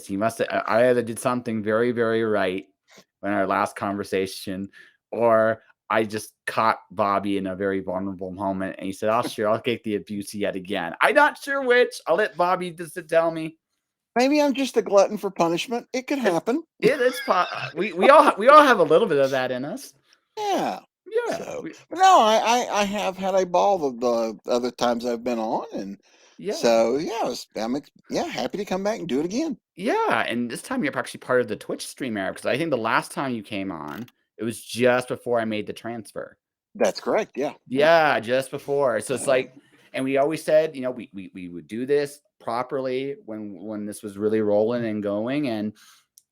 He must have, I either did something very, very right in our last conversation, or I just caught Bobby in a very vulnerable moment, and he said, "Oh, sure, I'll take the abuse yet again." I'm not sure which. I'll let Bobby just to tell me. Maybe I'm just a glutton for punishment. It could happen. We all have a little bit of that in us. Yeah. Yeah, So, but no, I have had a ball the other times I've been on, and yeah, so yeah, yeah, happy to come back and do it again. yeah. And this time you're actually part of the Twitch stream era, because I think the last time you came on, it was just before I made the transfer. That's correct. Yeah. Yeah. Yeah, just before. So it's like, and we always said, we would do this properly when this was really rolling and going. And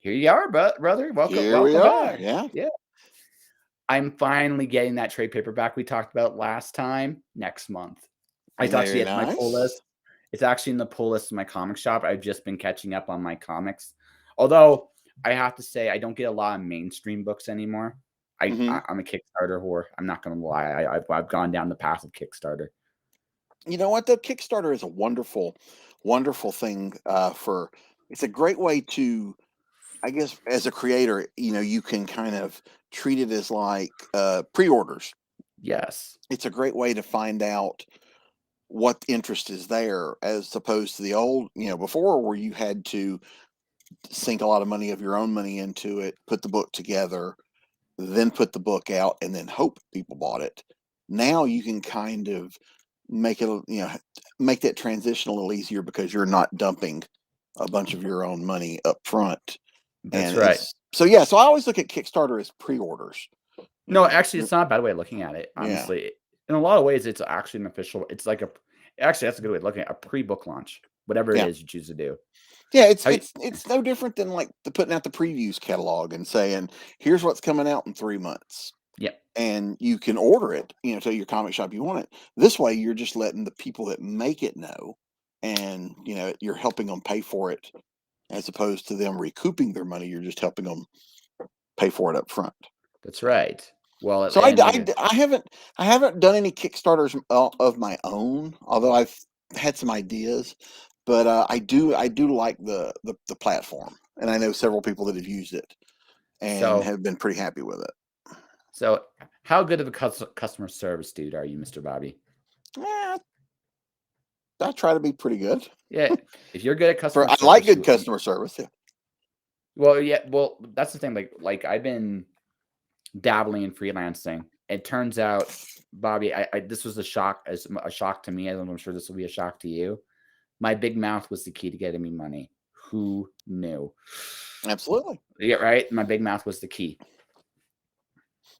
here you are, brother. Here we Welcome are. back. Yeah. Yeah. I'm finally getting that trade paperback we talked about last time next month. It's actually Very at my pull nice. list. It's actually in the pull list of my comic shop. I've just been catching up on my comics. Although I have to say, I don't get a lot of mainstream books anymore. Hmm. I'm a Kickstarter whore. I'm not going to lie. I've gone down the path of Kickstarter. You know what though? Kickstarter is a wonderful, wonderful thing. For It's a great way to, I guess, as a creator, you can kind of treat it as like pre-orders. Yes. It's a great way to find out what interest is there, as opposed to the old, before, where you had to sink a lot of money of your own money into it, put the book together, then put the book out, and then hope people bought it. Now you can kind of make it, make that transition a little easier, because you're not dumping a bunch of your own money up front. That's And right. it's so, yeah, so I always look at Kickstarter as pre-orders. No, actually, it's not a bad way of looking at it, Yeah. honestly. In a lot of ways, it's actually an official. It's like actually, that's a good way of looking at a pre-book launch, whatever it Yeah. is you choose to do. Yeah, it's How you, it's no different than like putting out the previews catalog and saying, here's what's coming out in 3 months. yeah, And you can order it, to your comic shop you want it. This way, you're just letting the people that make it know, and you're helping them pay for it, as opposed to them recouping their money. You're just helping them pay for it up front. that's right. Well, So and like, I haven't done any Kickstarters of my own, although I've had some ideas. But I do like the platform, and I know several people that have used it and so have been pretty happy with it. so, how good of a customer service dude are you, Mr. Bobby? Eh, I try to be pretty good. Yeah, if you're good at customer I like service, good customer service. Yeah. well, that's the thing. Like I've been dabbling in freelancing. It turns out, Bobby, this was a shock to me. I'm sure this will be a shock to you. My big mouth was the key to getting me money. Who knew? Absolutely. Yeah, right. My big mouth was the key.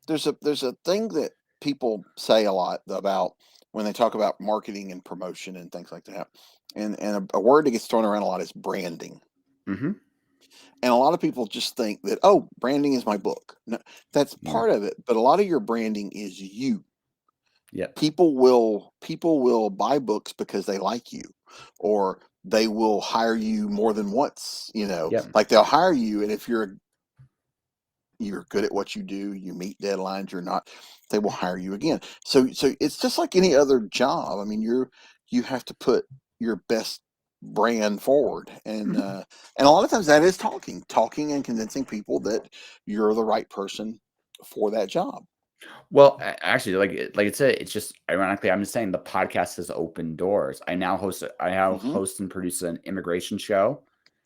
There's a thing that people say a lot about when they talk about marketing and promotion and things like that, and a word that gets thrown around a lot is branding. Mm-hmm. And a lot of people just think that, oh, branding is my book. No, that's No. part of it, but a lot of your branding is you. Yep. People will buy books because they like you, or they will hire you more than once. Yep. Like they'll hire you, and if you're good at what you do, you meet deadlines, you're not, they will hire you again. So it's just like any other job. I mean, you have to put your best brand forward, Mm-hmm. and a lot of times that is talking and convincing people that you're the right person for that job. Well, actually, like I said, it's just ironically, I'm just saying the podcast has opened doors. I now Hmm. host and produce an immigration show.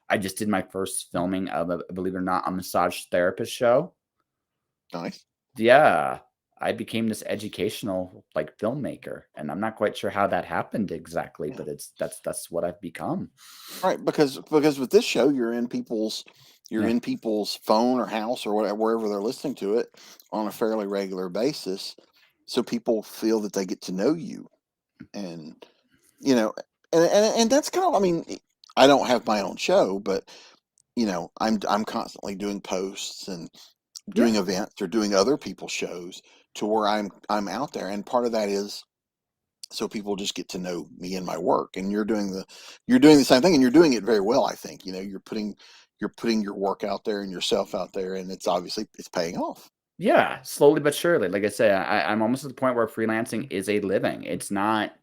I just did my first filming of believe it or not, a massage therapist show. Nice. Yeah, I became this educational like filmmaker, and I'm not quite sure how that happened exactly, Yeah. but that's what I've become. Right, because with this show, you're Yeah. in people's phone or house or whatever, wherever they're listening to it, on a fairly regular basis, so people feel that they get to know you. And you know and that's kind of, I mean, I don't have my own show, but I'm constantly doing posts and Yeah. doing events or doing other people's shows, to where I'm out there, and part of that is so people just get to know me and my work. And you're doing the same thing, and you're doing it very well. I think you're putting your work out there and yourself out there, and it's paying off. Yeah, slowly but surely. Like I said, I'm almost at the point where freelancing is a living. It's not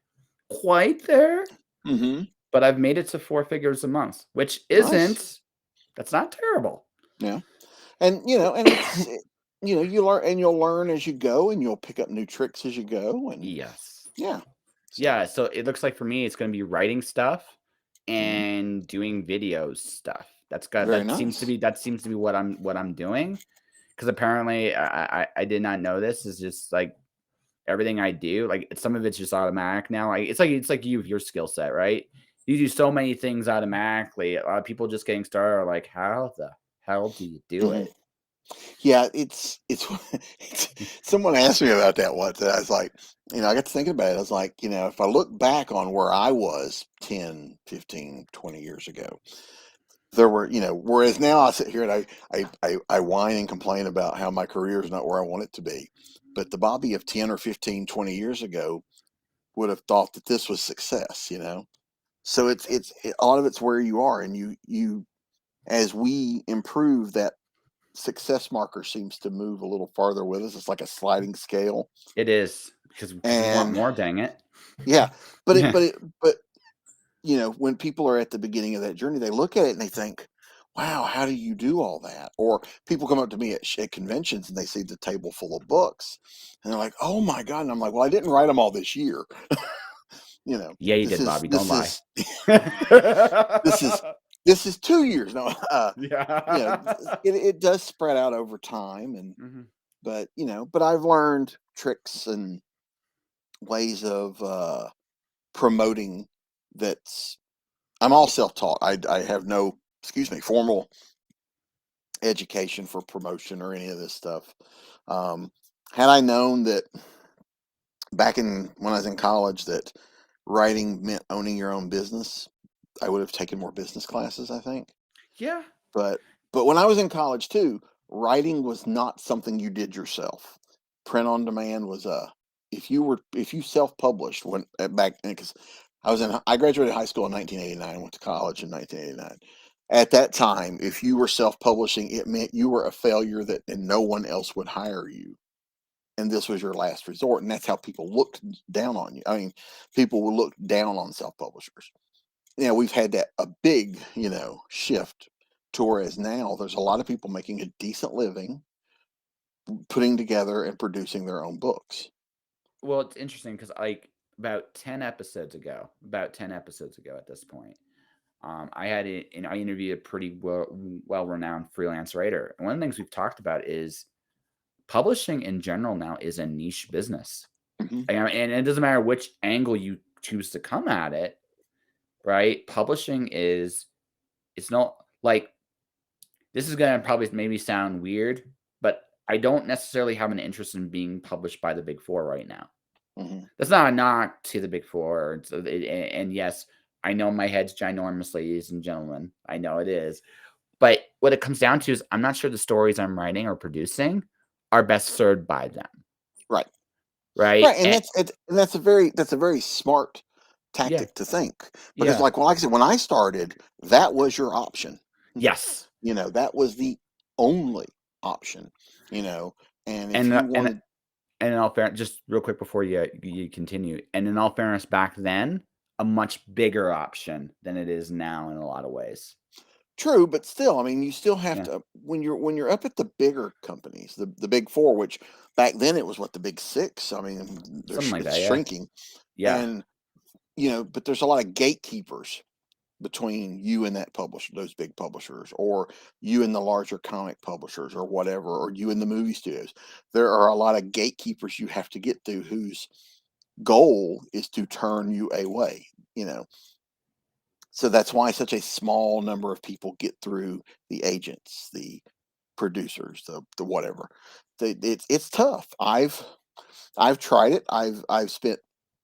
quite there, Hmm. but I've made it to 4 figures a month, which Nice. isn't That's not terrible. Yeah. And, and you'll learn as you go, and you'll pick up new tricks as you go. And Yes. yeah. So, Yeah, so it looks like for me, it's gonna be writing stuff mhm, and doing videos stuff. very nice. That seems to be what I'm doing. Because apparently I did not know this, is just, like, everything I do, like, some of it's just automatic now. Like, it's like you with your skill set, right? You do so many things automatically. A lot of people just getting started are like, "How the hell do you do Mhm. it?" Yeah, it's someone asked me about that once, and I was like, I got to thinking about it. I was like, if I look back on where I was 10, 15, 20 years ago, there were, whereas now I sit here and I whine and complain about how my career is not where I want it to be. But the Bobby of 10 or 15, 20 years ago would have thought that this was success. So a lot of it's where you are, and you as we improve, that success marker seems to move a little farther with us. It's like a sliding scale. It is, because we want And more, dang it. yeah, but it Yeah. but it but when people are at the beginning of that journey, they look at it and they think, wow, how do you do all that? Or people come up to me at conventions and they see the table full of books and they're like, oh my God. And I'm like, well, I didn't write them all this year. you know, Yeah, you this did, is, Bobby, don't this lie. is, this is, this is 2 years. No, Yeah. it does spread out over time. Mhm. But I've learned tricks and ways of, promoting that's I'm all self-taught. I have no, excuse me, formal education for promotion or any of this stuff. Um, had I known that back in when I was in college that writing meant owning your own business, I would have taken more business classes, I think. Yeah. But when I was in college too, writing was not something you did yourself. Print on demand was if you self-published when back because I graduated high school in 1989, went to college in 1989. At that time, if you were self-publishing, it meant you were a failure that and no one else would hire you. And this was your last resort. And that's how people looked down on you. I mean, people will look down on self-publishers. We've had that a big, shift to whereas now there's a lot of people making a decent living putting together and producing their own books. Well, it's interesting because, like, about 10 episodes ago at this point, I interviewed a pretty well-renowned freelance writer. And one of the things we've talked about is publishing in general now is a niche business. Hmm. And it doesn't matter which angle you choose to come at it, right? Publishing is, it's not like, this is going to probably maybe sound weird, but I don't necessarily have an interest in being published by the big four right now. Hmm. That's not a knock to the big four. And yes, I know my head's ginormous, ladies and gentlemen. I know it is. But what it comes down to is I'm not sure the stories I'm writing or producing are best served by them. Right. Right. Right. And that's a very smart Yeah. tactic to think because Yeah. like I said, when I started, that was your option. Yes. That was the only option, you know, and if And you uh, and wanted. and in all fairness, just real quick before you continue, and in all fairness, back then, a much bigger option than it is now in a lot of ways. True, but still, I mean, you still have Yeah. to when you're up at the bigger companies, the big four, which back then it was what the big six. I mean, Something like it's that. Yeah. shrinking, Yeah. and but there's a lot of gatekeepers between you and that publisher, those big publishers, or you and the larger comic publishers, or whatever, or you and the movie studios. There are a lot of gatekeepers you have to get through, whose goal is to turn you away. You know, so that's why such a small number of people get through the agents, the producers, the whatever. It's tough. I've tried it. I've spent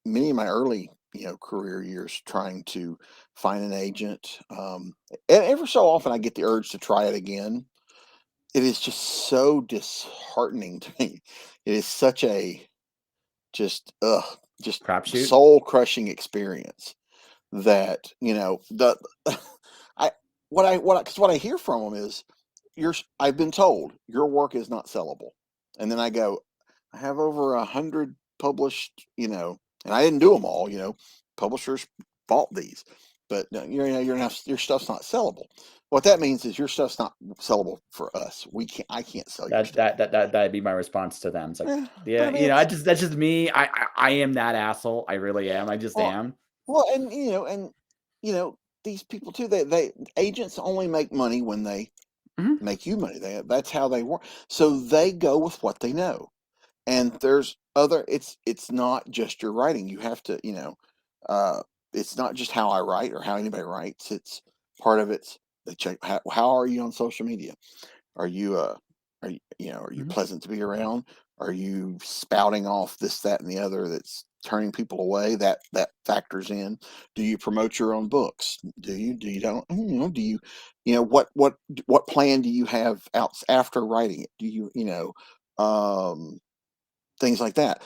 many of my early career years trying to find an agent. And ever so often I get the urge to try it again. It is just so disheartening to me. It is such a just Crapshoot. soul crushing experience that the I because what I hear from them is I've been told your work is not sellable, and then I go, I have over 100 published, and I didn't do them all. Publishers bought these, but your stuff's not sellable. What that means is your stuff's not sellable for us. I can't sell your stuff. That'd be my response to them. It's like, But yeah, I mean, that's just me. I am that asshole. I really am. I just well, am. and these people too. They agents only make money when they Mhm. make you money. That's how they work. So they go with what they know. And there's other. It's not just your writing. You have to, uh, it's not just how I write or how anybody writes. It's part of it's they check how are you on social media? Are you are you Mhm. pleasant to be around? Are you spouting off this, that, and the other that's turning people away? That factors in. Do you promote your own books? Do you? Do you don't? Do you? What plan do you have out after writing it? Do you things like that?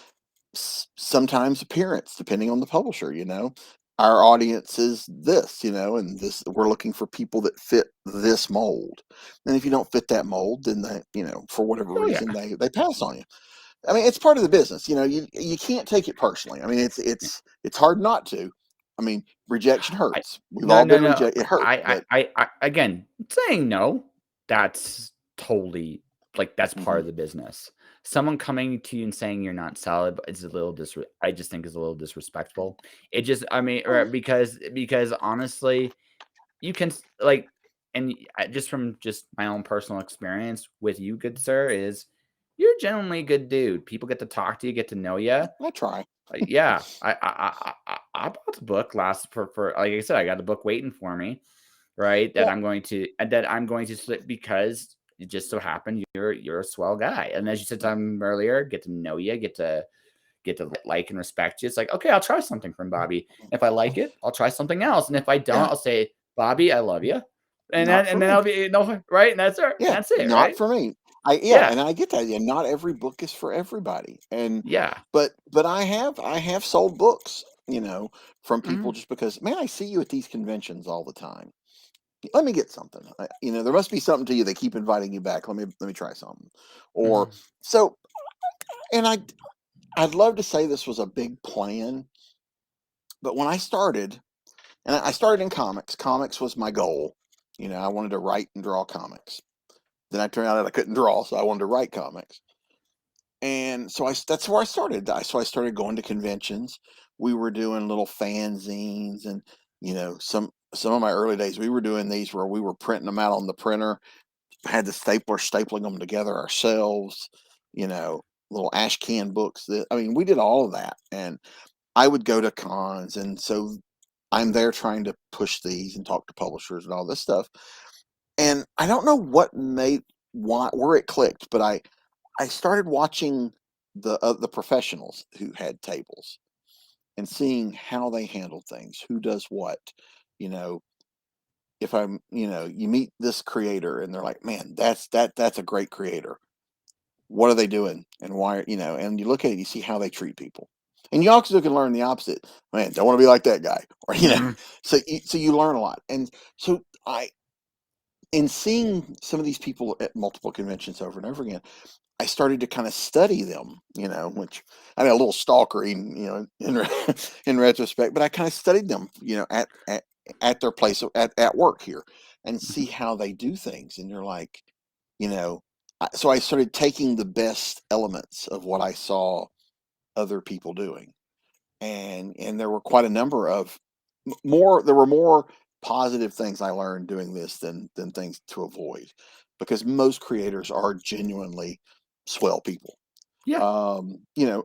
Sometimes appearance, depending on the publisher. Our audience is this, and this we're looking for people that fit this mold. And if you don't fit that mold, then for whatever Oh yeah. reason they pass on you. I mean, it's part of the business. You can't take it personally. I mean, it's hard not to. I mean, rejection I hurts. We've No, all no, been no. rejected. It hurts, but I again, saying no, that's totally like that's part mhm. of the business. Someone coming to you and saying you're not solid is a little I just think is a little disrespectful. It just I mean, Well, because honestly, you can like just from just my own personal experience with you, good sir, is you're genuinely a good dude. People get to talk to you, get to know you. I try. Yeah, I bought the book last for like I said, I got the book waiting for me, right? Well, That I'm going to slip because it just so happened you're a swell guy, and as you said time earlier, get to know you, get to like and respect you. It's like okay, I'll try something from Bobby. If I like it, I'll try something else, and if I don't, yeah, I'll say Bobby, I love you, not for and then me. I'll be no right, and Yeah, that's it, not right? for me. Yeah, And I get that. Yeah, not every book is for everybody. And yeah, but I have sold books, from people mhm, just because, man, I see you at these conventions all the time. Let me get something. There must be something to you. They keep inviting you back. Let me try something. Or mhm, so, and I'd love to say this was a big plan, but when I started, and I started in comics. Comics was my goal. I wanted to write and draw comics. Then I turned out that I couldn't draw, so I wanted to write comics. And so that's where I started. So I started going to conventions. We were doing little fanzines, and some of my early days we were doing these where we were printing them out on the printer, had the stapler stapling them together ourselves. You know, little ash can books. That I mean, we did all of that, and I would go to cons, and so I'm there trying to push these and talk to publishers and all this stuff. And I don't know what made where it clicked, but I started watching the professionals who had tables and seeing how they handled things, who does what. You know, if you meet this creator and they're like, man, that's a great creator. What are they doing and why? And you look at it, you see how they treat people, and you also can learn the opposite. Man, don't want to be like that guy, or mhm. so you learn a lot, and so in seeing some of these people at multiple conventions over and over again. I started to kind of study them, which I mean a little stalkery, in retrospect, but I kind of studied them, at their place at work here, and see how they do things. And you're like, you know, so I started taking the best elements of what I saw other people doing, and there were quite a number of more. There were more positive things I learned doing this than things to avoid, because most creators are genuinely swell people. Yeah.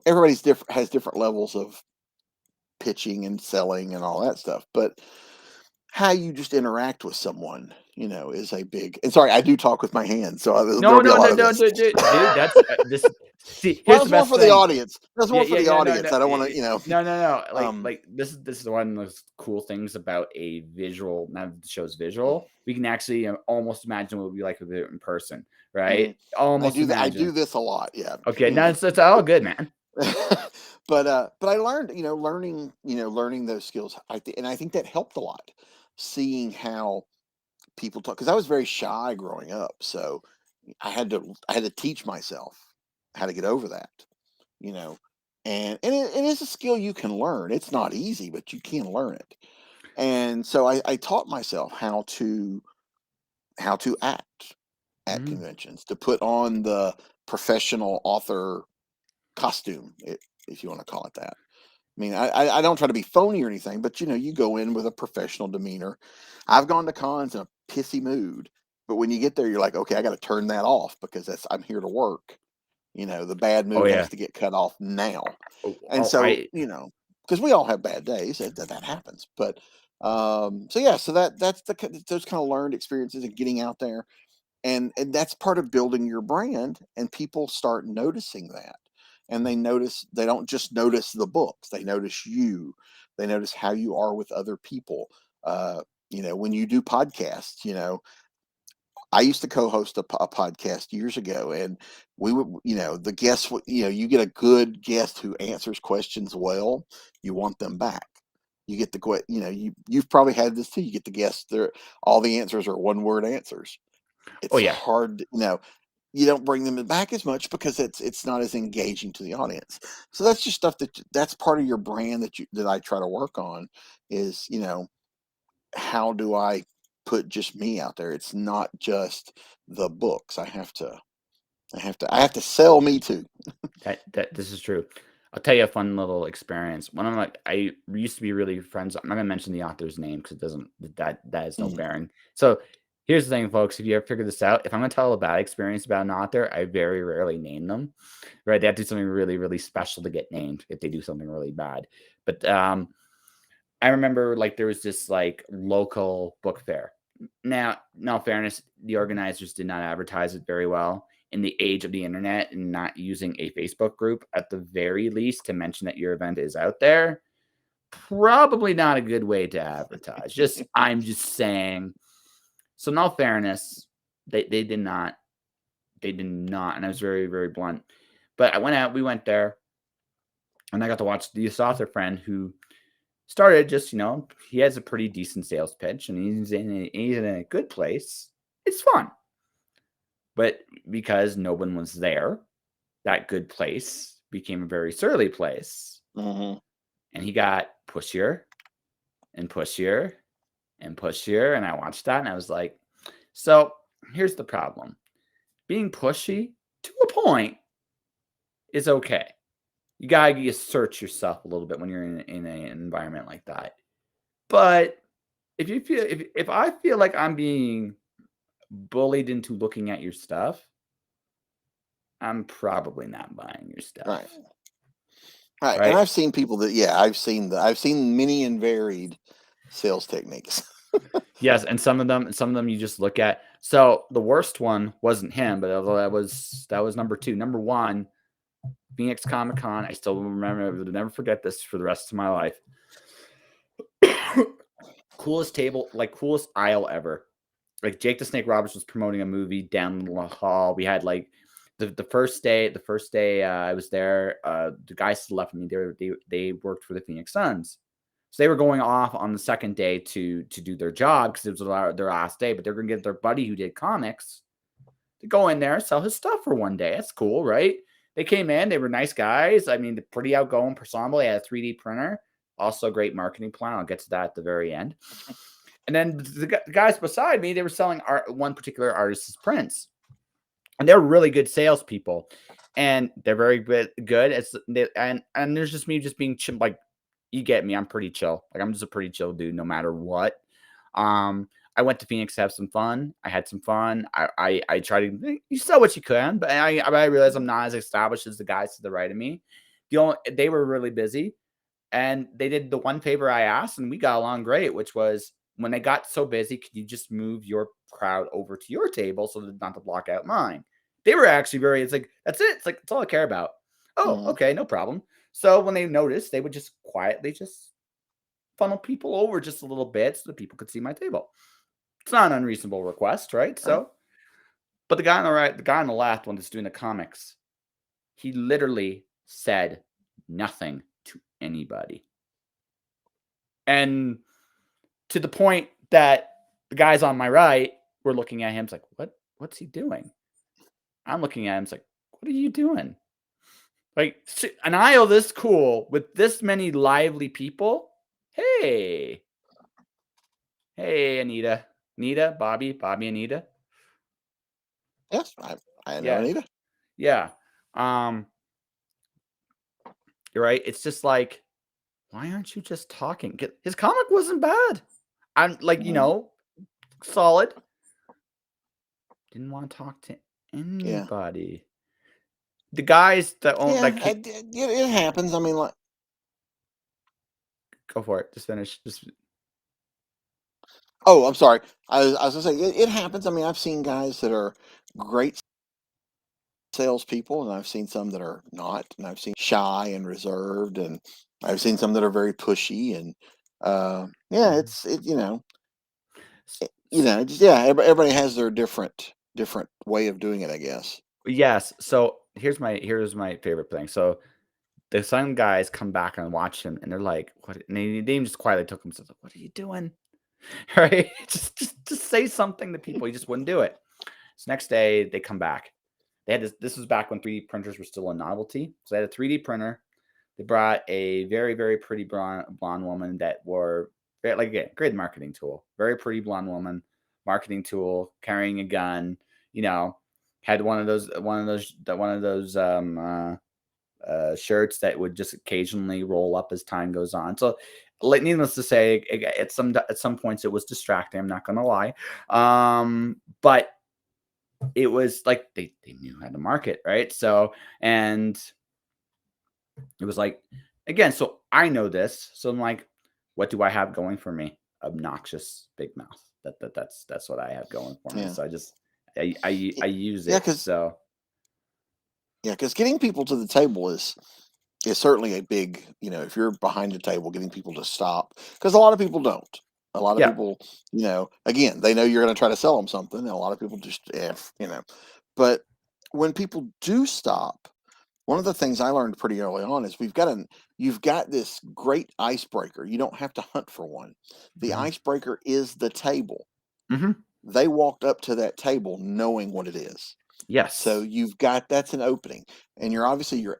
Everybody's different, has different levels of pitching and selling and all that stuff, but how you just interact with someone, is a big. And sorry, I do talk with my hands, so No, there'll be a no, lot no, of no, this. dude, that's this see, Well, here's the that's more best for the thing. audience. That's Yeah, more for yeah, the no, no, no, audience. I don't want to, no, no, no. um, This is the one of those cool things about a visual. Now that the show's visual, we can actually almost imagine what it would be like with it in person, right? mhm. I Almost do that. I do imagine. this a lot. Yeah. Okay, no, it's all good, man. But I learned, learning those skills. And I think that helped a lot. Seeing how people talk, because I was very shy growing up, so I had to teach myself how to get over that. You know, and it is a skill you can learn. It's not easy, but you can learn it. And so I taught myself how to act at Mm. conventions, to put on the professional author costume, if you want to call it that. I mean, I don't try to be phony or anything, but you go in with a professional demeanor. I've gone to cons in a pissy mood, but when you get there, you're like, okay, I got to turn that off because I'm here to work. The bad Oh mood has yeah. to get cut off now. Oh, And oh, so, I because we all have bad days, that happens. But so yeah, so that's those kind of learned experiences and getting out there, and that's part of building your brand, and people start noticing that, and they don't just notice the books, they notice you, they notice how you are with other people. uh when you do podcasts, I used to co-host a podcast years ago, and we would, the guests, you get a good guest who answers questions well, you want them back. You get you've probably had this too. You get the guests there, all the answers are one word answers. oh It's yeah. hard, you don't bring them back as much because it's not as engaging to the audience. So that's just stuff that's part of your brand that I try to work on is, how do I put just me out there? It's not just the books. I have to sell me too. That this is true. I'll tell you a fun little experience. One of my I used to be really friends. I'm not gonna mention the author's name because it doesn't that has no Mhm. bearing. So here's the thing, folks. If you ever figure this out, if I'm gonna tell a bad experience about an author, I very rarely name them. Right? They have to do something really, really special to get named if they do something really bad. But I remember like there was this like local book fair. Now, in all fairness, the organizers did not advertise it very well. In the age of the internet and not using a Facebook group, at the very least, to mention that your event is out there, probably not a good way to advertise. I'm just saying. So, in all fairness, they did not. They did not, and I was very, very blunt. But I went out. We went there, and I got to watch this author friend who started just, he has a pretty decent sales pitch and he's in a good place. It's fun. But because no one was there, that good place became a very surly place. Mhm. And he got pushier and pushier and pushier. And I watched that and I was like, so here's the problem. Being pushy to a point is okay. You gotta assert yourself a little bit when you're in an environment like that. But if I feel like I'm being bullied into looking at your stuff, I'm probably not buying your stuff, Right. Right. And right? I've seen people that, yeah, I've seen many and varied sales techniques. Yes, and some of them you just look at. So the worst one wasn't him, but that was number two. Number one, Phoenix Comic Con. I still remember. I will never forget this for the rest of my life. Coolest table, like coolest aisle ever. Like Jake the Snake Roberts was promoting a movie down the hall. We had like the first day I was there, the guys to the left of me, they worked for the Phoenix Suns. So they were going off on the second day to do their job because it was their last day, but they're gonna get their buddy who did comics to go in there, sell his stuff for one day. That's cool, right? They came in, they were nice guys. I mean, they're pretty outgoing, personable. They had a 3D printer, also a great marketing plan. I'll get to that at the very end. And then the guys beside me, they were selling one particular artist's prints, and they're really good salespeople, and they're very good. And there's just me just being chill, like you get me. I'm pretty chill. Like I'm just a pretty chill dude, no matter what. I went to Phoenix to have some fun. I had some fun. I try to you sell what you can, but I realize I'm not as established as the guys to the right of me. They were really busy, and they did the one favor I asked, and we got along great, which was when they got so busy, could you just move your crowd over to your table so that not to block out mine? They were actually it's like, that's it. It's like, that's all I care about. Oh, Mhm. okay, no problem. So when they noticed, they would just quietly just funnel people over just a little bit so that people could see my table. It's not an unreasonable request, right? Right. So, but the guy on the right, the guy on the left, one that's doing the comics, he literally said nothing to anybody. And to the point that the guys on my right were looking at him. It's like, what's he doing? I'm looking at him. It's like, what are you doing? Like an aisle this cool with this many lively people. Hey, Hey, Anita. Anita, Bobby, Anita. Yes, I know Yeah. Anita. Yeah. Um, you're right. It's just like, why aren't you just talking? His comic wasn't bad. I'm like, Mhm. solid. Didn't want to talk to Yeah. anybody. The guys that own Yeah, that ca it happens. I mean, like, go for it. Just finish. Just oh, I'm sorry. I was gonna say it happens. I mean, I've seen guys that are great salespeople, and I've seen some that are not, and I've seen shy and reserved, and I've seen some that are very pushy, and yeah, Mhm. S s just, yeah, everybody has their different way of doing it, I guess. yes. So here's my favorite thing. So the some guys come back and watch him, and they're like, "What?" And they just quietly took themselves. Like, "What are you doing?" Right? Just say something to people. He just wouldn't do it. So next day they come back. They had this. This was back when 3D printers were still a novelty. So they had a 3D printer. They brought a very, very pretty blonde woman that wore like again, great marketing tool. Very pretty blonde woman, marketing tool, carrying a gun. You know, had one of those shirts that would just occasionally roll up as time goes on. So, like, needless to say, at some points it was distracting. I'm not gonna lie, but it was like they knew how to market, right? So, and it was like, again, so I know this. So I'm like, what do I have going for me? Obnoxious big mouth. That's what I have going for me. Yeah, So I use yeah, it. because So getting people to the table is certainly a big, if you're behind the table, getting people to stop, because a lot of people don't. A lot of yeah. people, again, they know you're going to try to sell them something. And a lot of people just, but when people do stop, one of the things I learned pretty early on is you've got this great icebreaker. You don't have to hunt for one. The Mhm. icebreaker is the table. Mhm. They walked up to that table knowing what it is. So Yes. that's an opening, and you're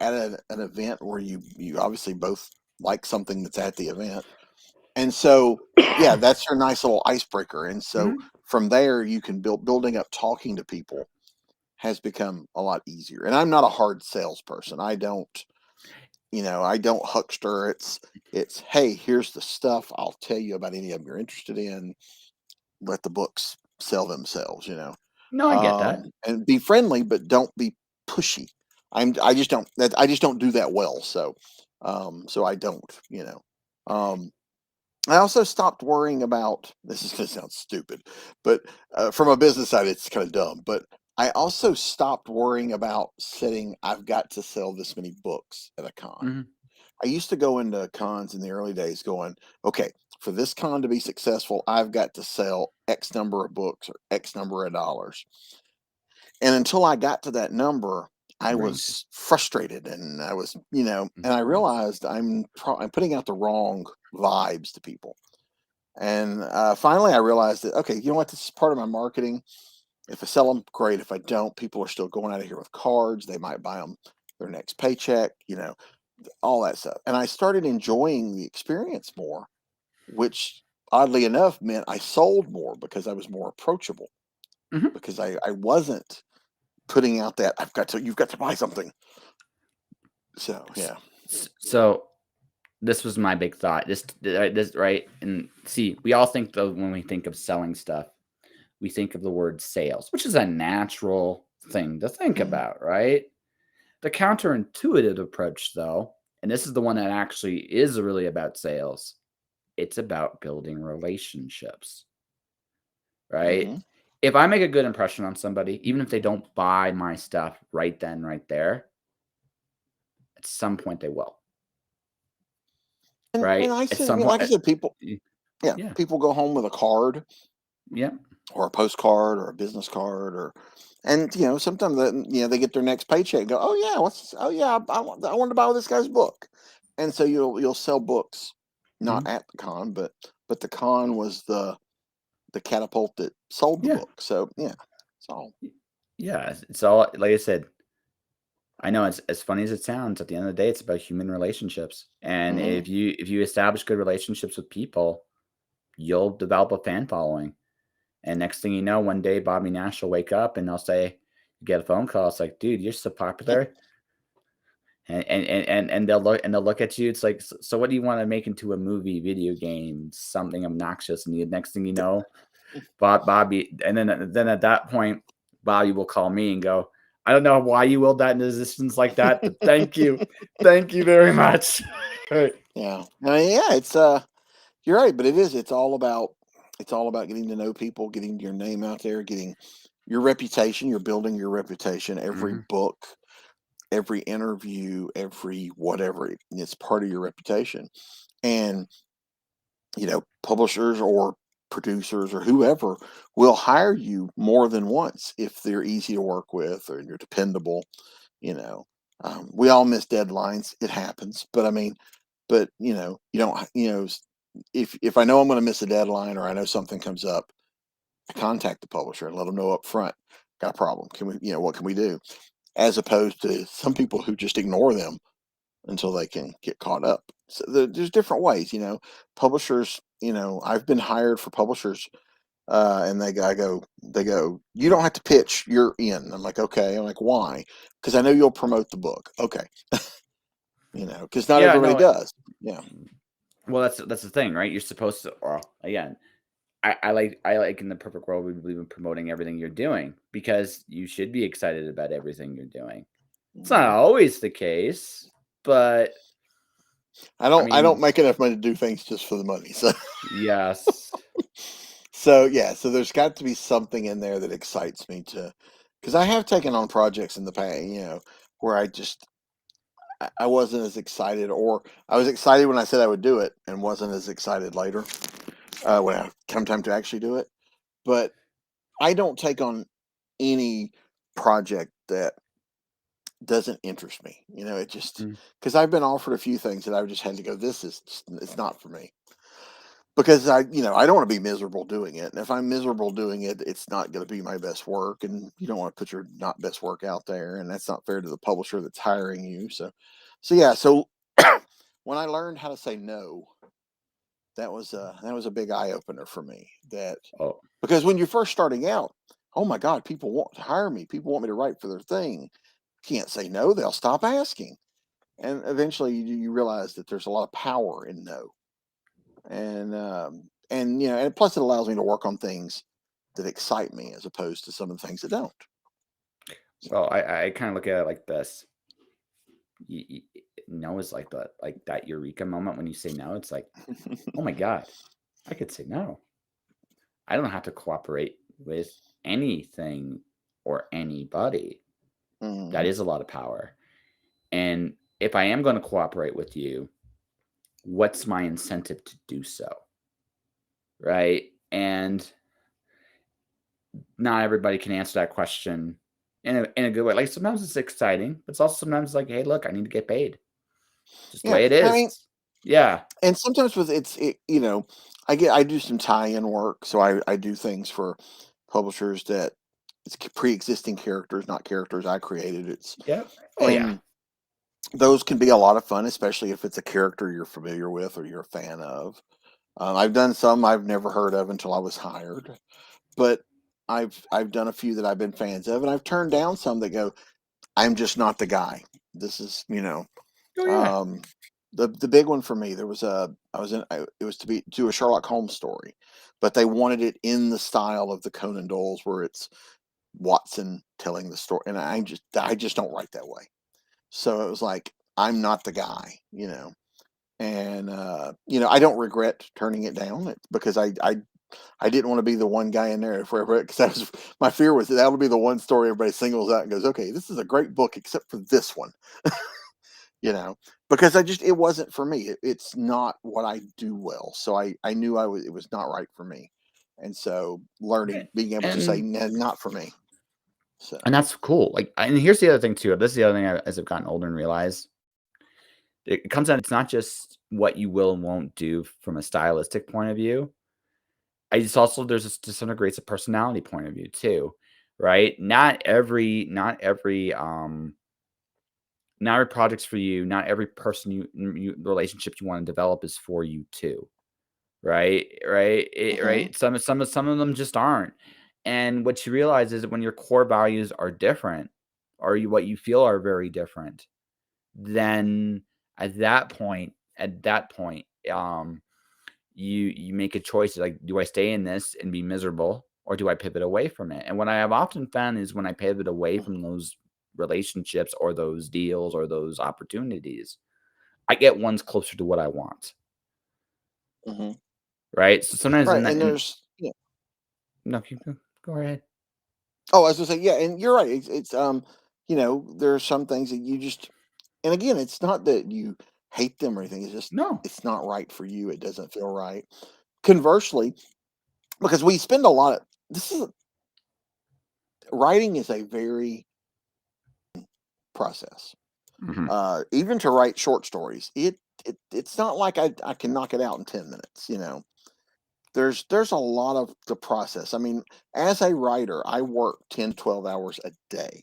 at an event where you obviously both like something that's at the event, and so yeah, that's your nice little icebreaker. And so Mhm. from there, you can building up talking to people has become a lot easier. And I'm not a hard salesperson. I don't huckster. It's hey, here's the stuff. I'll tell you about any of them you're interested in. Let the books sell themselves. No, I get that. And be friendly, but don't be pushy. I just don't do that well. So I don't. Um, I also stopped worrying about, this is going to sound stupid, but from a business side, it's kind of dumb. But I also stopped worrying about setting, I've got to sell this many books at a con. Mhm. I used to go into cons in the early days going, okay, for this con to be successful, I've got to sell X number of books or X number of dollars. And until I got to that number, I Right. was frustrated, and I was, and I Mhm. realized I'm putting out the wrong vibes to people. And finally, I realized that, okay, you know what? This is part of my marketing. If I sell them, great. If I don't, people are still going out of here with cards. They might buy them their next paycheck, all that stuff. And I started enjoying the experience more, which oddly enough meant I sold more because I was more approachable, Mhm. because I wasn't putting out that you've got to buy something. So S yeah. so this was my big thought. This right? And see, we all think though when we think of selling stuff, we think of the word sales, which is a natural thing to think Hmm. about, right? The counterintuitive approach, though, and this is the one that actually is really about sales, it's about building relationships, right? Hmm. If I make a good impression on somebody, even if they don't buy my stuff right then, right there, at some point they will, And right? I At said, some point, like I said, people, y- yeah, yeah, people go home with a card yeah, or a postcard or a business card, and sometimes they get their next paycheck and go, oh yeah, oh yeah, I wanted to buy this guy's book. And so you'll sell books, not mhm, at the con, but the con was the catapult that sold the yeah, book. So yeah, it's all. yeah. It's all like I said. I know it's as funny as it sounds. At the end of the day, it's about human relationships, and Hmm. if you establish good relationships with people, you'll develop a fan following. And next thing you know, one day Bobby Nash will wake up and they'll say, get a phone call. It's like, dude, you're so popular. And they'll look at you. It's like, so what do you want to make into a movie, video game, something obnoxious? And the next thing you know, Bobby, and then at that point, Bobby will call me and go, I don't know why you willed that into existence like that, but thank you very much. Right. Yeah. Yeah, it's you're right, but it's all about getting to know people, getting your name out there, getting your reputation. You're building your reputation. Every Mm-hmm. book, every interview, every whatever, it's part of your reputation. And publishers or producers or whoever will hire you more than once if they're easy to work with or you're dependable. You know, we all miss deadlines. It happens, but I mean, you don't, if I know I'm going to miss a deadline or I know something comes up, I contact the publisher and let them know up front, got a problem. Can we, what can we do? As opposed to some people who just ignore them until they can get caught up. So there's different ways, publishers, I've been hired for publishers, and they go, you don't have to pitch, you're in. I'm like, okay. I'm like, why? Because I know you'll promote the book. Okay. Because not Yeah, everybody no. does. Yeah. Well, that's the thing, right? You're supposed to. Well, again, I like in the perfect world we believe in promoting everything you're doing because you should be excited about everything you're doing. It's not Mhm. always the case, but I I don't mean, make enough money to do things just for the money. So yes. so there's got to be something in there that excites me because I have taken on projects in the past, where I wasn't as excited, or I was excited when I said I would do it and wasn't as excited later, when I come time to actually do it. But I don't take on any project that doesn't interest me. It just, Mm. because I've been offered a few things that I've just had to go, it's not for me. Because I don't want to be miserable doing it. And if I'm miserable doing it, it's not going to be my best work. And you don't want to put your not best work out there. And that's not fair to the publisher that's hiring you. So yeah. So when I learned how to say no, that was a big eye opener for me. Oh, Because when you're first starting out, oh my God, people want to hire me. People want me to write for their thing. Can't say no. They'll stop asking. And eventually you realize that there's a lot of power in no. And plus it allows me to work on things that excite me as opposed to some of the things that don't. So well, I kind of look at it like this. You, no is like that eureka moment when you say no. It's like, oh my God, I could say no. I don't have to cooperate with anything or anybody. That mhm. is a lot of power. And if I am going to cooperate with you, what's my incentive to do so? Right. And not everybody can answer that question in a good way. Like sometimes it's exciting, but it's also sometimes like, hey, look, I need to get paid. Just the Yeah, way it I is. mean, Yeah. and sometimes with I do some tie-in work, so I do things for publishers that it's pre-existing characters, not characters I created. Yep. Oh yeah. And those can be a lot of fun, especially if it's a character you're familiar with or you're a fan of. I've done some I've never heard of until I was hired, but I've done a few that I've been fans of, and I've turned down some that go, I'm just not the guy. This is, Oh yeah. um, the big one for me. There was it was to be do a Sherlock Holmes story, but they wanted it in the style of the Conan Doyle's, where it's Watson telling the story, and I just don't write that way. So it was like I'm not the guy, and I don't regret turning it down because I didn't want to be the one guy in there forever, because that was my fear, was that would be the one story everybody singles out and goes, okay, this is a great book except for this one, you know, because it wasn't for me. It's not what I do well. So I knew it was not right for me. And so being able to say, And "Nah, not for me." So, and that's cool. Like, and here's the other thing too. This is the other thing as I've gotten older and realized it comes out. It's not just what you will and won't do from a stylistic point of view. I just also there's to some degree it's a personality point of view too, right? Not every project's for you. Not every person relationship you want to develop is for you too, Mm-hmm. Right. Some of them just aren't. And what you realize is that when your core values are different, or what you feel are very different, then at that point, you make a choice like, do I stay in this and be miserable, or do I pivot away from it? And what I have often found is when I pivot away from those relationships or those deals or those opportunities, I get ones closer to what I want. Mm-hmm. Right. So sometimes in Right, that, and there's yeah. no, go ahead. Oh, I was gonna say, yeah, and you're right. It's there are some things that you just, and again, it's not that you hate them or anything. It's just No. it's not right for you. It doesn't feel right. Conversely, because we spend a lot of this is writing is a very process. Hmm. Even to write short stories, it's not like I can knock it out in 10 minutes. There's a lot of the process. I mean, as a writer, I work 10 to 12 hours a day.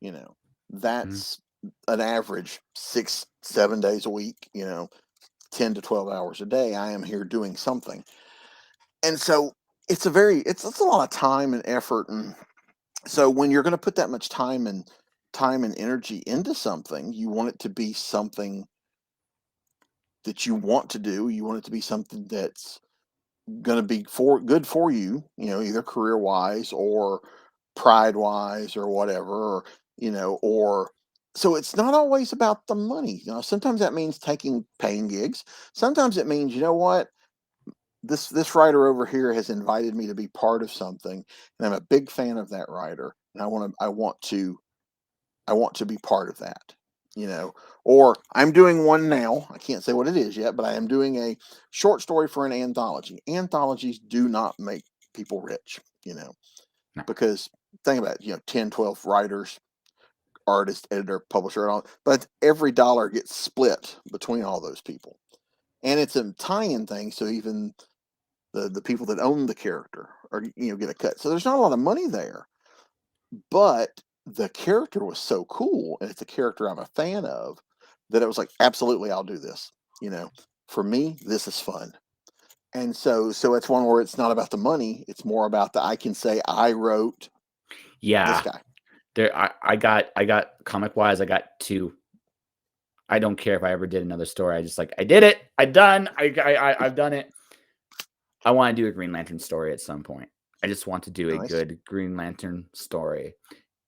You know, Hmm. that's an average 6, 7 days a week. 10 to 12 hours a day. I am here doing something, and so it's a lot of time and effort. And so when you're going to put that much time and energy into something, you want it to be something that you want to do. You want it to be something that's going to be good for you, either career wise or pride wise or whatever, or so it's not always about the money. Sometimes that means taking paying gigs. Sometimes it means, what, this writer over here has invited me to be part of something, and I'm a big fan of that writer, and I want to be part of that, you know. Or I'm doing one now. I can't say what it is yet, but I am doing a short story for an anthology. Anthologies do not make people rich, No. because think about it, 10, 12 writers, artist, editor, publisher, and all, but every dollar gets split between all those people. And it's a tie-in thing, so even the people that own the character are, get a cut. So there's not a lot of money there, but the character was so cool, and it's a character I'm a fan of, that it was like, absolutely, I'll do this. You know, for me, this is fun. And so it's one where it's not about the money, it's more about the I can say I wrote this Yeah. guy. There, I got comic wise, I got two. I don't care if I ever did another story. I just like, I did it. I done. I've done it. I want to do a Green Lantern story at some point. I just want to do a Nice. good Green Lantern story.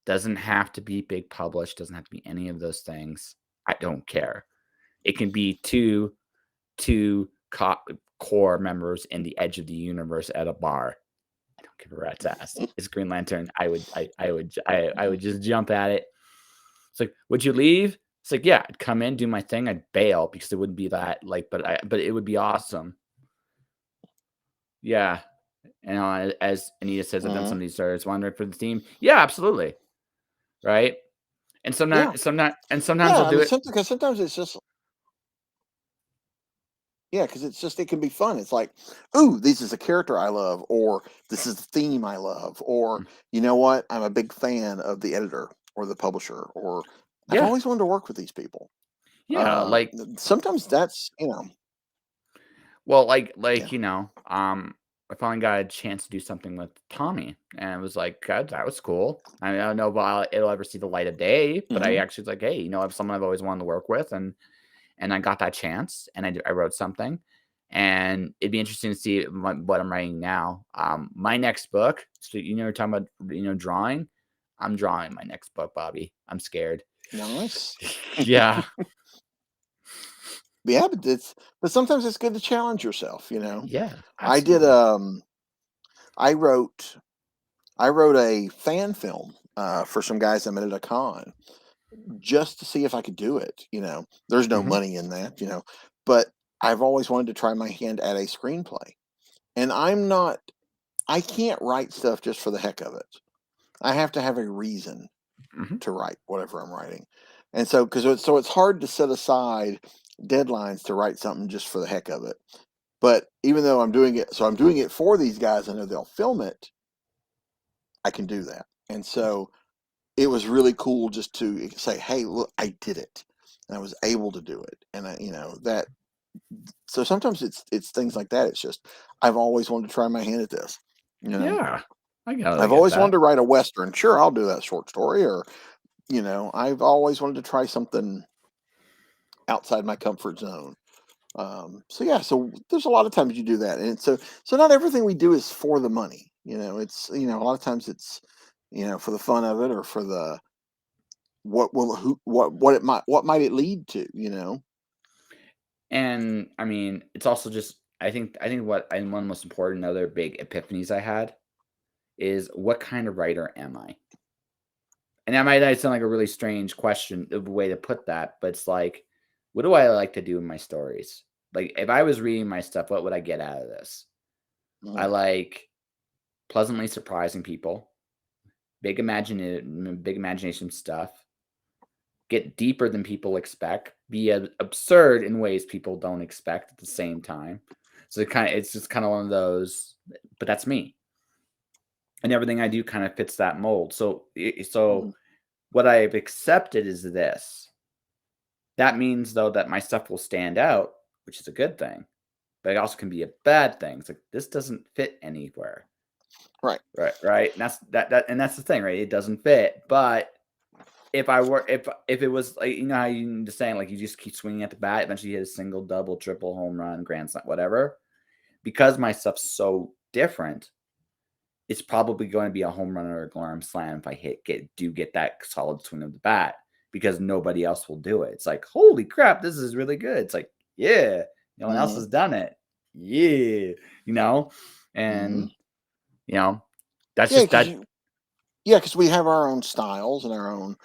Doesn't have to be big published. Doesn't have to be any of those things. I don't care. It can be core members in the edge of the universe at a bar. I don't give a rat's ass. It's Green Lantern. I would just jump at it. It's like, would you leave? It's like, yeah, I'd come in, do my thing, I'd bail because it wouldn't be that like, but it would be awesome. Yeah. As Anita says, I've done Hmm. some of these stories, wandering for the team. Yeah, absolutely. Right. And Yeah. sometimes Yeah. I'll I do mean, it. because sometimes it's just, yeah, because it can be fun. It's like, ooh, this is a character I love, or this is the theme I love, or Mm, you know what, I'm a big fan of the editor or the publisher, or I've yeah. always wanted to work with these people. Yeah. Like, Sometimes that's, well, yeah. I finally got a chance to do something with Tommy, and it was like, God, that was cool. I mean, I don't know if it'll ever see the light of day, but I Hmm. actually was like, hey, if someone I've always wanted to work with, and I got that chance, and I wrote something, and it'd be interesting to see what I'm writing now. My next book. So you're talking about drawing. I'm drawing my next book, Bobby. I'm scared. Nice. Yeah. Yeah, but sometimes it's good to challenge yourself. Yeah. I did Absolutely. I wrote I wrote a fan film for some guys I met at a con, just to see if I could do it. There's no Hmm. money in that, but I've always wanted to try my hand at a screenplay. And I can't write stuff just for the heck of it. I have to have a reason Hmm. to write whatever I'm writing. And so, it's hard to set aside deadlines to write something just for the heck of it. But even though I'm doing it for these guys, I know they'll film it, I can do that. And so it was really cool just to say, "Hey, look, I did it, and I was able to do it." And that. So sometimes it's things like that. It's just I've always wanted to try my hand at this. You know, Yeah, I gotta I've get always wanted that. to write a Western. Sure, I'll do that short story. Or I've always wanted to try something outside my comfort zone. So yeah, so there's a lot of times you do that, and so not everything we do is for the money. It's a lot of times it's for the fun of it, or for the what might it lead to. And I mean, it's also just I think what and one of the most important other big epiphanies I had is what kind of writer am I? And that might sound like a really strange question of a way to put that, but it's like, what do I like to do in my stories? Like, if I was reading my stuff, what would I get out of this? I Mhm. like pleasantly surprising people, big imagination stuff, get deeper than people expect, be absurd in ways people don't expect at the same time. So it's just kind of one of those, but that's me, and everything I do kind of fits that mold. So Mhm. what I've accepted is this. That means though that my stuff will stand out, which is a good thing, but it also can be a bad thing. It's like this doesn't fit anywhere. Right. Right. And that's the thing, right? It doesn't fit. But if it was like how you just saying like you just keep swinging at the bat, eventually you hit a single, double, triple, home run, grand slam, whatever. Because my stuff's so different, it's probably going to be a home run or a grand slam if I get that solid swing of the bat because nobody else will do it. It's like, holy crap, this is really good. It's like, yeah, no one else Hmm. has done it. Yeah, you know, Hmm. and you know, that's Yeah, just because that. we have our own styles and our own.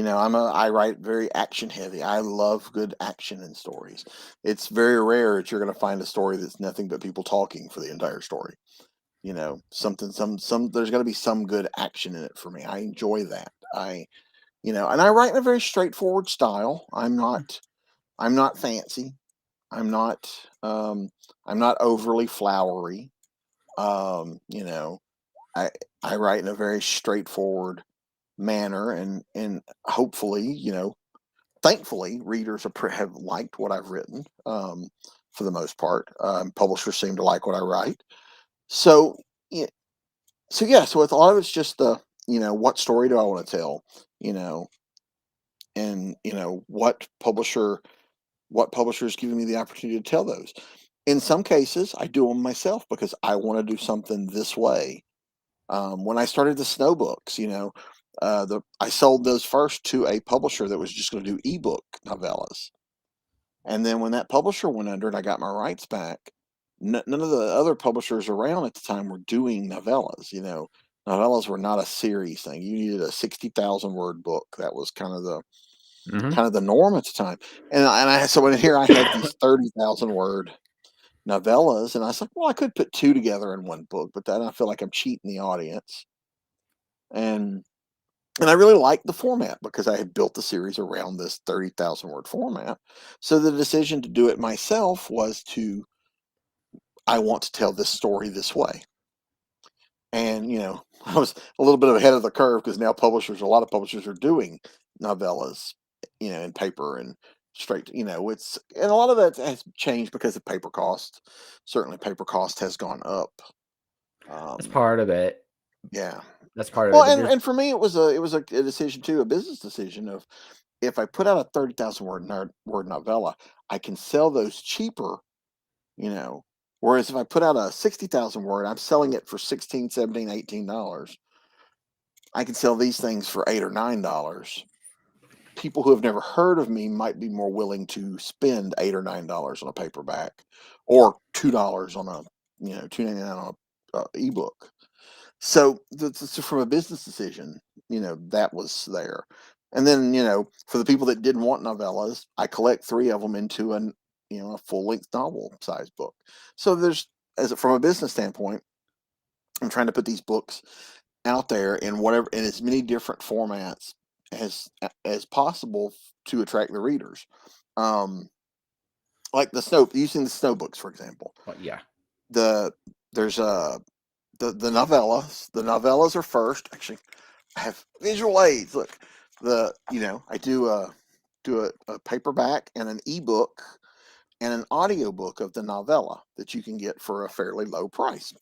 I write very action heavy. I love good action in stories. It's very rare that you're going to find a story that's nothing but people talking for the entire story. Something, there's going to be some good action in it for me. I enjoy that. And I write in a very straightforward style. I'm not fancy. I'm not, um, I'm not overly flowery. Um, you know, I I write in a very straightforward manner, and hopefully, thankfully, readers have liked what I've written, for the most part. Publishers seem to like what I write. So, yeah, so with a lot of it's just what story do I want to tell, you know, and what publisher is giving me the opportunity to tell those. In some cases, I do them myself because I want to do something this way. When I started the snow books, I sold those first to a publisher that was just going to do ebook novellas. And then when that publisher went under and I got my rights back, none of the other publishers around at the time were doing novellas. Novellas were not a series thing. You needed a 60,000 word book. That was Mhm. kind of the norm at the time. So in here I had these 30,000 word novellas, and I was like, well, I could put two together in one book, but then I feel like I'm cheating the audience. And I really liked the format because I had built the series around this 30,000 word format. So the decision to do it myself was I want to tell this story this way. And, I was a little bit ahead of the curve because now a lot of publishers are doing novellas, in paper and straight, and a lot of that has changed because of paper cost. Certainly paper cost has gone up. That's Um, part of it. yeah. That's part of Well, it. But and for me, it was a decision too, a business decision of, if I put out a 30,000 word novella, I can sell those cheaper, you know. Whereas if I put out a 60,000 word, I'm selling it for 16, 17, $18. I can sell these things for $8 or $9. People who have never heard of me might be more willing to spend $8 or $9 on a paperback, or $2 on $2.99 on a ebook. So from a business decision, that was there. And then, for the people that didn't want novellas, I collect three of them into a full length novel size book. So from a business standpoint, I'm trying to put these books out there in as many different formats as possible to attract the readers. Um, like using the snow books, for example. well, yeah, The there's the novellas. The novellas are first. Actually, I have visual aids. Look, I do a paperback and an ebook and an audiobook of the novella that you can get for a fairly low price.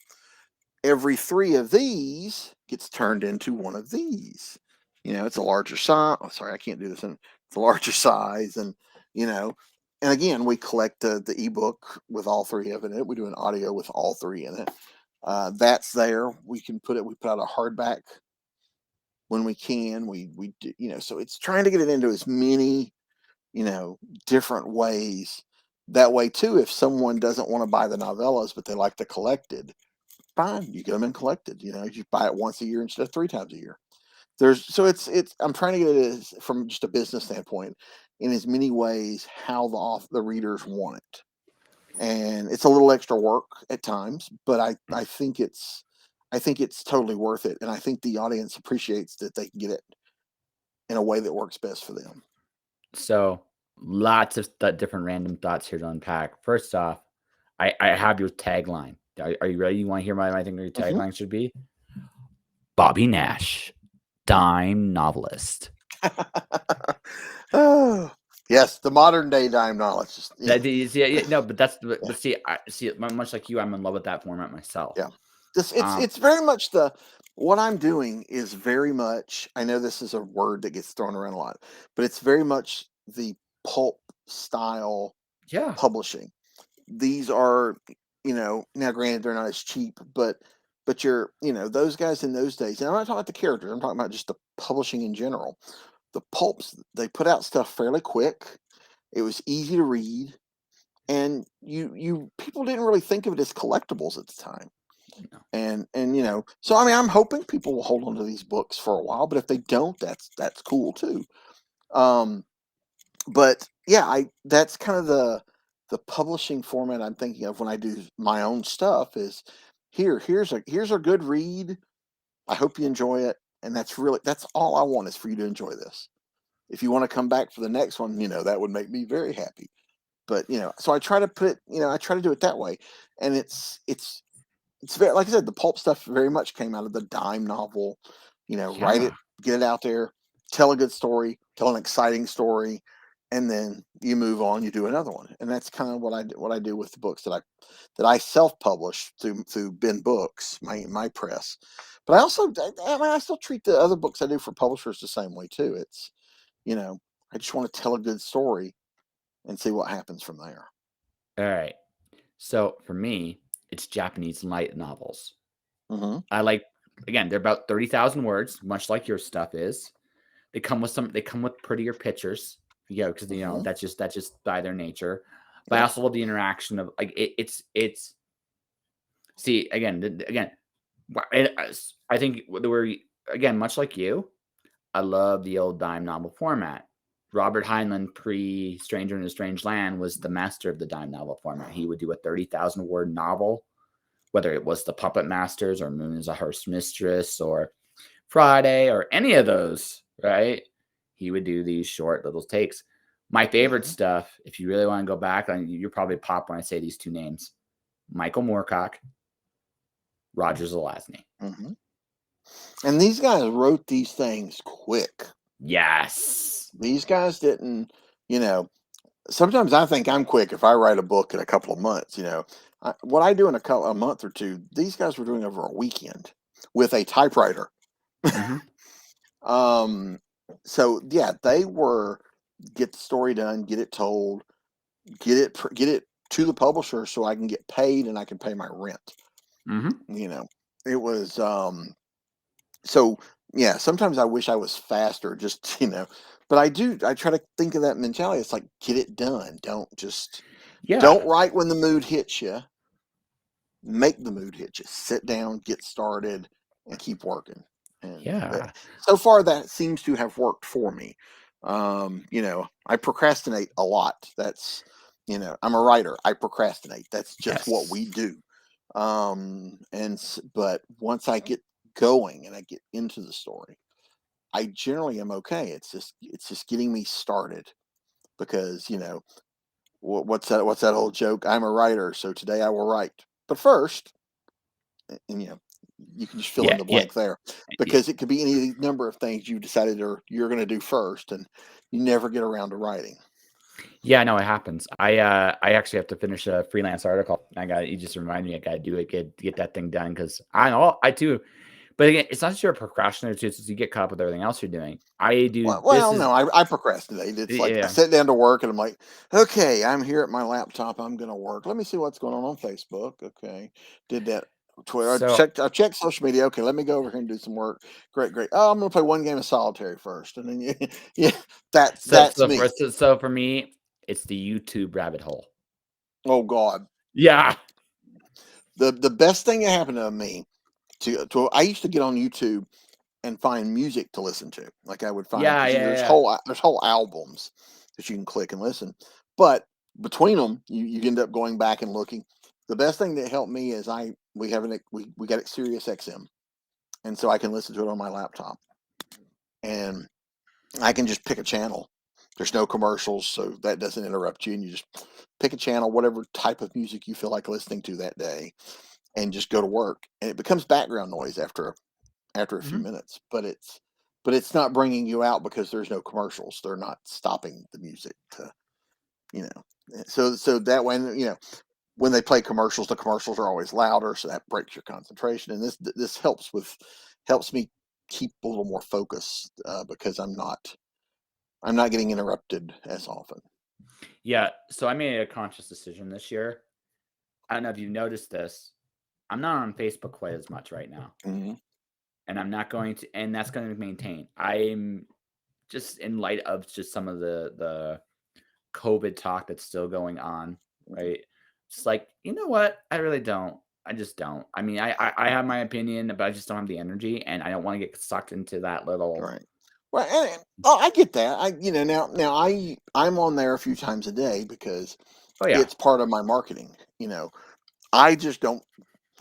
Every 3 of these gets turned into one of these. It's a larger size. Oh, sorry, I can't do this. It's a larger size, and and again, we collect the ebook with all 3 of it in it. We do an audio with all 3 in it. That's there. We put out a hardback when we can. We do, so it's trying to get it into as many different ways. That way too, if someone doesn't want to buy the novellas but they like the collected, fine, you get them in collected. You buy it once a year instead of 3 times a year. It's I'm trying to get it from just a business standpoint in as many ways how the readers want it. And it's a little extra work at times, but I think it's totally worth it, and I think the audience appreciates that they can get it in a way that works best for them. So lots of different random thoughts here to unpack. First off, I have your tagline. Are you ready? You want to hear my think your tagline should be? Bobby Nash, dime novelist. Oh, yes, the modern day dime novelist. No, but see, much like you, I'm in love with that format myself. Yeah, it's very much what I'm doing is very much. I know this is a word that gets thrown around a lot, but it's very much the pulp style publishing. These are, now granted they're not as cheap, but you're, those guys in those days, and I'm not talking about the characters, I'm talking about just the publishing in general. The pulps, they put out stuff fairly quick. It was easy to read, and you people didn't really think of it as collectibles at the time. No. And so I mean, I'm hoping people will hold on to these books for a while, but if they don't, that's cool too. But yeah, that's kind of the publishing format I'm thinking of when I do my own stuff. Is here's a good read. I hope you enjoy it, and that's all I want is for you to enjoy this. If you want to come back for the next one, that would make me very happy. But so I try to put it, I try to do it that way, and it's very, like I said, the pulp stuff very much came out of the dime novel. Write it, get it out there, tell a good story, tell an exciting story, and then you move on, you do another one. And that's kind of what I do with the books that I self-publish through Ben Books, my press. But I still treat the other books I do for publishers the same way too. It's I just want to tell a good story and see what happens from there. All right. So for me, it's Japanese light novels. Mm-hmm. I like, again, they're about 30,000 words, much like your stuff is. They come with prettier pictures, because that's just by their nature. But I also love the interaction of like it's. See, again, I think we're again much like you. I love the old dime novel format. Robert Heinlein, pre Stranger in a Strange Land, was the master of the dime novel format. He would do a 30,000 word novel, whether it was The Puppet Masters or Moon is a Hearst Mistress or Friday or any of those, right? He would do these short little takes. My favorite stuff, if you really want to go back, you're probably pop when I say these 2 names: Michael Moorcock, Roger Zelazny. Mm-hmm. And these guys wrote these things quick. Yes. These guys didn't, sometimes I think I'm quick if I write a book in a couple of months. What I do in a month or two, these guys were doing over a weekend with a typewriter. Mm-hmm. So yeah, they were get the story done, get it told, get it to the publisher so I can get paid and I can pay my rent. Mm-hmm. It was so yeah, sometimes I wish I was faster, just but I try to think of that mentality. It's like, get it done. Don't write when the mood hits you. Make the mood hit you. Sit down, get started, and keep working. And so far that seems to have worked for me. I procrastinate a lot. That's I'm a writer. I procrastinate. That's just what we do. But once I get going and I get into the story, I generally am okay. It's just getting me started, because what's that old joke? I'm a writer, so today I will write. But first, and you can just fill in the blank there, because it could be any number of things you decided or you're going to do first, and you never get around to writing. Yeah, no, it happens. I actually have to finish a freelance article. You just reminded me I gotta do it, get that thing done because I too. But again, it's not that you're a procrastinator, it's just you get caught up with everything else you're doing. I do this Well, is no, I procrastinate. It's like I yeah. sit down to work and I'm like, okay, I'm here at my laptop. I'm going to work. Let me see what's going on Facebook. Okay, did that. Twitter. So I checked social media. Okay, let me go over here and do some work. Great, great. Oh, I'm going to play one game of solitary first, and then yeah, so that's so for me. so for me, it's the YouTube rabbit hole. Oh God, Yeah. the best thing that happened to me to I used to get on YouTube and find music to listen to. Like I would find Yeah, because yeah, there's yeah. whole albums that you can click and listen. But between them, you end up going back and looking. The best thing that helped me is we got it Sirius XM, and so I can listen to it on my laptop, and I can just pick a channel. There's no commercials, so that doesn't interrupt you, and you just pick a channel, whatever type of music you feel like listening to that day, and just go to work. And it becomes background noise after a few Mhm. minutes, but it's not bringing you out because there's no commercials. They're not stopping the music to, you know. So that way, when they play commercials, the commercials are always louder, so that breaks your concentration. And this helps me keep a little more focused because I'm not getting interrupted as often. Yeah, so I made a conscious decision this year. I don't know if you've noticed this. I'm not on Facebook quite as much right now, Hmm. and I'm not going to and that's gonna maintain. I'm just in light of just some of the COVID talk that's still going on, right? It's like, you know what? I really don't. I just don't. I mean, I have my opinion, but I just don't have the energy, and I don't want to get sucked into that little. Right. Well, oh, I get that. Now I'm on there a few times a day because Oh yeah, it's part of my marketing. I just don't,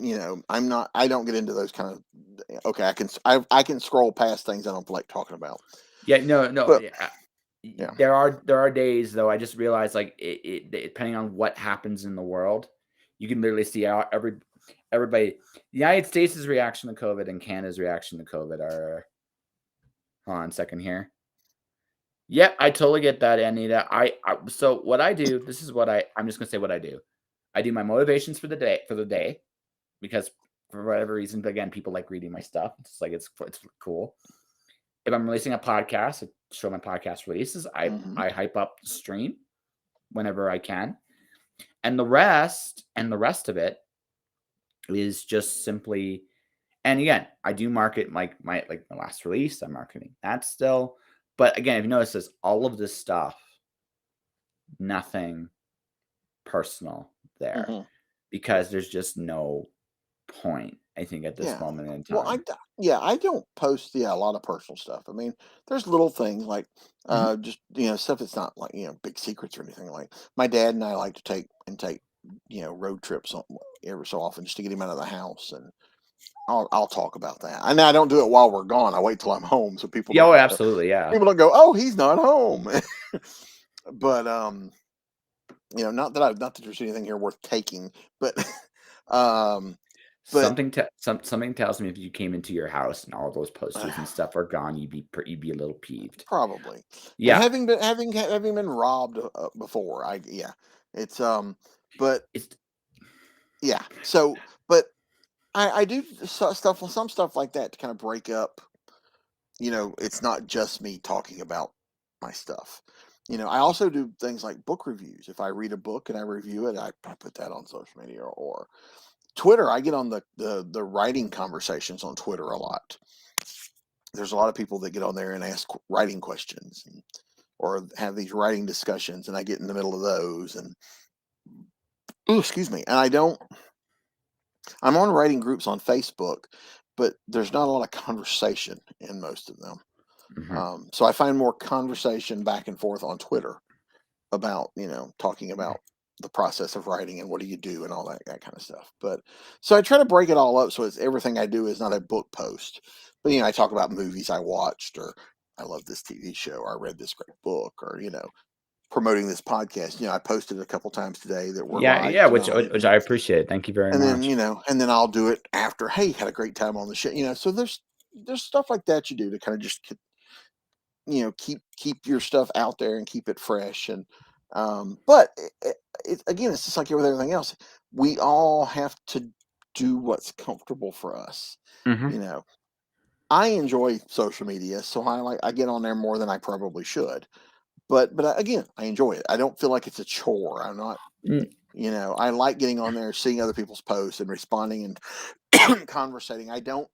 I don't get into those kind of, okay, I can scroll past things I don't like talking about. yeah, no, no, But yeah. yeah. There are days though. I just realized like depending on what happens in the world, you can literally see how everybody. The United States' reaction to COVID and Canada's reaction to COVID are. Hold on a second here. Yep, I totally get that, Anita. So what I do, this is what I'm just gonna say what I do. I do my motivations for the day because for whatever reason, but again, people like reading my stuff. It's like it's cool. If I'm releasing a podcast, I show my podcast releases. I Hmm. I hype up the stream whenever I can, and the rest of it is just simply. And again, I do market my last release. I'm marketing that still, but again, if you notice this, all of this stuff, nothing personal there Hmm. because there's just no point, I think, at this Yeah. moment in Well, time. yeah, I don't post, a lot of personal stuff. I mean, there's little things like, Mhm. just, stuff that's not like, big secrets or anything. Like my dad and I like to take, road trips every so often just to get him out of the house. And I'll talk about that. And I don't do it while we're gone. I wait till I'm home so Yeah, oh, absolutely, yeah. people don't go, oh, he's not home. But not that there's anything here worth taking, but um, but Something tells me if you came into your house and all those posters and stuff are gone, you'd be a little peeved. probably. And Yeah, having been robbed before, it's but it's yeah. So, but I do some stuff like that to kind of break up. It's not just me talking about my stuff. I also do things like book reviews. If I read a book and I review it, I put that on social media or Twitter. I get on the writing conversations on Twitter a lot. There's a lot of people that get on there and ask writing questions or have these writing discussions, and I get in the middle of those. And ooh, excuse me, and I'm on writing groups on Facebook, but there's not a lot of conversation in most of them. mhm. So I find more conversation back and forth on Twitter about talking about the process of writing and what do you do and all that kind of stuff. But so I try to break it all up so it's everything I do is not a book post, but I talk about movies I watched or I love this TV show or I read this great book or promoting this podcast. I posted a couple times today that we're Yeah, yeah, liked and which all, which I appreciate. Thank you very and then much. I'll do it after. Hey, had a great time on the show. So there's stuff like that you do to kind of just keep your stuff out there and keep it fresh. And But again, it's just like with everything else. We all have to do what's comfortable for us. Hmm. You know, I enjoy social media, so I get on there more than I probably should. But again, I enjoy it. I don't feel like it's a chore. I'm not. I like getting on there, seeing other people's posts and responding and conversating. I don't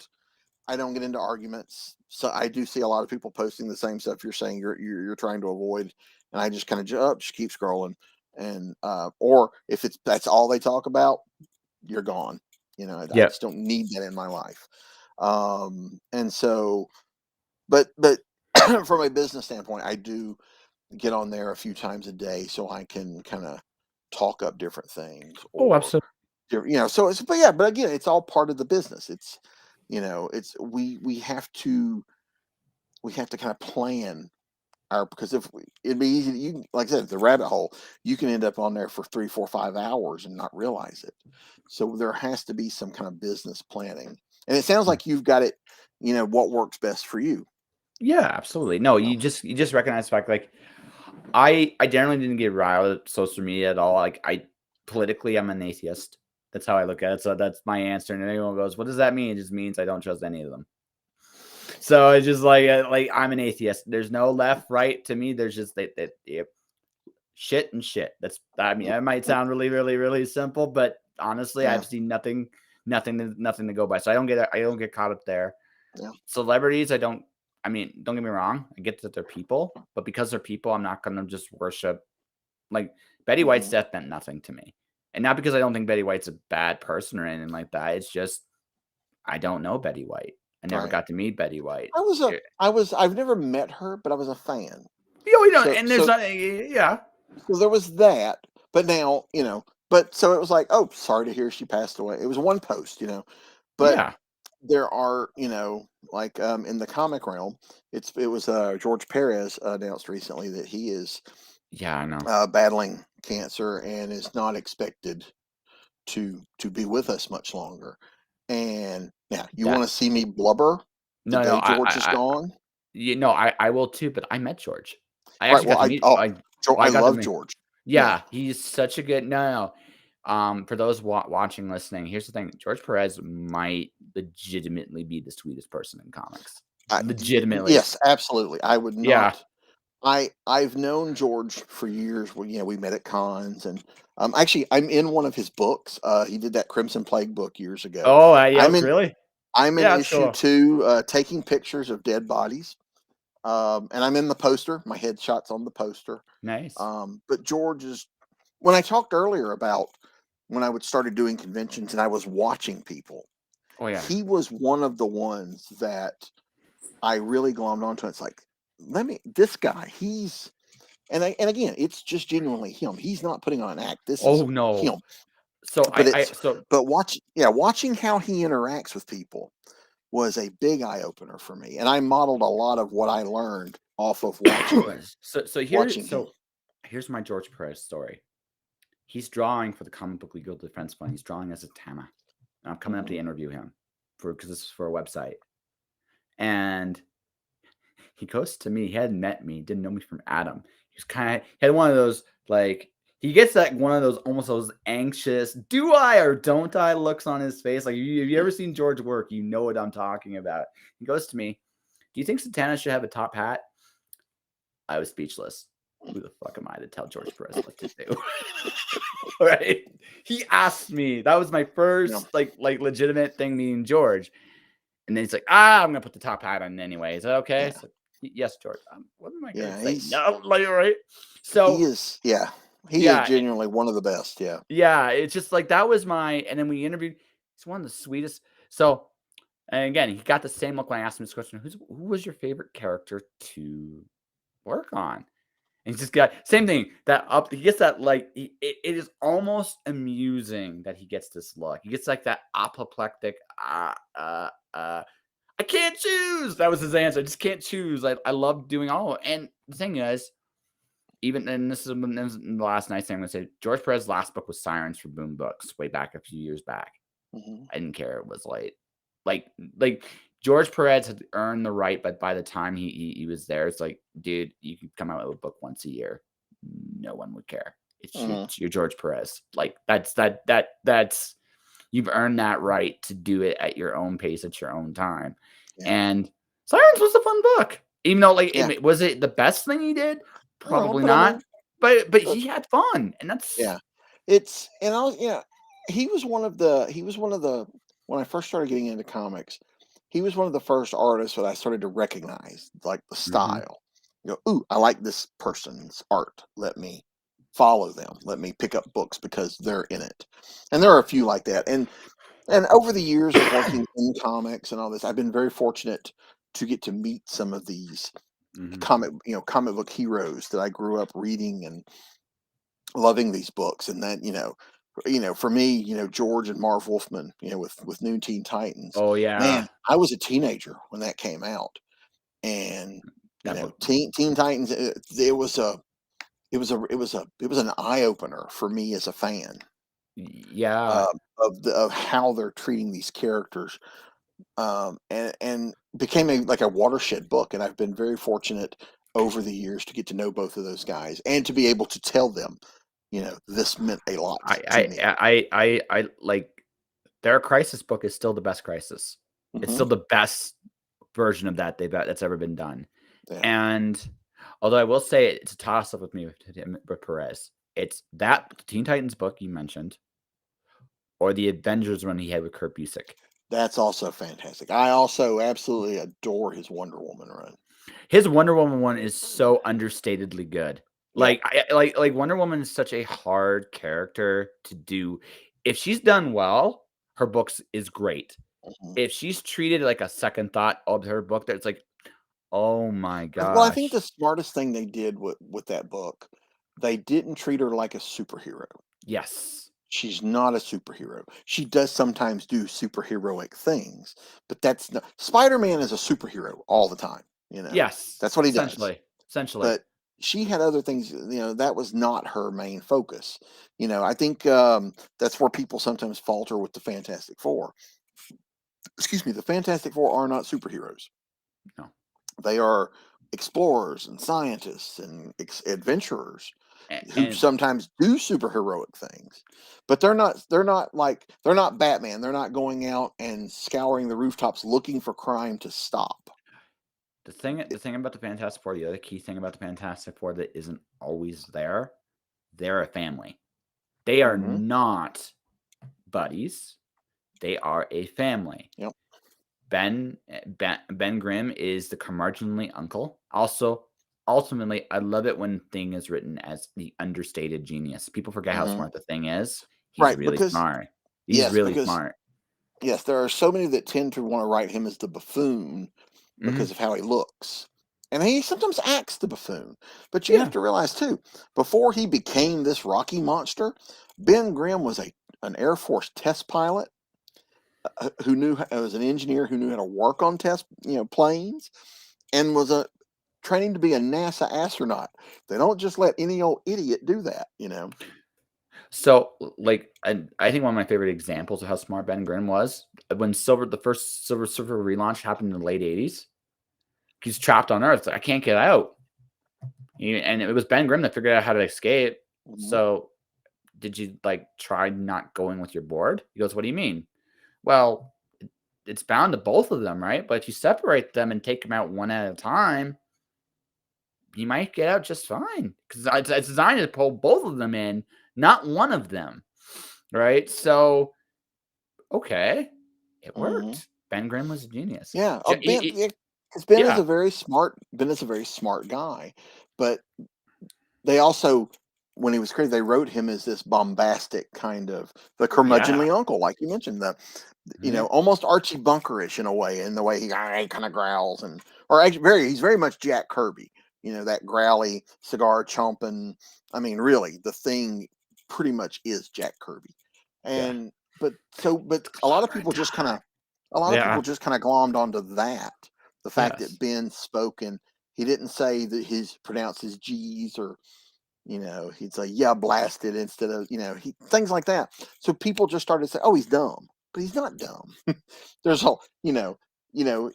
get into arguments. So I do see a lot of people posting the same stuff you're saying you're trying to avoid, and I just kind of just keep scrolling, and or if that's all they talk about, you're gone. I Yep. just don't need that in my life. And so, but from a business standpoint, I do get on there a few times a day so I can kind of talk up different things Oh, or absolutely. so it's but again, it's all part of the business. It's we have to kind of plan because if it'd be easy like I said, the rabbit hole, you can end up on there for 3 4 5 hours and not realize it. So there has to be some kind of business planning, and it sounds like you've got it, what works best for you. Yeah, absolutely. No, So, you just recognize the fact, like, I generally didn't get riled at social media at all. Like, politically, I'm an atheist. That's how I look at it. So that's my answer. And anyone goes, "What does that mean?" It just means I don't trust any of them. So it's just like I'm an atheist. There's no left, right to me. There's just that yep, shit and shit. I mean, that might sound really, really, really simple, but honestly, yeah, I've seen nothing to go by. So I don't get caught up there. yeah, Celebrities, I don't. I mean, don't get me wrong. I get that they're people, but because they're people, I'm not gonna just worship. Like, Betty White's hmm death meant nothing to me, and not because I don't think Betty White's a bad person or anything like that. It's just I don't know Betty White. I never right. got to meet Betty White. I've never met her, but I was a fan. So And there's so yeah, so there was that. But now, but so it was like, oh, sorry to hear she passed away. It was one post, but yeah, there are, like in the comic realm, it was George Perez announced recently that he is yeah. I know. battling cancer and is not expected to be with us much longer. And now you That want to see me blubber the no, no. day George is gone? I will too. But I met George. I Right. actually Well, got to I meet. oh, I I well, I got to love meet. George. Yeah. Yeah, he's such a good. No, no. For those watching, listening, here's the thing: George Perez might legitimately be the sweetest person in comics. Legitimately. Yes, absolutely. I would Yeah. not. I've known George for years. We met at cons, and actually, I'm in one of his books. He did that Crimson Plague book years ago. Oh, yeah. I'm in Really? I'm in Yeah, that's issue cool. 2, taking pictures of dead bodies. And I'm in the poster. My headshot's on the poster. Nice. But George is when I talked earlier about when I would started doing conventions and I was watching people, Oh yeah. he was one of the ones that I really glommed onto. It's like, this guy, and again, it's just genuinely him. He's not putting on an act. This is Oh no. him. So But I it's so but watching how he interacts with people was a big eye opener for me, and I modeled a lot of what I learned off of watching so so here watching him. so here's my George Perez story. He's drawing for the Comic Book Legal Defense Fund. He's drawing as a Tama. And I'm coming up to Mhm. interview him because this is for a website. And he goes to me. He hadn't met me, didn't know me from Adam. He was he had one of those, like, he gets that one of those almost those anxious, do I or don't I looks on his face. Like, if you ever seen George work, you know what I'm talking about. He goes to me, "Do you think Satana should have a top hat?" I was speechless. Who the fuck am I to tell George Perez what to do? Right? He asked me. That was my Yeah, first like legitimate thing meeting George. And then he's like, I'm gonna put the top hat on anyway. Is that okay? I yeah, said, Yes, George. What am I gonna yeah. say? No, like, right. He So is, yeah, he is yeah, genuinely one of the best. Yeah. yeah. It's just like that was my. And then we interviewed. He's one of the sweetest. So, and again, he got the same look when I asked him this question. Who was your favorite character to work on? And he's just got same thing that up. He gets that like it is almost amusing that he gets this look. He gets like that apoplectic. I can't choose. That was his answer. I just can't choose. I love doing all. And the thing is, even and this is the last nice thing I'm gonna say. George Perez's last book was Sirens for Boom Books, way back a few years back. Mhm. I didn't care. It was like like George Perez had earned the right, but by the time he was there, it's like, dude, you can come out with a book once a year. no one would care. Mhm. It's your George Perez. Like that's you've earned that right to do it at your own pace, at your own time. Yeah. And Sirens was a fun book. Even though, like, Yeah. was it the best thing he did? No, Probably but I not. mean, But but he had fun, and that's yeah, it's and I was he was one of the when I first started getting into comics, he was one of the first artists that I started to recognize, like the mhm. style. You go, ooh, I like this person's art. Let me follow them. Let me pick up books because they're in it. And there are a few like that. And over the years of working in comics and all this, I've been very fortunate to get to meet some of these Mhm. comic book heroes that I grew up reading and loving these books. And that, for me, George and Marv Wolfman, with New Teen Titans, Oh, yeah. man, I was a teenager when that came out. And, That book Teen Titans, it was an eye opener for me as a fan, yeah. of how they're treating these characters, and became a watershed book. And I've been very fortunate over the years to get to know both of those guys and to be able to tell them, this meant a lot to me. Like, their Crisis book is still the best Crisis. It's Hmm. still the best version of that's ever been done. Yeah. And although I will say it's a toss-up with me with Perez. It's that Teen Titans book you mentioned, or the Avengers run he had with Kurt Busiek. That's also fantastic. I also absolutely adore his Wonder Woman run. His Wonder Woman one is so understatedly good. Yep. Like Wonder Woman is such a hard character to do. If she's done well, her books is great. Mhm. If she's treated like a second thought of her book, that's like, oh my Well, I think the gosh. smartest thing they did with that book, they didn't treat her like a superhero. Yes. She's not a superhero. She does sometimes do superheroic things, but that's not Spider-Man is a superhero all the time, you know. Yes. That's what he does. Essentially. Essentially. But she had other things, that was not her main focus. I think that's where people sometimes falter with the Fantastic Four. Excuse me, the Fantastic Four are not superheroes. No. They are explorers and scientists and adventurers who And sometimes do superheroic things, but they're not Batman. They're not going out and scouring the rooftops looking for crime to stop. the thing about the Fantastic Four, the other key thing about the Fantastic Four that isn't always there, they're a family. They are Hmm. not buddies. They are a family. Yep. Ben Grimm is the curmudgeonly uncle. Also, ultimately, I love it when Thing is written as the understated genius. People forget how Hmm. smart the Thing is. He's Right, really because smart. He's yes, really because smart. yes, there are so many that tend to want to write him as the buffoon because Mhm. of how he looks. And he sometimes acts the buffoon. But you have Yeah. to realize too, before he became this Rocky monster, Ben Grimm was an Air Force test pilot, who was an engineer who knew how to work on test, planes, and was training to be a NASA astronaut. They don't just let any old idiot do that. So, like, and I think one of my favorite examples of how smart Ben Grimm was when the first Silver Surfer relaunch happened in the late '80s. He's trapped on Earth. I can't get out. And it was Ben Grimm that figured out how to escape. Mhm. So, did you like try not going with your board? He goes, "What do you mean?" Well, it's bound to both of them, right? But if you separate them and take them out one at a time, you might get out just fine because it's designed to pull both of them in, not one of them, right? So, okay, it Mhm. worked. Ben Grimm was a genius. Yeah, Ben, He yeah, 'cause Ben is yeah, a very smart. Ben is a very smart guy, but they also, when he was created, they wrote him as this bombastic kind of the yeah, curmudgeonly uncle, like you mentioned, yeah, almost Archie Bunkerish in a way, in the way he kind of growls, or actually he's very much Jack Kirby, that growly cigar chomping. I mean, really, the Thing pretty much is Jack Kirby, yeah. and but Good a lot plug of right people there. just kind of a lot of Yeah. people just kind of glommed onto that, the fact that Yes. Ben spoke and he didn't say that his pronounce his G's, or he'd say, yeah, blasted, instead of, things like that. So people just started to say, oh, he's dumb, but he's not dumb. There's a,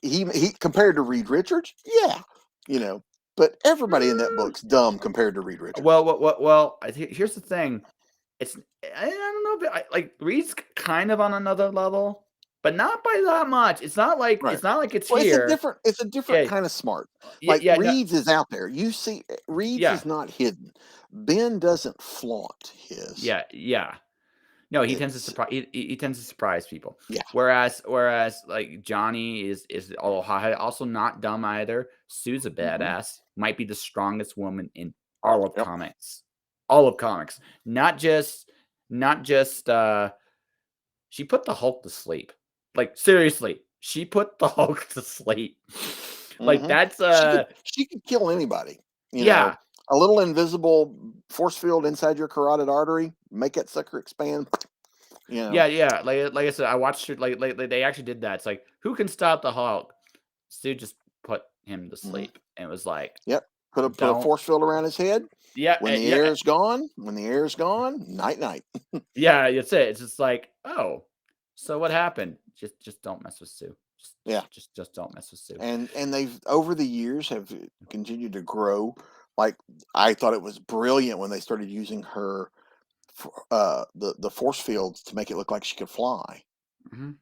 he compared to Reed Richards. Yeah. You know, but everybody in that book's dumb compared to Reed Richards. Well, here's the thing. I don't know, like Reed's kind of on another level, but not by that much. It's not like Right. it's not like it's Well, here. it's a different Yeah, kind of smart. yeah, Like yeah, no, Reed's is out there. You see, Reed's yeah, is not hidden. Ben doesn't flaunt his. yeah. No, he tends to It's surprise. He tends to surprise people. yeah. Whereas like Johnny is also not dumb either. Sue's a Mhm. badass. Might be the strongest woman in all of Yep. comics. All of comics. Not just. She put the Hulk to sleep. Like seriously, she put the Hulk to sleep. Like Mhm. that's She could kill anybody. You know, yeah. a little invisible force field inside your carotid artery, make that sucker expand. You know. Yeah. Like I said, I watched it. Like they actually did that. It's like who can stop the Hulk? Stu just put him to Mhm. sleep, and it was like, Yep. Put a don't. force field around his head. Yeah, When the air is gone, night night. yeah. That's it. It's just like, oh, so what happened? Just don't mess with Sue. Yeah. Just don't mess with Sue. And they've over the years have continued to grow. Like I thought it was brilliant when they started using her the force fields to make it look like she could fly. Mhm.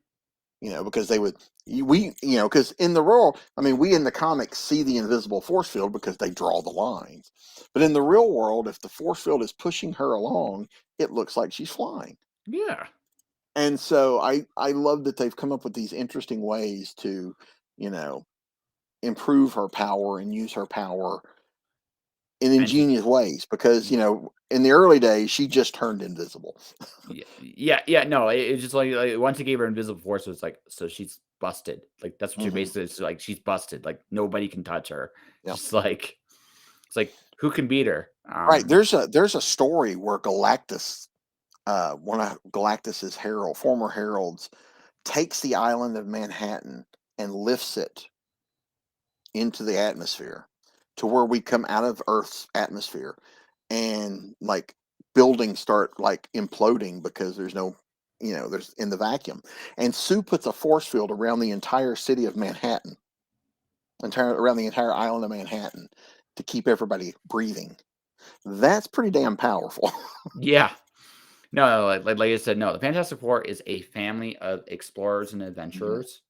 You know, because they would we you know because in the real I mean we in the comics see the invisible force field because they draw the lines, but in the real world, if the force field is pushing her along, it looks like she's flying. Yeah, And so I love that they've come up with these interesting ways to, you know, improve her power and use her power in and she's ingenious ways because, you know, in the early days she just turned invisible. yeah. No, it's just like once he gave her invisible force, it was like so she's busted. Like that's what she Hmm. basically is like. She's busted. Like nobody can touch her. Yeah. Just like it's like who can beat her? Right. There's a story where Galactus, one of Galactus's former heralds, takes the island of Manhattan and lifts it into the atmosphere to where we come out of Earth's atmosphere and like buildings start like imploding because there's no, you know, there's in the vacuum. And Sue puts a force field around the entire city of Manhattan, around the entire island of Manhattan to keep everybody breathing. That's pretty damn powerful. Yeah. No, like I said, no. The Fantastic Four is a family of explorers and Mhm. adventurers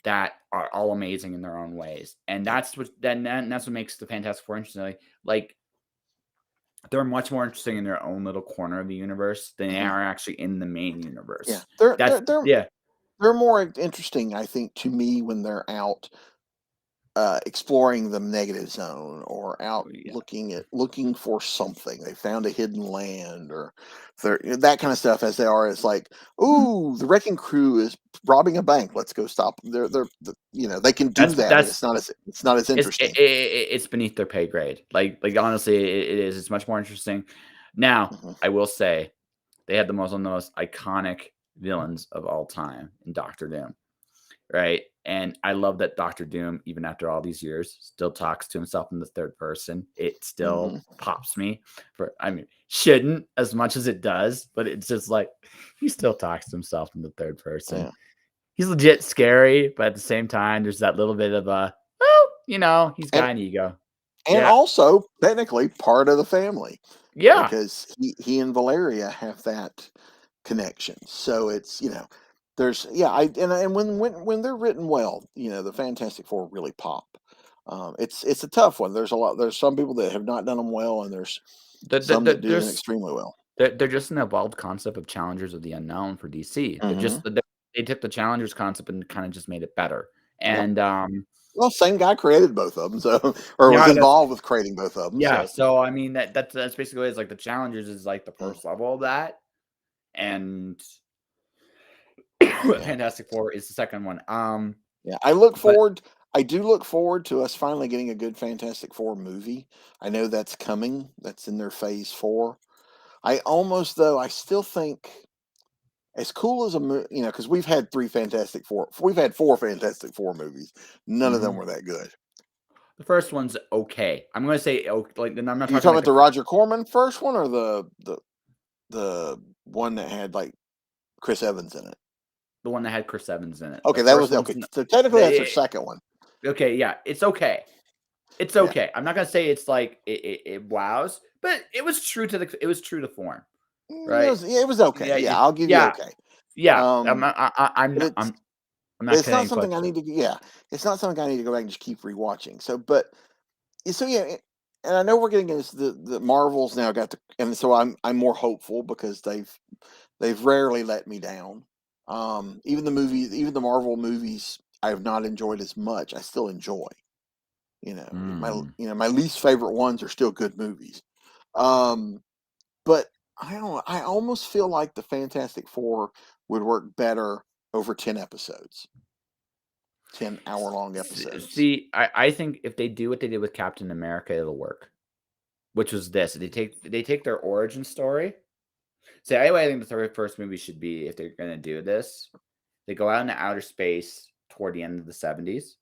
that are all amazing in their own ways, and Yep. that's what makes the Fantastic Four interesting. Like they're much more interesting in their own little corner of the universe than they Mhm. are actually in the main Yeah. universe. They're That's they're they're yeah, they're more interesting, I think, to me when they're out exploring the negative zone or out yeah. looking for something. They found a hidden land or that kind of stuff. As they are, it's like, Mhm. ooh, the wrecking crew is robbing a bank. Let's go stop. You know they can do that, but That's it's not as interesting. it's beneath their pay grade. Like honestly, it is. It's much more interesting. Now, Mhm. I will say they had one of the most iconic villains of all time in Doctor Doom. Right? And I love that Doctor Doom, even after all these years, still talks to himself in the third person. It still Mhm. pops me I mean, shouldn't as much as it does, but it's just like he still talks to himself in the third person. Yeah, He's legit scary, but at the same time, there's that little bit of he's and got an ego. and Yeah. also technically part of the family Yeah. because he and Valeria have that connection. So it's there's and when they're written well, the Fantastic Four really pop. It's a tough one. There's some people that have not done them well, and there's some that do them There's extremely well. they're just an evolved concept of challengers of the unknown for DC. Hmm. They took the challengers concept and kind of just made it better. Yep. And Well, same guy created both of them, so or was yeah, that's involved with creating both of them. yeah. So So I mean that's basically what it is. Like the challengers is like the mm, first level of that, and yeah, Fantastic Four is the second one. yeah. But I do look forward to us finally getting a good Fantastic Four movie. I know that's coming. That's in their phase 4. I still think as cool as because we've had 4 Fantastic Four movies. None of them mhm. were that good. The first one's okay. I'm gonna say like, and I'm not You talking talking like about the Roger Corman first one or the one that had like Chris Evans in it? the one that had Chris Evans in it. The Okay, that first was one's okay. So technically, that's their second one. okay. Yeah, it's okay. It's Yeah. okay. I'm not gonna say it's like it wows, but it was true to form, right? It was okay. Yeah, Yeah, I'll give you yeah, okay. yeah. Um, but I'm not it's not saying something fuck. I need to. Yeah, it's not something I need to go back and just keep rewatching. So, but so yeah, and I know we're getting into the Marvels now. And so I'm more hopeful because they've rarely let me down. Even the Marvel movies, I have not enjoyed as much. I still enjoy. Mm. My least favorite ones are still good movies. Um, but I don't know. I almost feel like the Fantastic Four would work better over 10 episodes, 10-hour-long episodes. See, I think if they do what they did with Captain America, it'll work. Which was this: they take their origin story. So anyway, I think the first movie should be, if they're gonna do this, they go out into outer space toward the end of the 70s,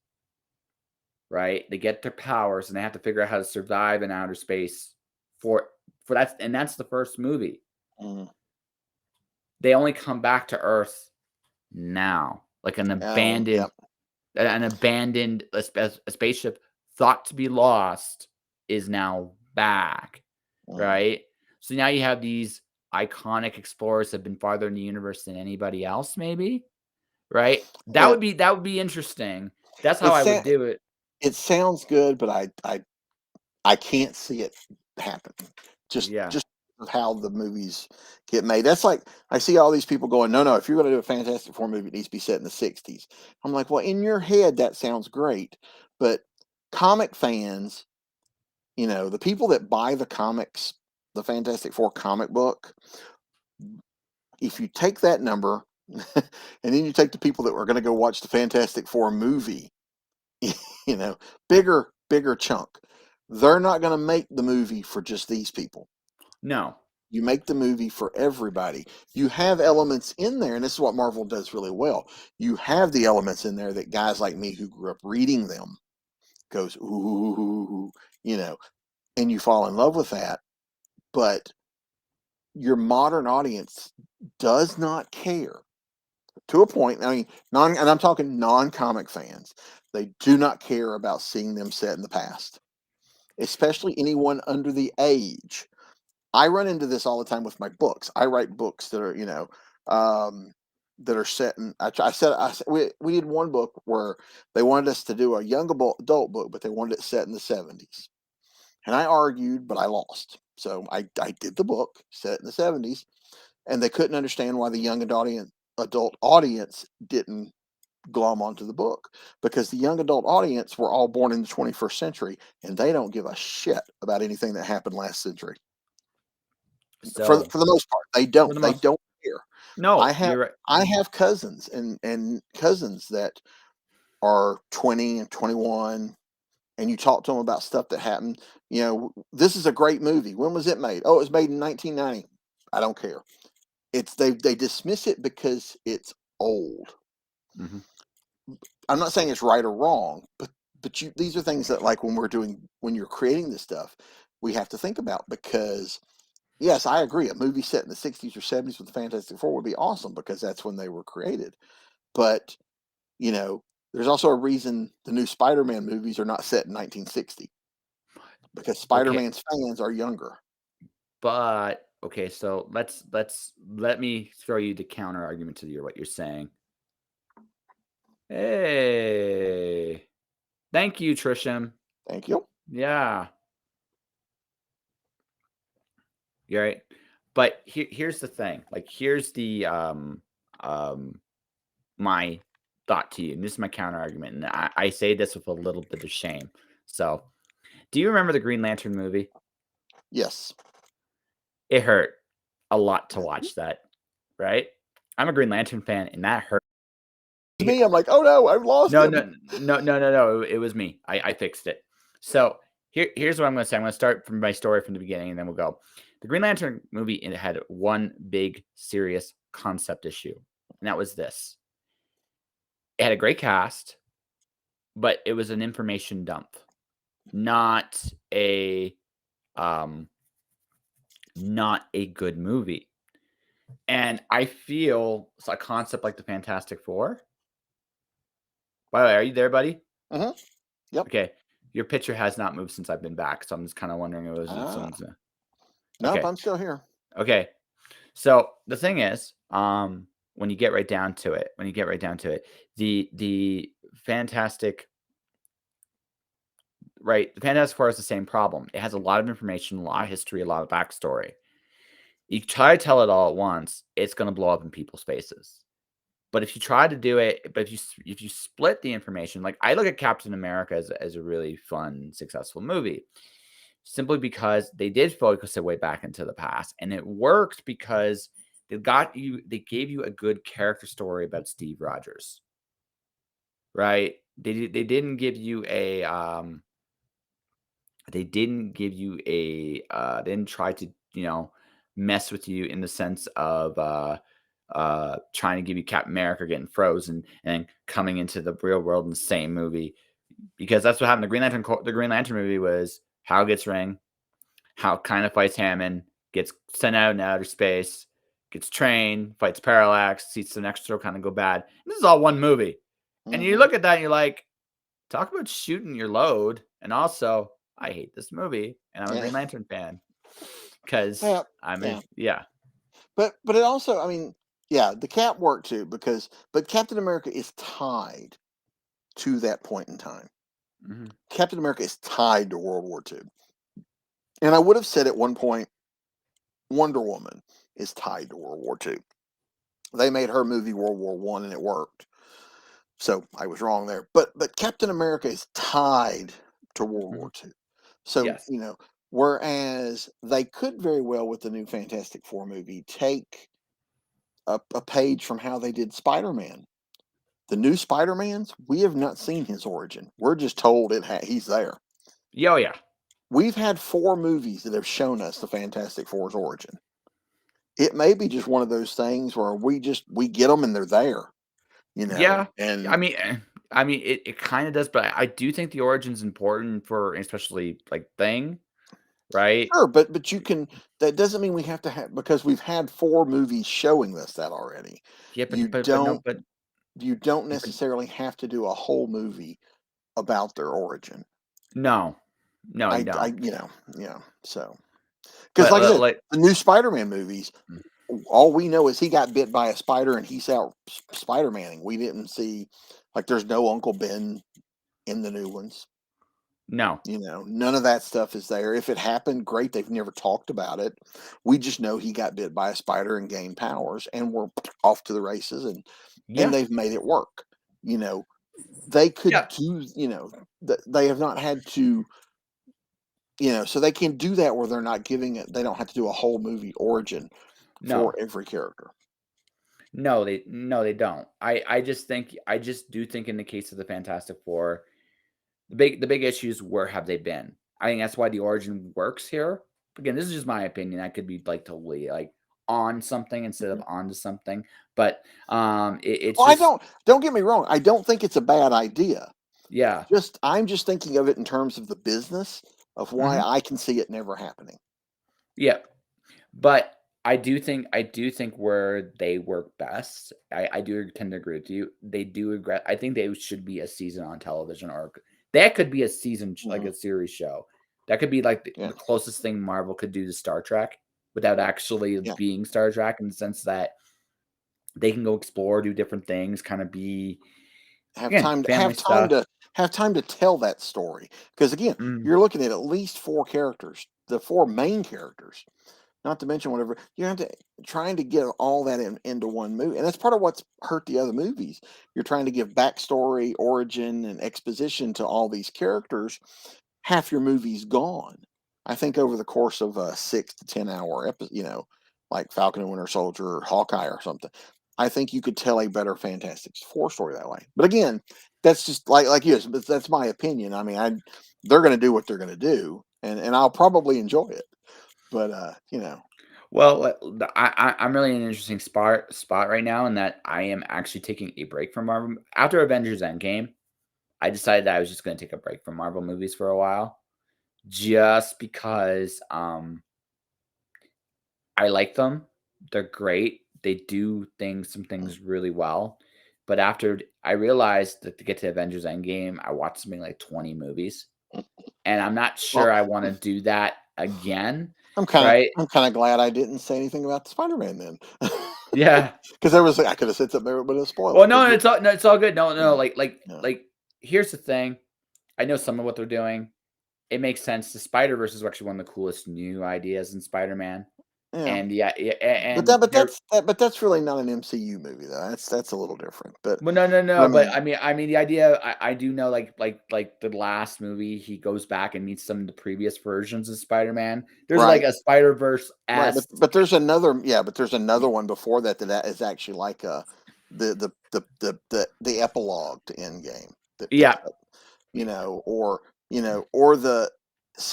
right? They get their powers and they have to figure out how to survive in outer space for that, and that's the first movie. Mm. They only come back to Earth now, like Oh, yep. an abandoned a spaceship thought to be lost is now back, Mm. right? So now you have these iconic explorers that have been farther in the universe than anybody else, maybe, right? Yeah. That would be interesting. That's how It I would sa- do it. it sounds good, but I can't see it happen. Yeah. Just of how the movies get made. That's like I see all these people going, no, no. If you're going to do a Fantastic Four movie, it needs to be set in the '60s. I'm like, well, in your head that sounds great, but comic fans, the people that buy the comics, the Fantastic Four comic book, if you take that number and then you take the people that were going to go watch the Fantastic Four movie, you know, bigger chunk. They're not going to make the movie for just these people. No. You make the movie for everybody. You have elements in there, and this is what Marvel does really well. You have the elements in there that guys like me who grew up reading them goes, ooh, and you fall in love with that. But your modern audience does not care to a point. I mean, and I'm talking non-comic fans. They do not care about seeing them set in the past, especially anyone under the age. I run into this all the time with my books. I write books that are, that are set in. We did one book where they wanted us to do a young adult book, but they wanted it set in the '70s, and I argued, but I lost. So I did the book set in the '70s, and they couldn't understand why the young adult audience didn't glom onto the book because the young adult audience were all born in the 21st century and they don't give a shit about anything that happened last century. So For the most part, for the they most, don't care. I no, have you're right. I have cousins and cousins that are 20 and 21, and you talk to them about stuff that happened. This is a great movie. When was it made? Oh, it was made in 1990. I don't care. It's they dismiss it because it's old. Mhm. I'm not saying it's right or wrong, but these are things that, like, when you're creating this stuff, we have to think about because yes, I agree. A movie set in the '60s or '70s with the Fantastic Four would be awesome because that's when they were created. But you know, there's also a reason the new Spider-Man movies are not set in 1960 because Okay, Spider-Man's fans are younger. but okay, so let me throw you the counter argument to what you're saying. Hey, thank you, Trisham. Thank you. Yeah, you're right. But here's the thing. Like, here's the um my thought to you, and this is my counter argument, and I say this with a little bit of shame. So, do you remember the Green Lantern movie? Yes. It hurt a lot to Mhm. watch that, right? I'm a Green Lantern fan, and that hurt. To me, I'm like, oh no, I've lost No, him. no. It was me. I fixed it. So here's what I'm going to say. I'm going to start from my story from the beginning, and then we'll go. The Green Lantern movie, it had one big serious concept issue, and that was this: it had a great cast, but it was an information dump, not a um, not a good movie. And I feel a concept like the Fantastic Four. By the way, are you there, buddy? Hmm. Yep. Okay. Your picture has not moved since I've been back, so I'm just kind of wondering if Ah, someone's nope, okay. I'm still here. Okay. So the thing is, when you get right down to it, the Fantastic right, the Fantastic Four has the same problem. It has a lot of information, a lot of history, a lot of backstory. You try to tell it all at once, it's going to blow up in people's faces. But if you try to do it, but if you split the information, like I look at Captain America as a really fun, successful movie, simply because they did focus it way back into the past, and it worked because they gave you a good character story about Steve Rogers, right? They didn't give you a they didn't give you a they didn't try to, mess with you in the sense of trying to give you Captain America getting frozen and then coming into the real world in the same movie, because that's what happened. The Green Lantern movie was Hal gets ring, Hal kind of fights Hammond, gets sent out in outer space, gets trained, fights Parallax, sees the next kind of go bad. And this is all one movie. And you Hmm. look at that and you're like, talk about shooting your load. And also, I hate this movie and I'm a Yeah, Green Lantern fan because yeah, yeah. yeah. But it also, I mean, yeah, the Cap worked too but Captain America is tied to that point in time. Mhm. Captain America is tied to World War II. And I would have said at one point, Wonder Woman is tied to World War II. They made her movie World War One and it worked. So I was wrong there. But Captain America is tied to World Mhm. War II. So, Yes. whereas they could very well with the new Fantastic Four movie take a page from how they did Spider-Man. The new Spider-Mans, we have not seen his origin. We're just told he's there. Yeah, oh, yeah. We've had 4 movies that have shown us the Fantastic Four's origin. It may be just one of those things where we get them and they're there, Yeah. I and mean, it kind of does, but I do think the origin's important for especially like Thing, right? sure, but you can that doesn't mean we have to have because we've had 4 movies showing us that already. Yeah, You but no, don't you don't but necessarily have to do a whole movie about their origin. no, no, you I don't. so because But like I said, like, the new Spider-Man movies, all we know is he got bit by a spider and he's out Spider-Maning. We didn't see like there's no Uncle Ben in the new ones. no, None of that stuff is there. If it happened, great. They've never talked about it. We just know he got bit by a spider and gained powers, and we're off to the races, and yeah, they've made it work. You know, they could yeah, do. They have not had to. So they can do that where they're not giving it. They don't have to do a whole movie origin no, for every character. no, they don't. I just do think in the case of the Fantastic Four, the big issues where have they been? I think that's why the origin works here. Again, this is just my opinion. I could be like totally like on something instead of Mhm. onto something, but it's Well, I just don't get me wrong. I don't think it's a bad idea. yeah. I'm just thinking of it in terms of the business of why Mhm. I can see it never happening. Yeah. But I do think where they work best, I do tend to agree with you. They do regret I think they should be a season on television, or that could be a season like Mhm. a series show. That could be like Yeah, the closest thing Marvel could do to Star Trek without actually yeah. being Star Trek, in the sense that they can go explore, do different things, kind of be Have again, time to family stuff. have time to tell that story. Because again, Mm, you're looking at least 4 characters, the 4 main characters, not to mention whatever. You have to trying to get all that into one movie, and that's part of what's hurt the other movies. You're trying to give backstory, origin, and exposition to all these characters. Half your movie's gone. I think over the course of a 6 to 10 hour episode, like Falcon and Winter Soldier or Hawkeye or something, I think you could tell a better Fantastic Four story that way. But again, that's just like you, but that's my opinion. I mean, they're going to do what they're going to do, and I'll probably enjoy it. But well, I'm really in an interesting spot right now in that I am actually taking a break from Marvel after Avengers Endgame. I decided that I was just gonna take a break from Marvel movies for a while, just because, I like them. They're great. They do some things really well, but after I realized that to get to Avengers Endgame, I watched something like 20 movies. and I'm not sure Well, I want to do that again, I'm kind of right? I'm kind of glad I didn't say anything about the Spider-Man then, Yeah. because there was I could have said something there, but a spoiler. Well, Because no, it's all good. No, no, yeah, yeah, like here's the thing. I know some of what they're doing. It makes sense. The Spider-Verse is actually one of the coolest new ideas in Spider-Man. yeah. And yeah, yeah, But and there that's really not an MCU movie though. That's a little different. well, no, no, But I no, but mean, I mean, the idea I do know, like the last movie, he goes back and meets some of the previous versions of Spider-Man. There's like right, a Spider-Verse right. esque. But there's another but there's another one before that is actually like the epilogue to Endgame that picks Yeah, up, or or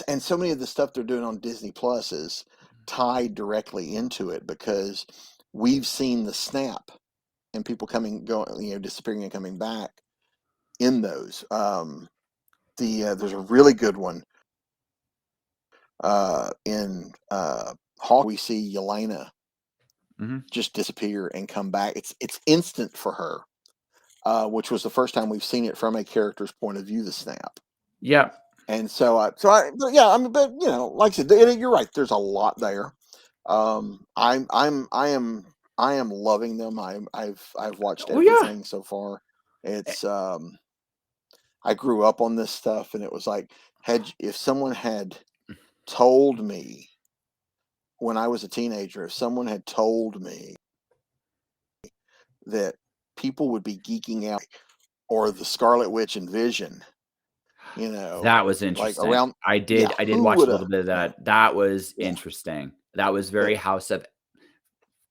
and so many of the stuff they're doing on Disney Plus is tied directly into it because we've seen the snap and people going, disappearing and coming back in those. There's a really good one in Hawk. We see Yelena hmm just disappear and come back. It's instant for her, which was the first time we've seen it from a character's point of view. The snap. yeah. And but yeah, I mean, but like I said, you're right. There's a lot there. I am loving them. I've watched Oh yeah. everything so far. It's I grew up on this stuff, and it was like if someone had told me when I was a teenager, if someone had told me that people would be geeking out or the Scarlet Witch and Vision, That was like interesting. around, yeah, I did who watch would a little have, bit of that. That was yeah, interesting. That was but very House of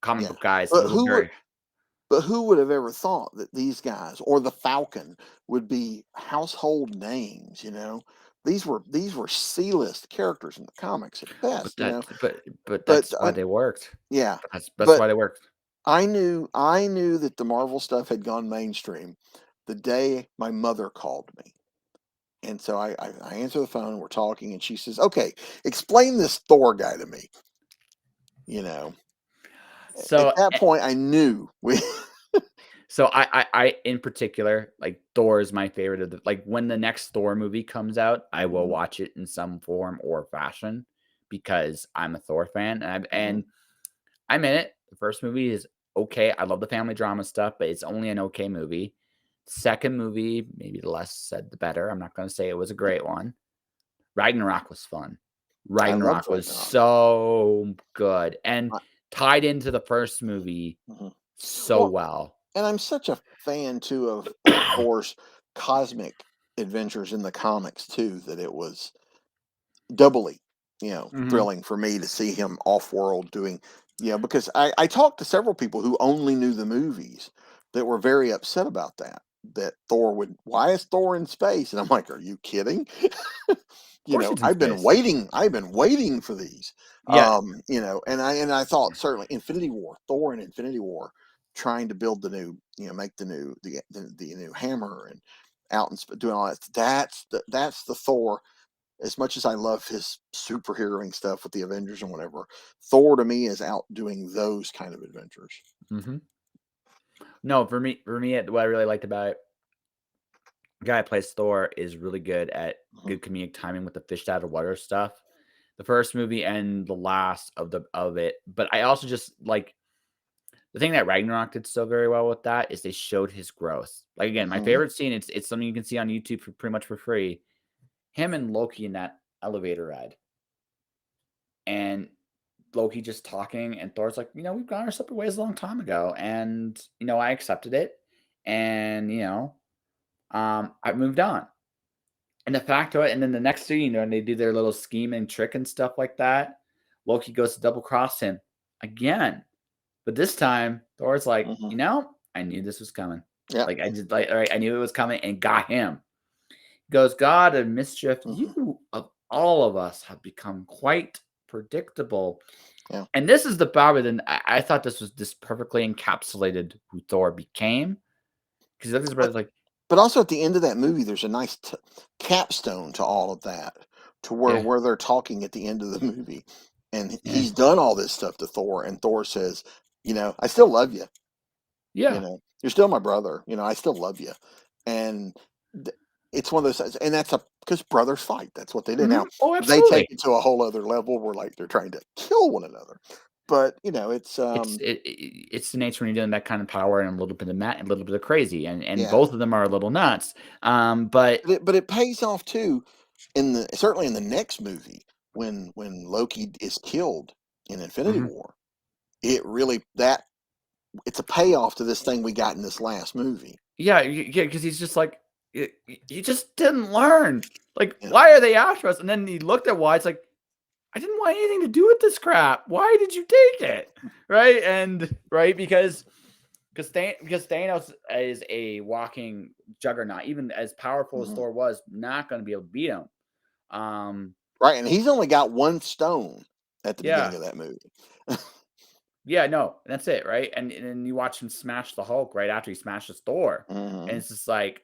comic yeah, book guys. A but little who would, very. but who would have ever thought that these guys or the Falcon would be household names? These were C-list characters in the comics at But best. But that's why they worked. yeah, That's but why they worked. I knew that the Marvel stuff had gone mainstream the day my mother called me. And so I answer the phone, we're talking, and she says, "Okay, explain this Thor guy to me." You know, at So that point, I knew we. So I in particular, like Thor is my favorite of the like when the next Thor movie comes out, I will Mhm, watch it in some form or fashion because I'm a Thor fan mhm, and I'm in it. The first movie is okay. I love the family drama stuff, but it's only an okay movie. Second movie, maybe the less said the better. I'm not going to say it was a great one. Ragnarok was fun. I loved Ragnarok was Ragnarok. so good and I, tied into the first movie mhm. so Well, well. and I'm such a fan too of Thor's cosmic adventures in the comics too that it was doubly, Mhm. thrilling for me to see him off world doing, because I talked to several people who only knew the movies that were very upset about that. That why is Thor in space? And I'm like, are you kidding? Of course it's in I've space. been waiting for these. Yeah. And I thought certainly Thor and Infinity War, trying to build the new, make the new hammer and doing all that. That's the Thor. As much as I love his superheroing stuff with the Avengers and whatever, Thor to me is out doing those kind of adventures. Mhm. No, for me, what I really liked about it, the guy who plays Thor is really good at Mhm, good comedic timing with the fish out of water stuff. The first movie and the last of it, but I also just like the thing that Ragnarok did so very well with that is they showed his growth. Like again, my mhm, favorite scene, it's something you can see on YouTube for pretty much for free. Him and Loki in that elevator ride. And Loki just talking, and Thor's like, we've gone our separate ways a long time ago, and I accepted it, and I moved on. And the fact of it, and then the next thing and they do their little scheme and trick and stuff like that. Loki goes to double cross him again, but this time Thor's like, mhm. I knew this was coming. Yeah. Like I just like, all right, I knew it was coming and got him. He goes, God of mischief, Mhm. you of all of us have become quite predictable. Yeah. And this is the Bobby. Then I thought this perfectly encapsulated who Thor became because look at his But brother's like, but also at the end of that movie, there's a nice capstone to all of that, to where yeah, they're talking at the end of the movie, and yeah, he's done all this stuff to Thor, and Thor says, I still love you. yeah, You're still my brother. I still love you, and th- it's one of those, and that's because brothers fight. That's what they do. Now Oh, they take absolutely. it to a whole other level where like they're trying to kill one another. But it's It's the nature when you're doing that kind of power and a little bit of a little bit of crazy, and yeah. both of them are a little nuts. But But it pays off too certainly in the next movie when Loki is killed in Infinity mhm. War. It really that it's a payoff to this thing we got in this last movie. Yeah, because he's just like, you just didn't learn. Like, Yeah. why are they after us? And then he looked at why. It's like, I didn't want anything to do with this crap. Why did you take it? Right? And right because Thanos is a walking juggernaut. Even as powerful as Mhm. Thor was, not going to be able to beat him. Right, and he's only got one stone at the beginning Yeah, of that movie. yeah, no, that's it, right? And then you watch him smash the Hulk right after he smashes Thor, and Mhm. it's just like,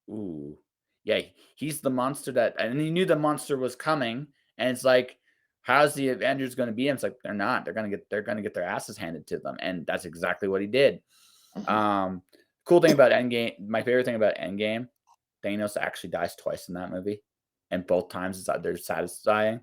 ooh, yeah, he's the monster that, and he knew the monster was coming, and it's like, how's the Avengers going to beat him? It's like they're not. They're gonna get their asses handed to them, and that's exactly what he did. Mhm. Um, cool thing about Endgame, my favorite thing about Endgame, Thanos actually dies twice in that movie, and both times they're satisfying.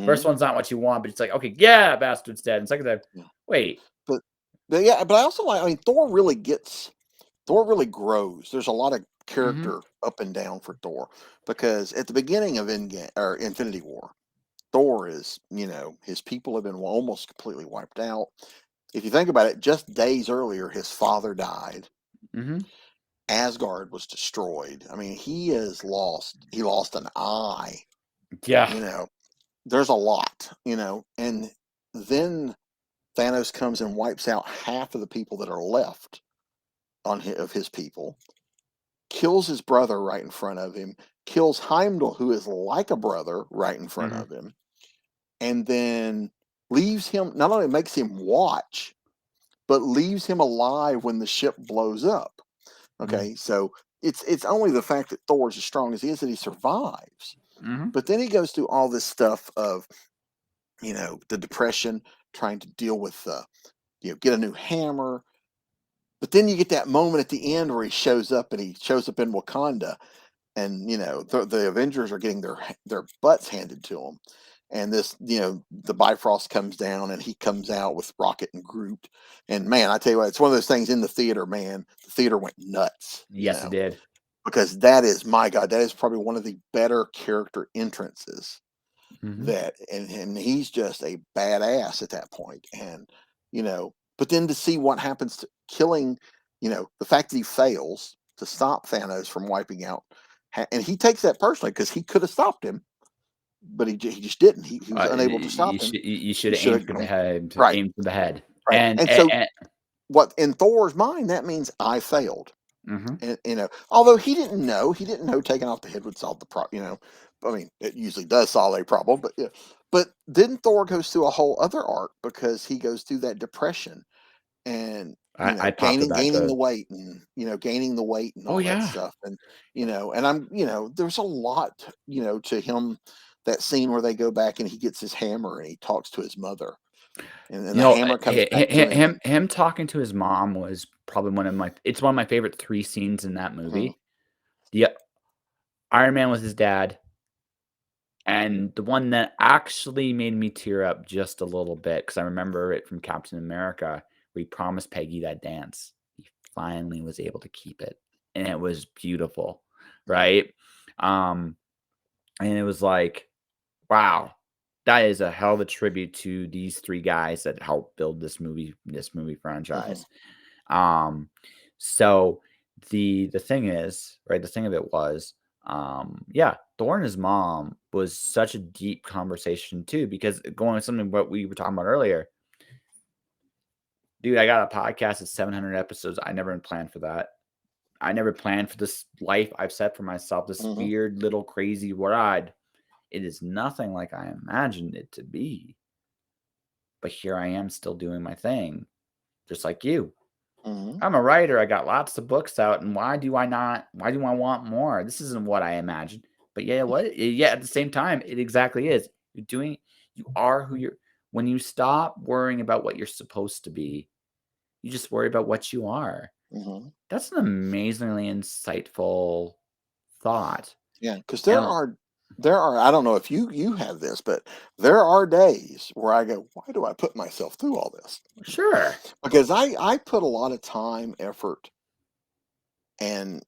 First Mhm. one's not what you want, but it's like, okay, yeah, bastard's dead. And second time, Yeah. wait. But yeah, but I also I mean, Thor really grows. There's a lot of Mhm, character up and down for Thor because at the beginning of Endgame or Infinity War, Thor is, his people have been almost completely wiped out. If you think about it, just days earlier, his father died. mhm. Asgard was destroyed. I mean, he lost an eye, Yeah. you know. There's a lot, and then Thanos comes and wipes out half of the people that are left of his people, kills his brother right in front of him, kills Heimdall, who is like a brother, right in front Mhm, of him, and then leaves him, not only makes him watch, but leaves him alive when the ship blows up. mhm, Okay, so it's only the fact that Thor's as strong as he is that he survives. mhm. But then he goes through all this stuff of, the depression, trying to deal with, get a new hammer. But then you get that moment at the end where he shows up in Wakanda, and the Avengers are getting their butts handed to them. And this, the Bifrost comes down, and he comes out with Rocket and Groot. And man, I tell you what, it's one of those things in the theater. Man, the theater went nuts. Yes, it did. Because that is, my God, that is probably one of the better character entrances Mhm. that, and he's just a badass at that point. And, but then to see what happens to killing, the fact that he fails to stop Thanos from wiping out, and he takes that personally because he could have stopped him, but he just didn't. He was unable to stop him. You He should have should aimed have, for the head, right, aim for the head, right. and And so, what in Thor's mind, that means I failed. mhm. And, although he didn't know taking off the head would solve the problem. I mean, it usually does solve a problem, but yeah. But then Thor goes through a whole other arc because he goes through that depression and I popped with gaining that gaining too. the weight and gaining the weight and Oh, all that yeah. stuff. And and I'm there's a lot to him, that scene where they go back and he gets his hammer and he talks to his mother, and then You the know, hammer comes back to him. him talking to his mom was probably one of my favorite 3 scenes in that Mhm. movie. The Iron Man with his dad, and the one that actually made me tear up just a little bit because I remember it from Captain America, where he promised Peggy that dance. He finally was able to keep it, and it was beautiful, Mhm. right? Um, and it was like, wow, that is a hell of a tribute to these 3 guys that helped build this movie Mhm. franchise. Um, so the thing is, right, the thing of it was, yeah, Thor and his mom was such a deep conversation too, because going with something what we were talking about earlier, dude, I got a podcast at 700 episodes. I never planned for that. I never planned for this life I've set for myself, this Mhm. weird little crazy ride. It is nothing like I imagined it to be. But here I am still doing my thing, just like you. Mhm. I'm a writer. I got lots of books out, and why do I want more? This isn't what I imagined. But yeah, at the same time, it exactly is. You are who you're when you stop worrying about what you're supposed to be, you just worry about what you are. Mhm. That's an amazingly insightful thought. Yeah, because And I don't know if you have this, but there are days where I go, why do I put myself through all this? Sure. Because I put a lot of time, effort, and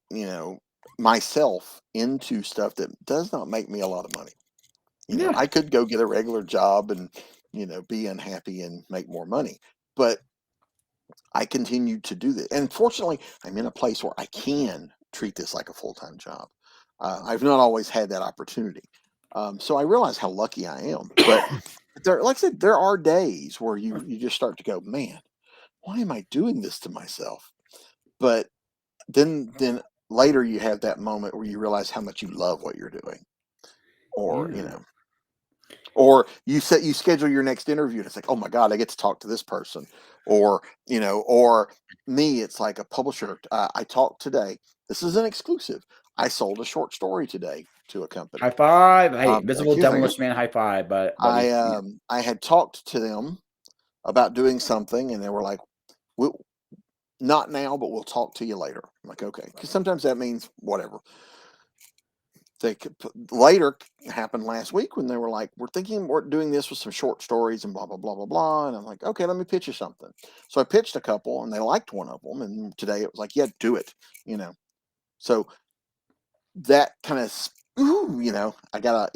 myself into stuff that does not make me a lot of money. Yeah. I could go get a regular job and be unhappy and make more money, but I continue to do this. And fortunately, I'm in a place where I can treat this like a full-time job. I've not always had that opportunity. So I realize how lucky I am. But there, like I said, there are days where you just start to go, man, why am I doing this to myself? But then later you have that moment where you realize how much you love what you're doing. Or, Yeah. or you schedule your next interview and it's like, oh my God, I get to talk to this person. Or me, it's like a publisher. I talked today. This is an exclusive. I sold a short story today to a company. High five. Hey, Thank visible you, thank you. demolition man. High five. But we. I had talked to them about doing something, and they were like, "We'll not now, but we'll talk to you later." I'm like, okay, because sometimes that means whatever. They could later happened last week when they were like, we're doing this with some short stories and blah blah blah blah blah, and I'm like, okay, let me pitch you something. So I pitched a couple, and they liked one of them, and today it was like, yeah, do it. So that kind of, I got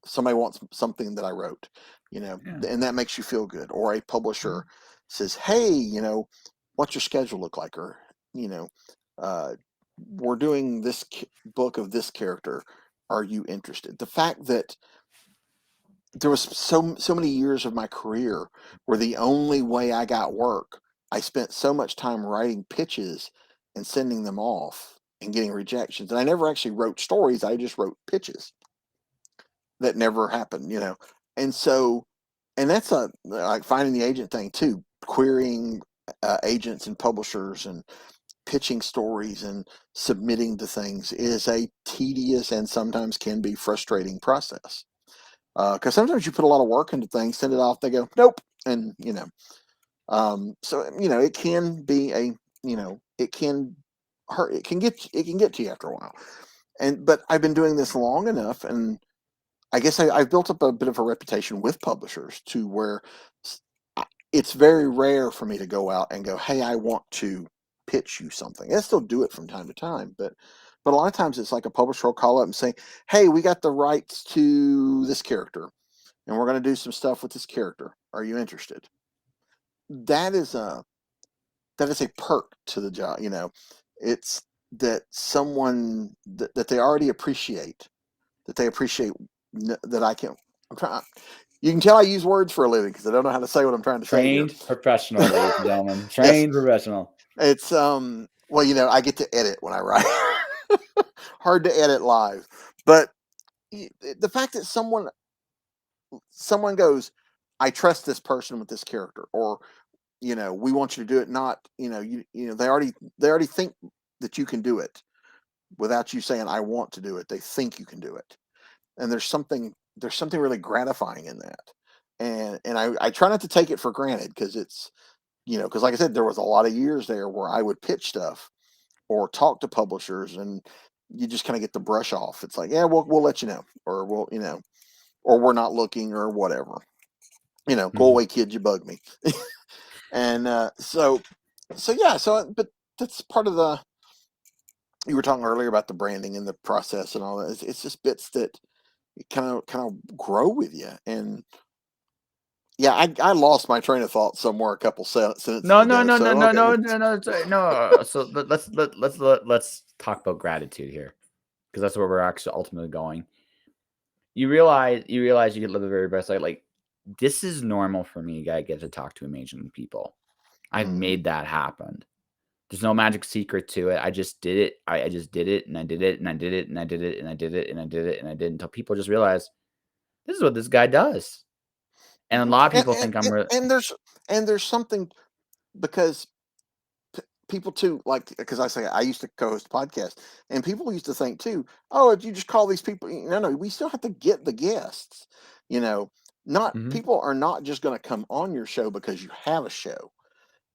somebody wants something that I wrote, Yeah. and that makes you feel good. Or a publisher says, hey, what's your schedule look like? Or, you know, uh, we're doing this book of this character. Are you interested? The fact that there was so many years of my career where the only way I got work, I spent so much time writing pitches and sending them off and getting rejections. And I never actually wrote stories. I just wrote pitches that never happened. And so, and that's like finding the agent thing too, querying agents and publishers and pitching stories and submitting to things is a tedious and sometimes can be frustrating process. Because sometimes you put a lot of work into things, send it off, they go, nope. And, so, it can be it can hurt. It can get to you after a while. But I've been doing this long enough. And I guess I've built up a bit of a reputation with publishers to where it's very rare for me to go out and go, hey, I want to pitch you something. I still do it from time to time, but a lot of times it's like a publisher will call up and say, hey, we got the rights to this character and we're going to do some stuff with this character. Are you interested? That is a perk to the job. It's that someone that they already appreciate, that they appreciate that I can. I'm trying. You can tell I use words for a living because I don't know how to say what I'm trying to say here. Trained professional, ladies and gentlemen. Yes, Trained professional. it's well, I get to edit when I write. Hard to edit live, but the fact that someone goes, I trust this person with this character, or we want you to do it. Not they already think that you can do it without you saying I want to do it. They think you can do it, and there's something really gratifying in that. And I try not to take it for granted because it's because like I said, there was a lot of years there where I would pitch stuff or talk to publishers and you just kind of get the brush off. It's like, yeah, we'll let you know, or or we're not looking or whatever. Go Mhm. away, kid, you bug me. And so yeah, but that's part of the. You were talking earlier about the branding and the process and all that. It's just bits that kind of grow with you. And yeah, I lost my train of thought somewhere a couple sentences No, no, ago. no, no, So no, okay, no, no, no, sorry, no. So let's talk about gratitude here, because that's where we're actually ultimately going. You realize you could live the very best life. Like, this is normal for me. I get to talk to amazing people. I've hmm made that happen. There's no magic secret to it. I just did it. I just did it, and I did it, and I did it, and I did it, and I did it, and I did it, and I did it until people just realize this is what this guy does. And a hmm lot of and, people and think I'm and real. and there's something because people too, like, because I used to co-host a podcast, and people used to think too, oh, you just call these people. No, we still have to get the guests. You know, not Mhm. people are not just going to come on your show because you have a show.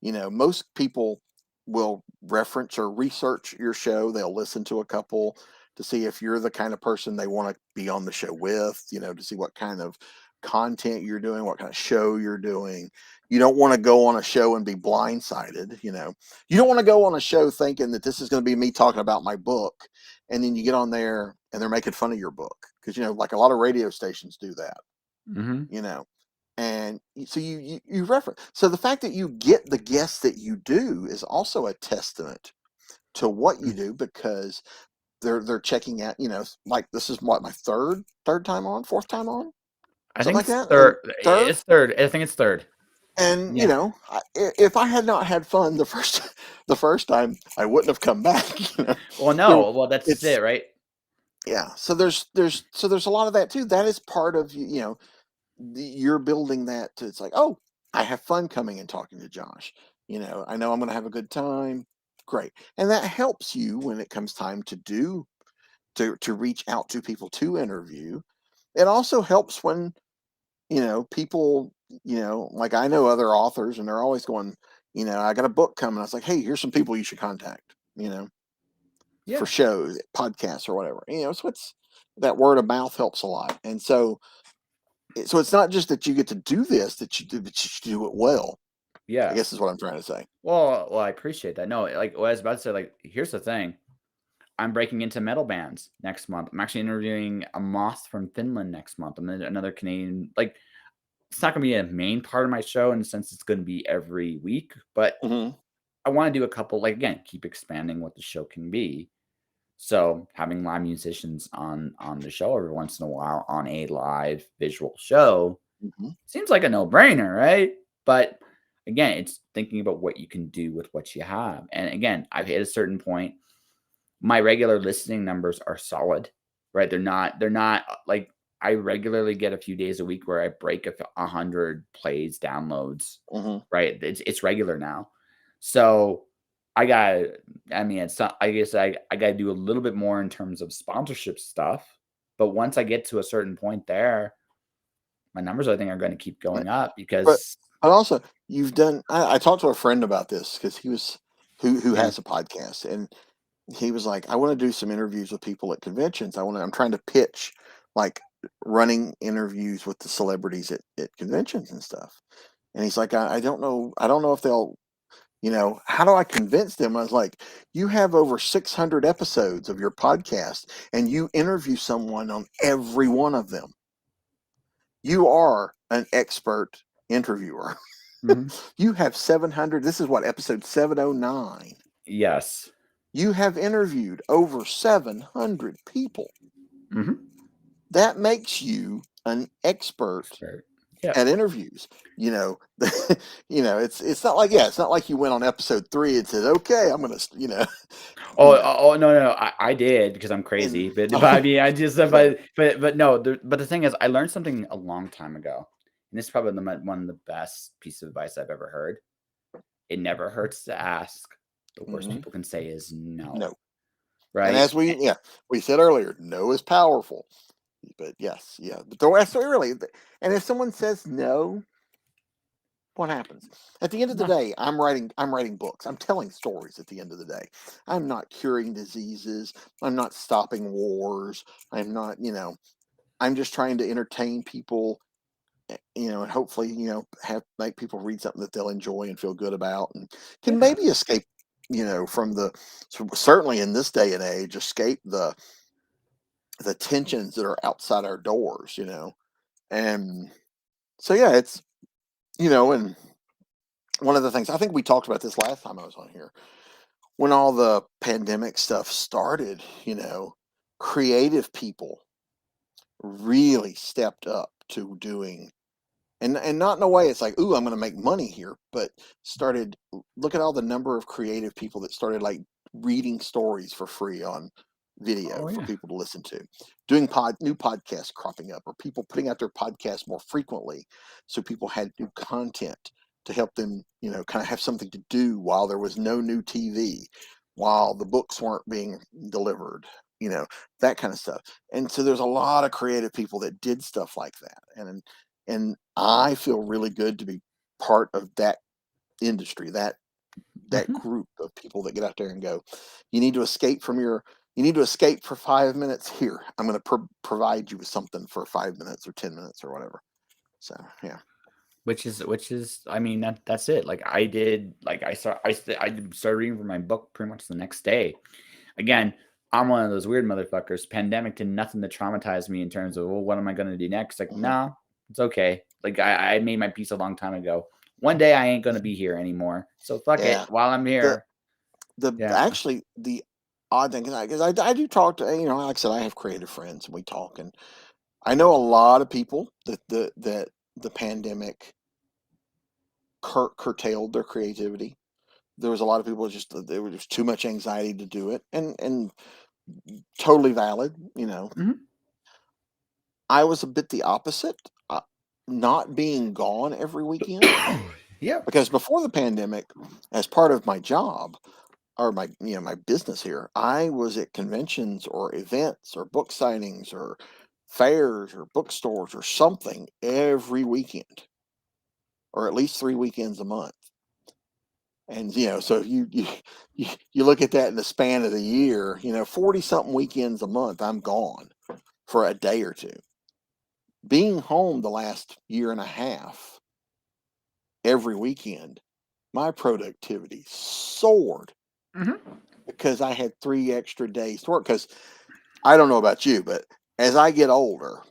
Most people will reference or research your show. They'll listen to a couple. to see if you're the kind of person they want to be on the show with, to see what kind of content you're doing, what kind of show you're doing. You don't want to go on a show and be blindsided. You don't want to go on a show thinking that this is going to be me talking about my book, and then you get on there and they're making fun of your book, because like a lot of radio stations do that. And so you reference. So the fact that you get the guests that you do is also a testament to what you do, because they're checking out. Like, this is what, my third time on, fourth time on, I something think like it's that. third. Third. It's third. I think it's third. And Yeah. if I had not had fun the first time, I wouldn't have come back. Well, no. Well, that's It's it, right? Yeah. So there's a lot of that too. That is part of you're building that it's like, oh, I have fun coming and talking to Josh. I know I'm going to have a good time. Great. And that helps you when it comes time to reach out to people to interview. It also helps when, people, like, I know other authors and they're always going, I got a book coming. I was like, hey, here's some people you should contact, for Yeah. shows, podcasts, or whatever. So that word of mouth helps a lot. And so it's not just that you get to do this, that you do it well, I Yeah. guess is what I'm trying to say. Well, I appreciate that. No, like what I was about to say, like, here's the thing. I'm breaking into metal bands next month. I'm actually interviewing a Moth from Finland next month. And then another Canadian. Like, it's not going to be a main part of my show in the sense it's going to be every week, but Mm-hmm. I want to do a couple, like, again, keep expanding what the show can be. So having live musicians on the show every once in a while on a live visual show Mm-hmm. seems like a no-brainer, right? But again, it's thinking about what you can do with what you have. And again, I've hit a certain point. My regular listening numbers are solid, right? They're not like, I regularly get a few days a week where I break 100 plays, downloads, Mm-hmm. right? It's regular now. So I mean, it's not, I guess I got to do a little bit more in terms of sponsorship stuff. But once I get to a certain point there, my numbers, I think, are going to keep going up But because, also, you've done. I talked to a friend about this, because he was who yeah, has a podcast, and he was like, I want to do some interviews with people at conventions. I'm trying to pitch, like, running interviews with the celebrities at conventions and stuff. And he's like, I don't know. I don't know if they'll, how do I convince them? I was like, you have over 600 episodes of your podcast and you interview someone on every one of them. You are an expert interviewer. mhm, You have 700. This is what, episode 709. yes, You have interviewed over 700 people. mhm, That makes you an expert expert, yeah. at interviews. It's not like, it's not like you went on episode 3 and said, okay, I'm gonna, Oh, you know, no, I did because I'm and crazy, but I mean, I just, no, but no, but the thing is, I learned something a long time ago, and this is probably one of the best pieces of advice I've ever heard. It never hurts to ask. The worst mhm, people can say is no, no. And right? as we said earlier, no is powerful. But yes, yeah. But so really, and if someone says no, what happens? At the end of the No, day, I'm writing books. I'm telling stories at the end of the day. I'm not curing diseases. I'm not stopping wars. I'm not, I'm just trying to entertain people, and hopefully, have make people read something that they'll enjoy and feel good about, and can yeah, maybe escape, from certainly in this day and age, escape the tensions that are outside our doors, And so, yeah, it's, and one of the things, I think we talked about this last time I was on here, when all the pandemic stuff started, creative people really stepped up to doing, and not in a way it's like, ooh, I'm going to make money here, but started, look at all the number of creative people that started, like, reading stories for free on video oh for yeah, people to listen to, doing new podcasts cropping up, or people putting out their podcasts more frequently, so people had new content to help them, kind of have something to do while there was no new TV, while the books weren't being delivered, that kind of stuff. And so there's a lot of creative people that did stuff like that, and I feel really good to be part of that industry, that mhm, group of people that get out there and go, you need to escape from your you need to escape for 5 minutes. Here, I'm going to provide you with something for 5 minutes or 10 minutes or whatever. So yeah. Which is, I mean, that's it. Like I did, like I started reading for my book pretty much the next day. Again, I'm one of those weird motherfuckers. Pandemic did nothing to traumatize me in terms of, well, what am I going to do next? Like, no, it's okay. Like I made my peace a long time ago. One day I ain't going to be here anymore. So fuck it. Yeah. While I'm here. Actually, the odd thing, because I do talk to, like I said, I have creative friends and we talk, and I know a lot of people that the pandemic curtailed their creativity. There was a lot of people there was just too much anxiety to do it, and totally valid. Mhm. I was a bit the opposite, not being gone every weekend, Yeah. because before the pandemic, as part of my job or my business here, I was at conventions or events or book signings or fairs or bookstores or something every weekend, or at least 3 weekends a month. And so you look at that in the span of the year, 40 something weekends a month, I'm gone for a day or two. Being home the last year and a half, every weekend, my productivity soared Mhm. because I had 3 extra days to work. Because I don't know about you, but as I get older,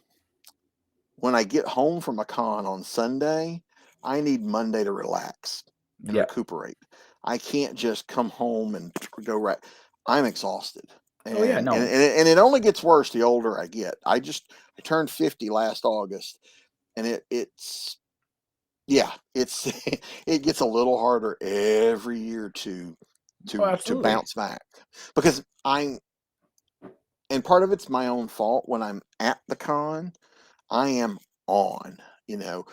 when I get home from a con on Sunday, I need Monday to relax and Yeah. recuperate. I can't just come home and go right. I'm exhausted. Oh yeah. And, and, No. and it only gets worse the older I get. I turned 50 last August, and it's yeah, it's it gets a little harder every year Oh, to absolutely. bounce back, because and part of it's my own fault. When I'm at the con, I am on. You know,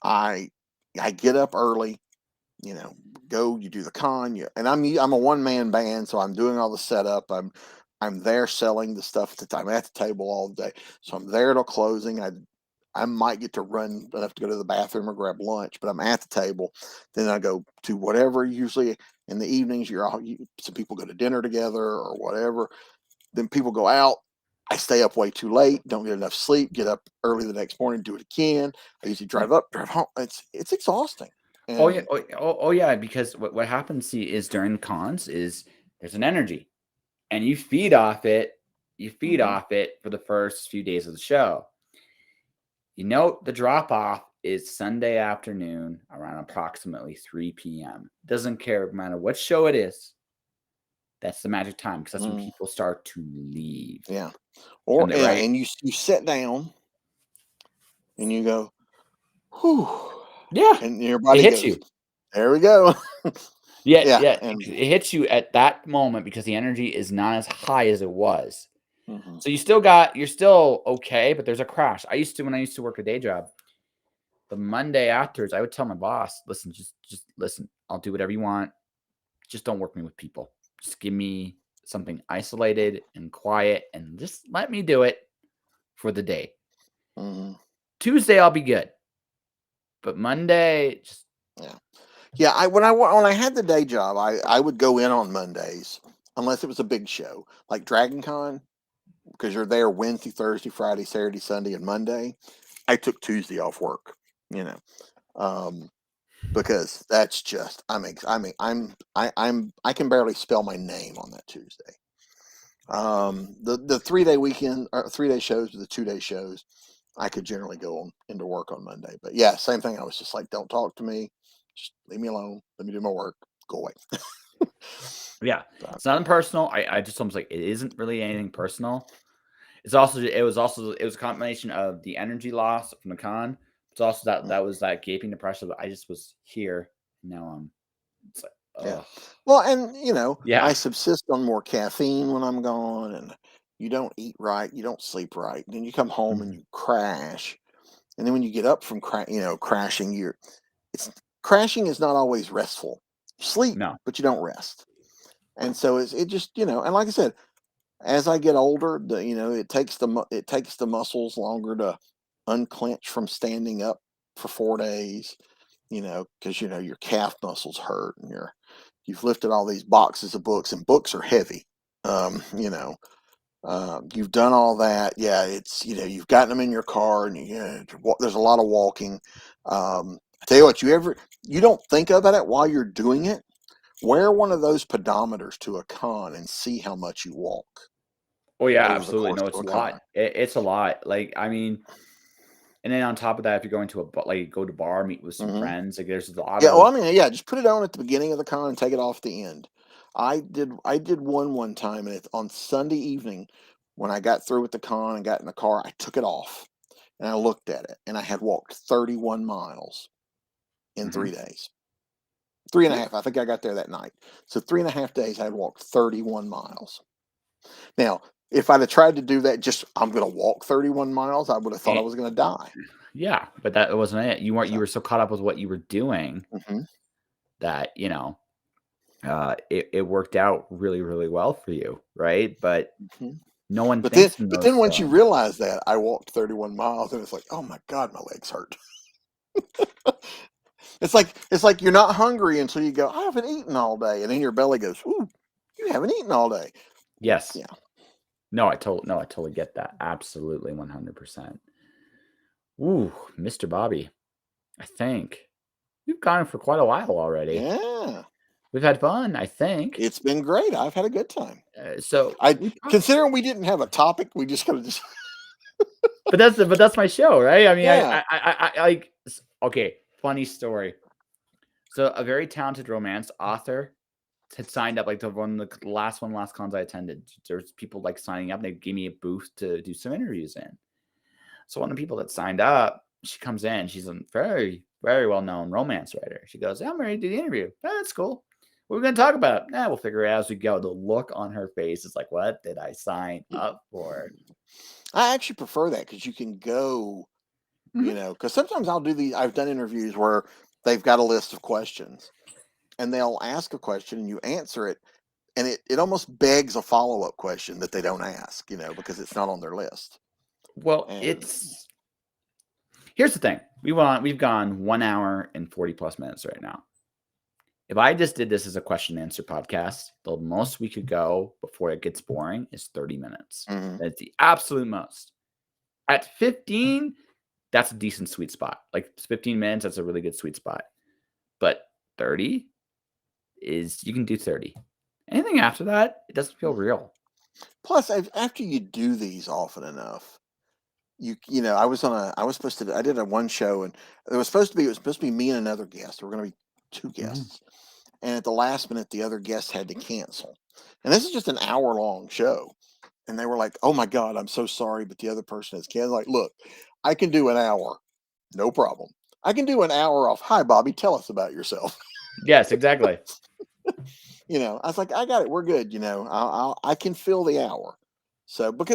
I I get up early. Go, you do the con. And I'm a one man band, so I'm doing all the setup. I'm there selling the stuff at the time. I'm at the table all day, so I'm there till closing. I might get to run enough to go to the bathroom or grab lunch, but I'm at the table. Then I go to whatever. Usually in the evenings, some people go to dinner together or whatever. Then people go out. I stay up way too late, don't get enough sleep, get up early the next morning, do it again. I usually drive up, drive home. It's exhausting. Oh yeah. And Oh yeah. Because what happens, see, is during cons is there's an energy, and you feed off it. You feed mhm, off it for the first few days of the show. The drop off is Sunday afternoon around approximately 3 p.m. Doesn't care no matter what show it is. That's the magic time because that's when mm, people start to leave. yeah. And they're right. And you sit down and you go, whew, Yeah. and your It body hits goes, you. there we go. Yeah, Yeah. yeah. And It hits you at that moment because the energy is not as high as it was. mhm, So you're still okay, but there's a crash. When I used to work a day job, the Monday afterwards, I would tell my boss, listen, just listen, I'll do whatever you want. Just don't work me with people. Just give me something isolated and quiet and just let me do it for the day. mhm, Tuesday, I'll be good. But Monday, just yeah. Yeah, when I had the day job, I would go in on Mondays unless it was a big show like Dragon Con, because you're there Wednesday, Thursday, Friday, Saturday, Sunday, and Monday. I took Tuesday off work, you know, um, because that's just I can barely spell my name on that Tuesday. The 3 day weekend or 3 day shows or the 2 day shows, I could generally go into work on Monday. But yeah, same thing. I was just like, don't talk to me, just leave me alone. Let me do my work. Go away. yeah. But, It's nothing personal. I just almost like it isn't really anything personal. It was a combination of the energy loss from the con. It's also that was that gaping depression that I just was here. Now it's like, yeah. oh Well, and I yeah. subsist on more caffeine when I'm gone, and you don't eat right, you don't sleep right. Then you come home and Mhm. you crash, and then when you get up from crashing, it's crashing is not always restful. You sleep, No. but you don't rest, and so it just and like I said, as I get older, it takes the muscles longer to unclench from standing up for 4 days. Because your calf muscles hurt, and you've lifted all these boxes of books, and books are heavy. You know, you've done all that. Yeah, it's, you know, you've gotten them in your car, and there's a lot of walking. I tell you what, you don't think about it while you're doing it. Wear one of those pedometers to a con and see how much you walk Oh yeah, over the absolutely. course No, of it's a a con. lot. It's a lot. Like, I mean, and then on top of that, if you're going to like go to bar, meet with some Hmm. friends, like there's a lot Yeah, well, of I mean, yeah, just put it on at the beginning of the con and take it off the end. I did one time, and it's on Sunday evening when I got through with the con and got in the car. I took it off and I looked at it, and I had walked 31 miles in Mhm. 3 days. Three and a Yeah. half. I think I got there that night. So 3.5 days, I had walked 31 miles. Now, if I'd have tried to do that, just I'm going to walk 31 miles, I would have thought I And was going to die. yeah, but that wasn't it. You So, were so caught up with what you were doing mhm, that, it worked out really, really well for you, right? But mhm. no one But then, thinks in but then those, once you realize that, I walked 31 miles, and it's like, oh my God, my legs hurt. It's like you're not hungry until you go, I haven't eaten all day, and then your belly goes, ooh, you haven't eaten all day. yes. Yeah, No, I totally get that. Absolutely, 100%. Ooh, Mr. Bobby, I think we've gone for quite a while already. yeah. We've had fun, I think. It's been great. I've had a good time. So I we talked, considering we didn't have a topic, we just kind of just but that's my show, right? I mean, yeah. I like. Okay, funny story. So a very talented romance author had signed up like to one of the last cons I attended. There's people like signing up. And they gave me a booth to do some interviews in. So one of the people that signed up, she comes in. She's a very, very well known romance writer. She goes, "Yeah, I'm ready to do the interview." "Oh, that's cool. What are we going to talk about?" "Nah, we'll figure it out as we go." The look on her face is like, what did I sign up for? I actually prefer that because you can go, Mhm. because sometimes I've done interviews where they've got a list of questions, and they'll ask a question and you answer it, and it almost begs a follow-up question that they don't ask, because it's not on their list. Well, And it's here's the thing. We've gone 1 hour and 40 plus minutes right now. If I just did this as a question and answer podcast, the most we could go before it gets boring is 30 minutes. mhm. That's the absolute most. At 15, that's a decent sweet spot. Like 15 minutes, that's a really good sweet spot. But 30 is you can do 30. Anything after that, it doesn't feel real. Plus, after you do these often enough, I was supposed to I did a one show, and it was supposed to be me and another guest. There were going to be two Mhm. guests, and at the last minute, the other guest had to cancel. And this is just an hour long show. And they were like, "Oh my God, I'm so sorry, but the other person is canceled." Like, look, I can do an hour, no problem. I can do an hour off. Hi, Bobby, tell us about yourself. Yes, exactly. I was like, I got it. We're good. I can fill the hour. So, but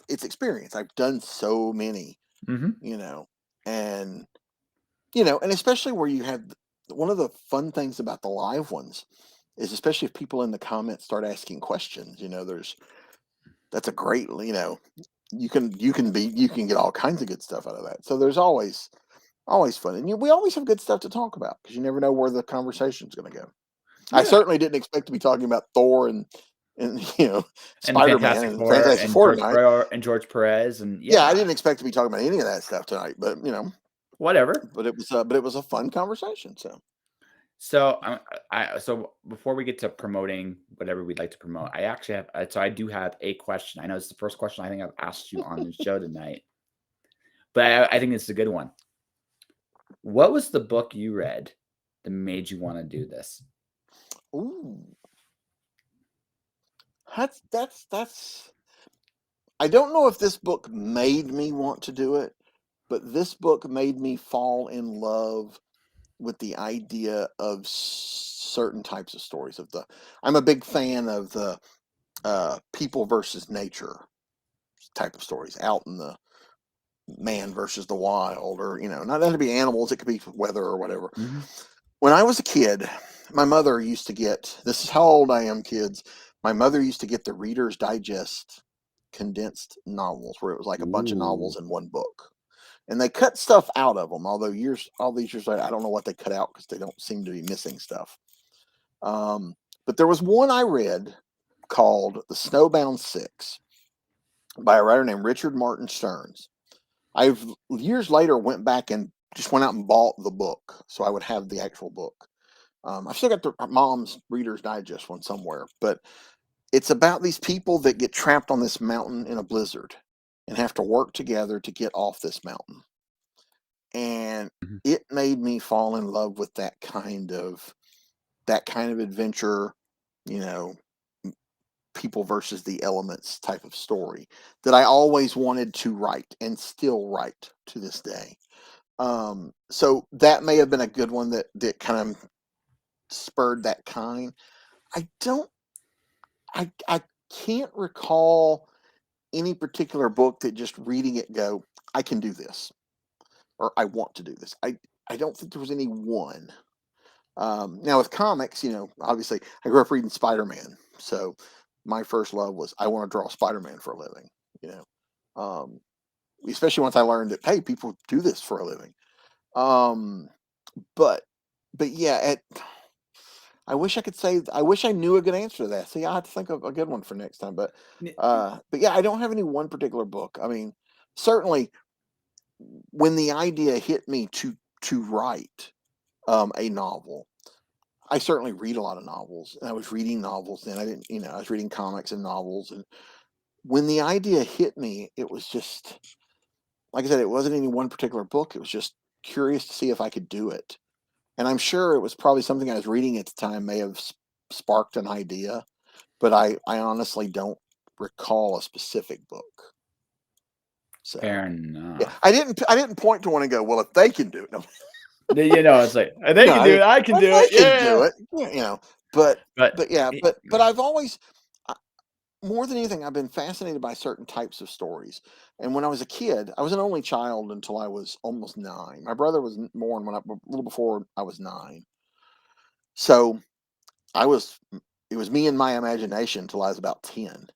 it's experience. I've done so many, Mhm. you know, and and especially where you have one of the fun things about the live ones is especially if people in the comments start asking questions. That's a great, you can get all kinds of good stuff out of that. So there's always fun, and we always have good stuff to talk about because you never know where the conversation's going to go. I Yeah. certainly didn't expect to be talking about Thor and And the Spider Man Fantastic and Four Fantastic and Four tonight. George Perez and Yeah, I yeah, didn't expect to be talking about any of that stuff tonight, but whatever. but it was a fun conversation. So So so before we get to promoting whatever we'd like to promote, I actually have so I do have a question. I know it's the first question I think I've asked you on the show tonight, but I think it's a good one. What was the book you read that made you want to do this? ooh, that's. I don't know if this book made me want to do it, but this book made me fall in love with the idea of certain types of stories. I'm a big fan of the people versus nature type of stories, out in the man versus the wild, or not that to be animals, it could be weather or whatever. Mhm. When I was a kid, my mother used to get, this is how old I am, kids. My mother used to get the Reader's Digest condensed novels, where it was like a bunch of Ooh. novels in one book. And they cut stuff out of them, although all these years later, I don't know what they cut out because they don't seem to be missing stuff. Um, but there was one I read called The Snowbound Six by a writer named Richard Martin Stearns. I've years later went back and just went out and bought the book so I would have the actual book. I've still got the mom's Reader's Digest one somewhere, but it's about these people that get trapped on this mountain in a blizzard and have to work together to get off this mountain. And Mhm. it made me fall in love with that kind of adventure, you know, people versus the elements type of story that I always wanted to write and still write to this day. So that may have been a good one that kind of spurred that kind. I don't, I can't recall any particular book that just reading it go, I can do this, or I want to do this. I don't think there was any one. Now with comics, obviously I grew up reading Spider-Man, so my first love was I want to draw Spider-Man for a living. You know, especially once I learned that hey, people do this for a living. Um, but yeah, I wish I could say I wish I knew a good answer to that. See, I have to think of a good one for next time. But yeah, I don't have any one particular book. I mean, certainly when the idea hit me to write a novel, I certainly read a lot of novels, and I was reading novels then. I didn't, I was reading comics and novels, and when the idea hit me, it was just like I said, it wasn't any one particular book. It was just curious to see if I could do it, and I'm sure it was probably something I was reading at the time may have sparked an idea, but I honestly don't recall a specific book. Fair So yeah, enough. I didn't point to one and go, well, if they can do it, no, It's like they no, can I do mean, it. I can if do they it. can Yeah. do it, but But yeah, it- but I've always more than anything, I've been fascinated by certain types of stories. And when I was a kid, I was an only child until I was almost 9. My brother was born a little before I was 9. So I was, it was me and my imagination until I was about 10,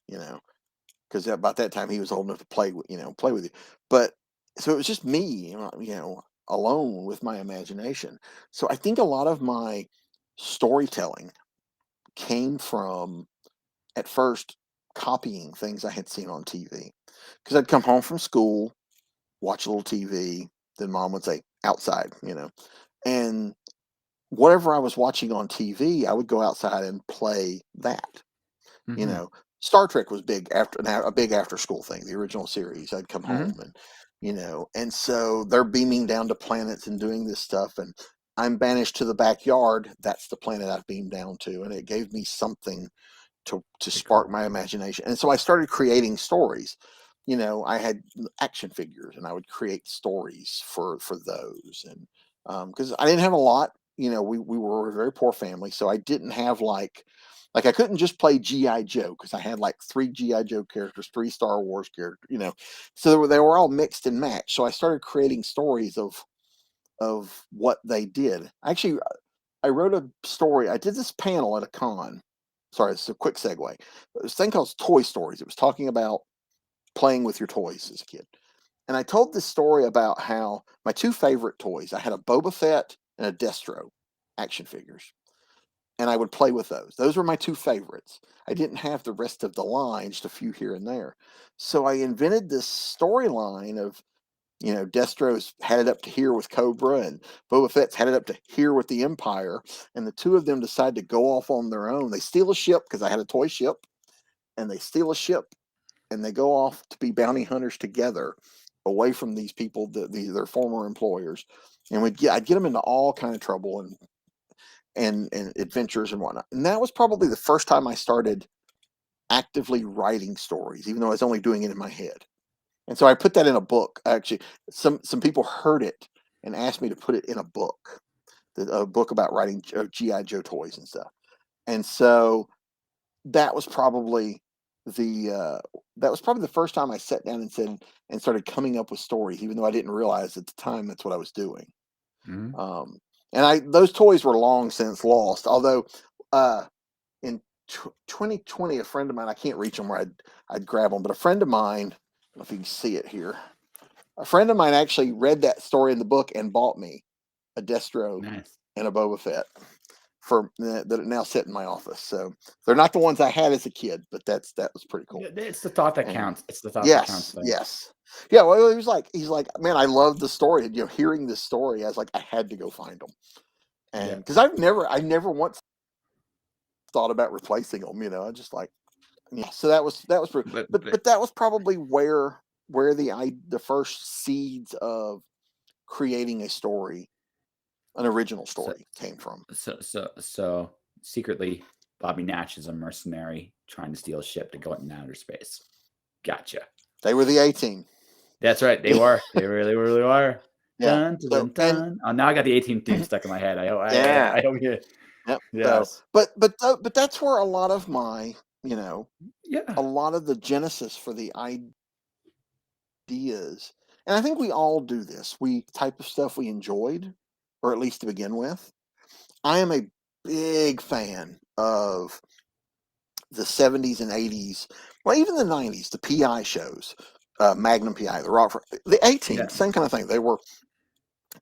because about that time he was old enough to play with, play with you. But so it was just me, alone with my imagination. So I think a lot of my storytelling came from at first copying things I had seen on TV. Because I'd come home from school, watch a little TV, then mom would say, outside, and whatever I was watching on TV, I would go outside and play that. You Mhm. know, Star Trek was big after a big after school thing, the original series. I'd come Mhm. home and and so they're beaming down to planets and doing this stuff, and I'm banished to the backyard. That's the planet I've beamed down to, and it gave me something to Pretty spark cool. my imagination. And so I started creating stories. I had action figures, and I would create stories for those. And because I didn't have a lot, we were a very poor family, so I didn't have like I couldn't just play GI Joe because I had like 3 GI Joe characters, 3 Star Wars characters, so they were all mixed and matched. So I started creating stories of what they did. Actually, I wrote a story. I did this panel at a con. Sorry, it's a quick segue. This thing called Toy Stories. It was talking about playing with your toys as a kid. And I told this story about how my 2 favorite toys, I had a Boba Fett and a Destro action figures. And I would play with those. Those were my 2 favorites. I didn't have the rest of the line, just a few here and there. So I invented this storyline of Destro's had it up to here with Cobra, and Boba Fett's had it up to here with the Empire, and the 2 of them decide to go off on their own. They steal a ship because I had a toy ship, and they steal a ship, and they go off to be bounty hunters together, away from these people, their former employers, and I'd get them into all kind of trouble and adventures and whatnot. And that was probably the first time I started actively writing stories, even though I was only doing it in my head. And so I put that in a book. Actually, some people heard it and asked me to put it in a book, a book about writing GI Joe toys and stuff. And so that was probably the first time I sat down and started coming up with stories, even though I didn't realize at the time that's what I was doing. Mhm. Um, and those toys were long since lost. Although in 2020, a friend of mine, I can't reach them where I'd grab them, but a friend of mine, I don't know if you can see it here. A friend of mine actually read that story in the book and bought me a Destro Nice. and a Boba Fett. that now sit in my office. So they're not the ones I had as a kid, but that was pretty cool. It's the thought that And counts. It's the thought that counts. Yes. Yeah. Well, he's like, man, I love the story. And, hearing this story, I was like, I had to go find them. And because I never once thought about replacing them, I just like, yeah. So that was but that was probably where the first seeds of creating a story, an original story, came from. So secretly, Bobby Nash is a mercenary trying to steal a ship to go into outer space. Gotcha. They were the A-Team. That's right. They were. They really were. Yeah. Dun, dun, dun. Oh, now I got the A-Team theme stuck in my head. I hope you. Yep. Yes. So, but that's where a lot of my, a lot of the genesis for the ideas, and I think we all do this. We type of stuff we enjoyed, or at least to begin with. I am a big fan of the 70s and 80s, well, even the 90s, the PI shows, Magnum PI, the A-Team, same kind of thing. They were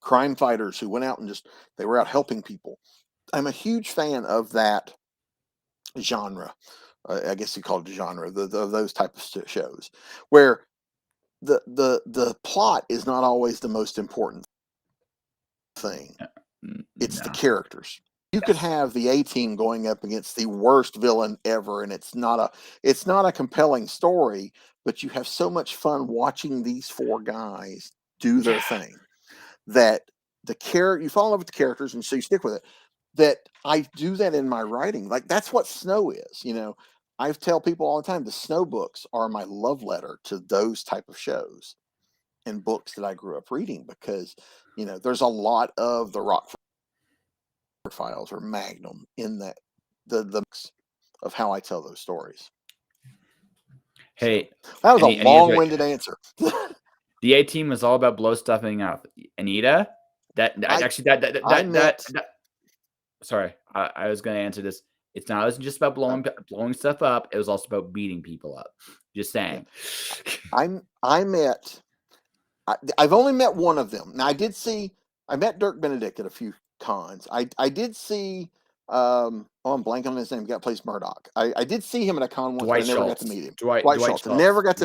crime fighters who went out and they were out helping people. I'm a huge fan of that genre. I guess you call it a genre, those type of shows, where the plot is not always the most important thing. It's the characters. You could have the A-Team going up against the worst villain ever, and it's not a compelling story, but you have so much fun watching these four guys do their thing that you fall in love with the characters, and so you stick with it. That I do that in my writing. Like, that's what Snow is. I tell people all the time, the Snow books are my love letter to those type of shows and books that I grew up reading, because there's a lot of the Rockford Files or Magnum in that the books of how I tell those stories. Hey, so, that was a long-winded answer. The A-Team was all about blow stuffing up. Anita, sorry, I was going to answer this. It wasn't just about blowing stuff up. It was also about beating people up. Just saying. I've only met one of them. Now, I met Dirk Benedict at a few cons. I did see, I'm blanking on his name. He plays Murdoch. I did see him at a con once, but I never got to meet him. Dwight Schultz. Never got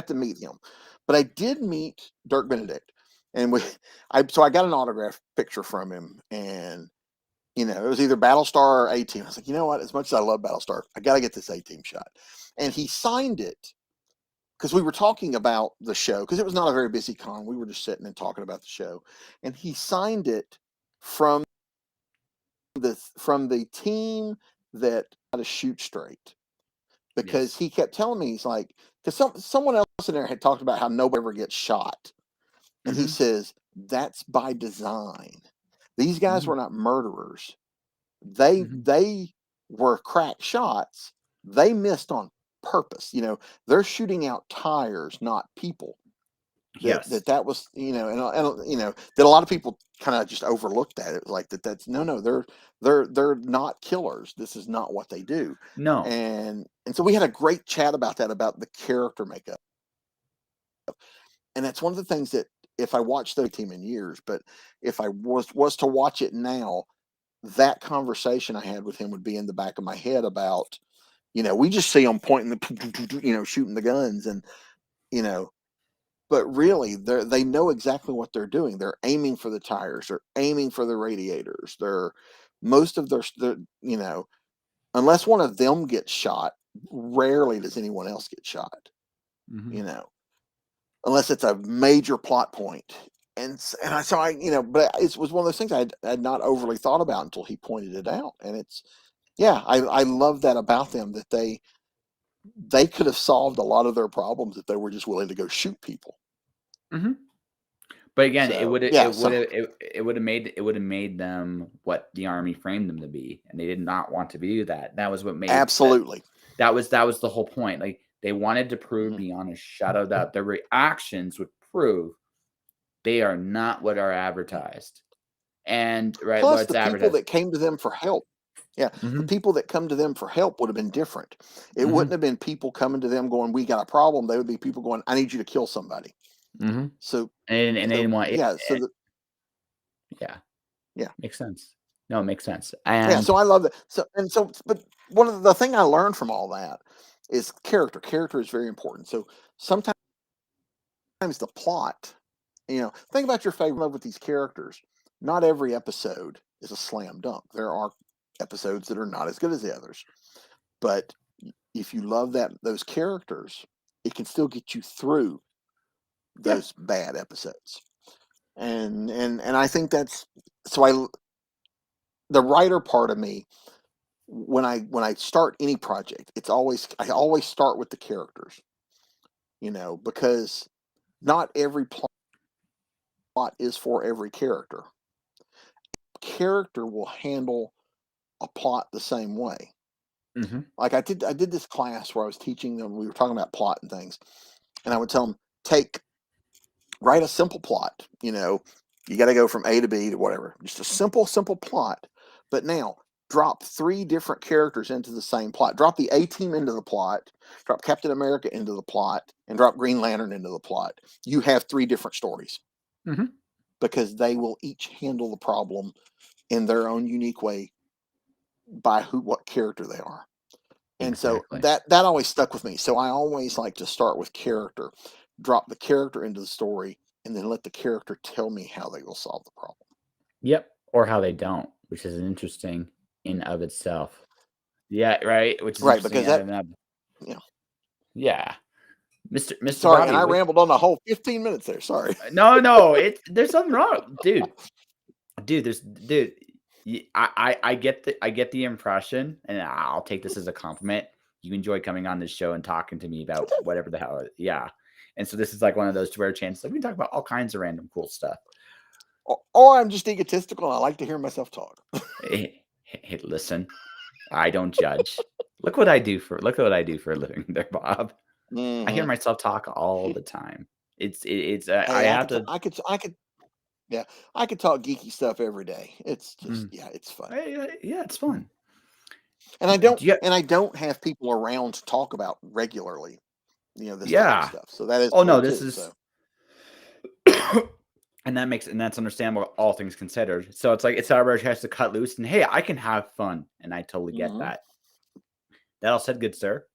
to meet him, but I did meet Dirk Benedict, and so I got an autograph picture from him, and it was either Battlestar or A-Team. I was like, you know what? As much as I love Battlestar, I got to get this A-Team shot, and he signed it. Because we were talking about the show, because it was not a very busy con. We were just sitting and talking about the show, and he signed it from the team that had to shoot straight, because he kept telling me, he's like, because someone else in there had talked about how nobody ever gets shot, and he says that's by design. These guys were not murderers. They were crack shots. They missed on purpose. They're shooting out tires, not people. That was, and that a lot of people kind of just overlooked that. It was like that's no, they're not killers. This is not what they do. No. And so we had a great chat about that, about the character makeup. And that's one of the things that, if I watched the team in years, but if I was to watch it now, that conversation I had with him would be in the back of my head about, we just see them pointing shooting the guns, and, but really they know exactly what they're doing. They're aiming for the tires. They're aiming for the radiators. Most of their, unless one of them gets shot, rarely does anyone else get shot, unless it's a major plot point. And so but it was one of those things I had not overly thought about until he pointed it out. And I love that about them, that they could have solved a lot of their problems if they were just willing to go shoot people. But again, it would have made them what the Army framed them to be, and they did not want to do that. That was what made absolutely. That was the whole point. Like, they wanted to prove beyond a shadow of doubt, their reactions would prove they are not what are advertised. And plus the people that came to them for help. Yeah. The people that come to them for help would have been different. It wouldn't have been people coming to them going, we got a problem. They would be people going, I need you to kill somebody. So, and they didn't want yeah. yeah. Makes sense. No, it makes sense. Yeah, And so I love that. But one of the thing I learned from all that is character. Character is very important. So sometimes the plot, think about your favorite with these characters. Not every episode is a slam dunk. There are episodes that are not as good as the others. But if you love those characters, it can still get you through yeah, those bad episodes. And I think that's so the writer part of me, when I start any project, I always start with the characters, because not every plot is for every character. Character will handle a plot the same way. hmm Like I did this class where I was teaching them, we were talking about plot and things, and I would tell them, write a simple plot. You got to go from A to B to whatever, just a simple plot. But now drop 3 different characters into the same plot. Drop the A Team into the plot, drop Captain America into the plot, and drop Green Lantern into the plot. You have 3 different stories hmm because they will each handle the problem in their own unique way by what character they are. And so exactly. that always stuck with me. So I always like to start with character, drop the character into the story, and then let the character tell me how they will solve the problem. Yep. Or how they don't, which is interesting in of itself. Yeah, right. Which is Right, interesting. because And that, you know, yeah, Mr. sorry, and Bobby. I rambled on the whole 15 minutes there. Sorry. No, no, there's something wrong, dude. Dude. I get the impression, and I'll take this as a compliment. You enjoy coming on this show and talking to me about whatever the hell. Yeah, and so this is like one of those rare chances. Like we can talk about all kinds of random cool stuff. Or I'm just egotistical and I like to hear myself talk. Hey, listen, I don't judge. Look what I do for a living, there, Bob. I hear Hmm. myself talk all the time. I Hey, have to. yeah, I could talk geeky stuff every day. It's just, Mm, yeah, it's fun. yeah, it's fun. And Do you, I don't have people around to talk about regularly, this type of yeah. stuff. So that is Oh cool no, this too. is So, and that's understandable, all things considered. So it's like it's our chance to cut loose and hey, I can have fun, and I totally get mhm. that. That all said, good sir.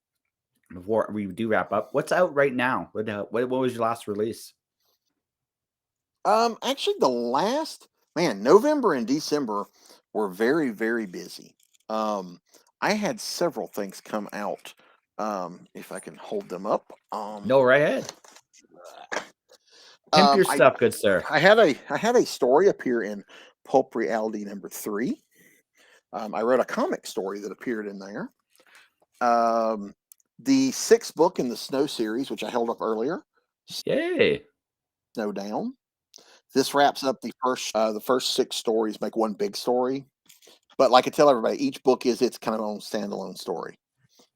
Before we do wrap up, what's out right now? What was your last release? Actually, November and December were very, very busy. I had several things come out. If I can hold them up. No, right ahead. Pimp your I stuff, good sir. I had a story appear in Pulp Reality #3. I wrote a comic story that appeared in there. The 6th book in the Snow series, which I held up earlier, Yay. Snow Down. This wraps up the first 6 stories, make one big story. But like I tell everybody, each book is its kind of own standalone story.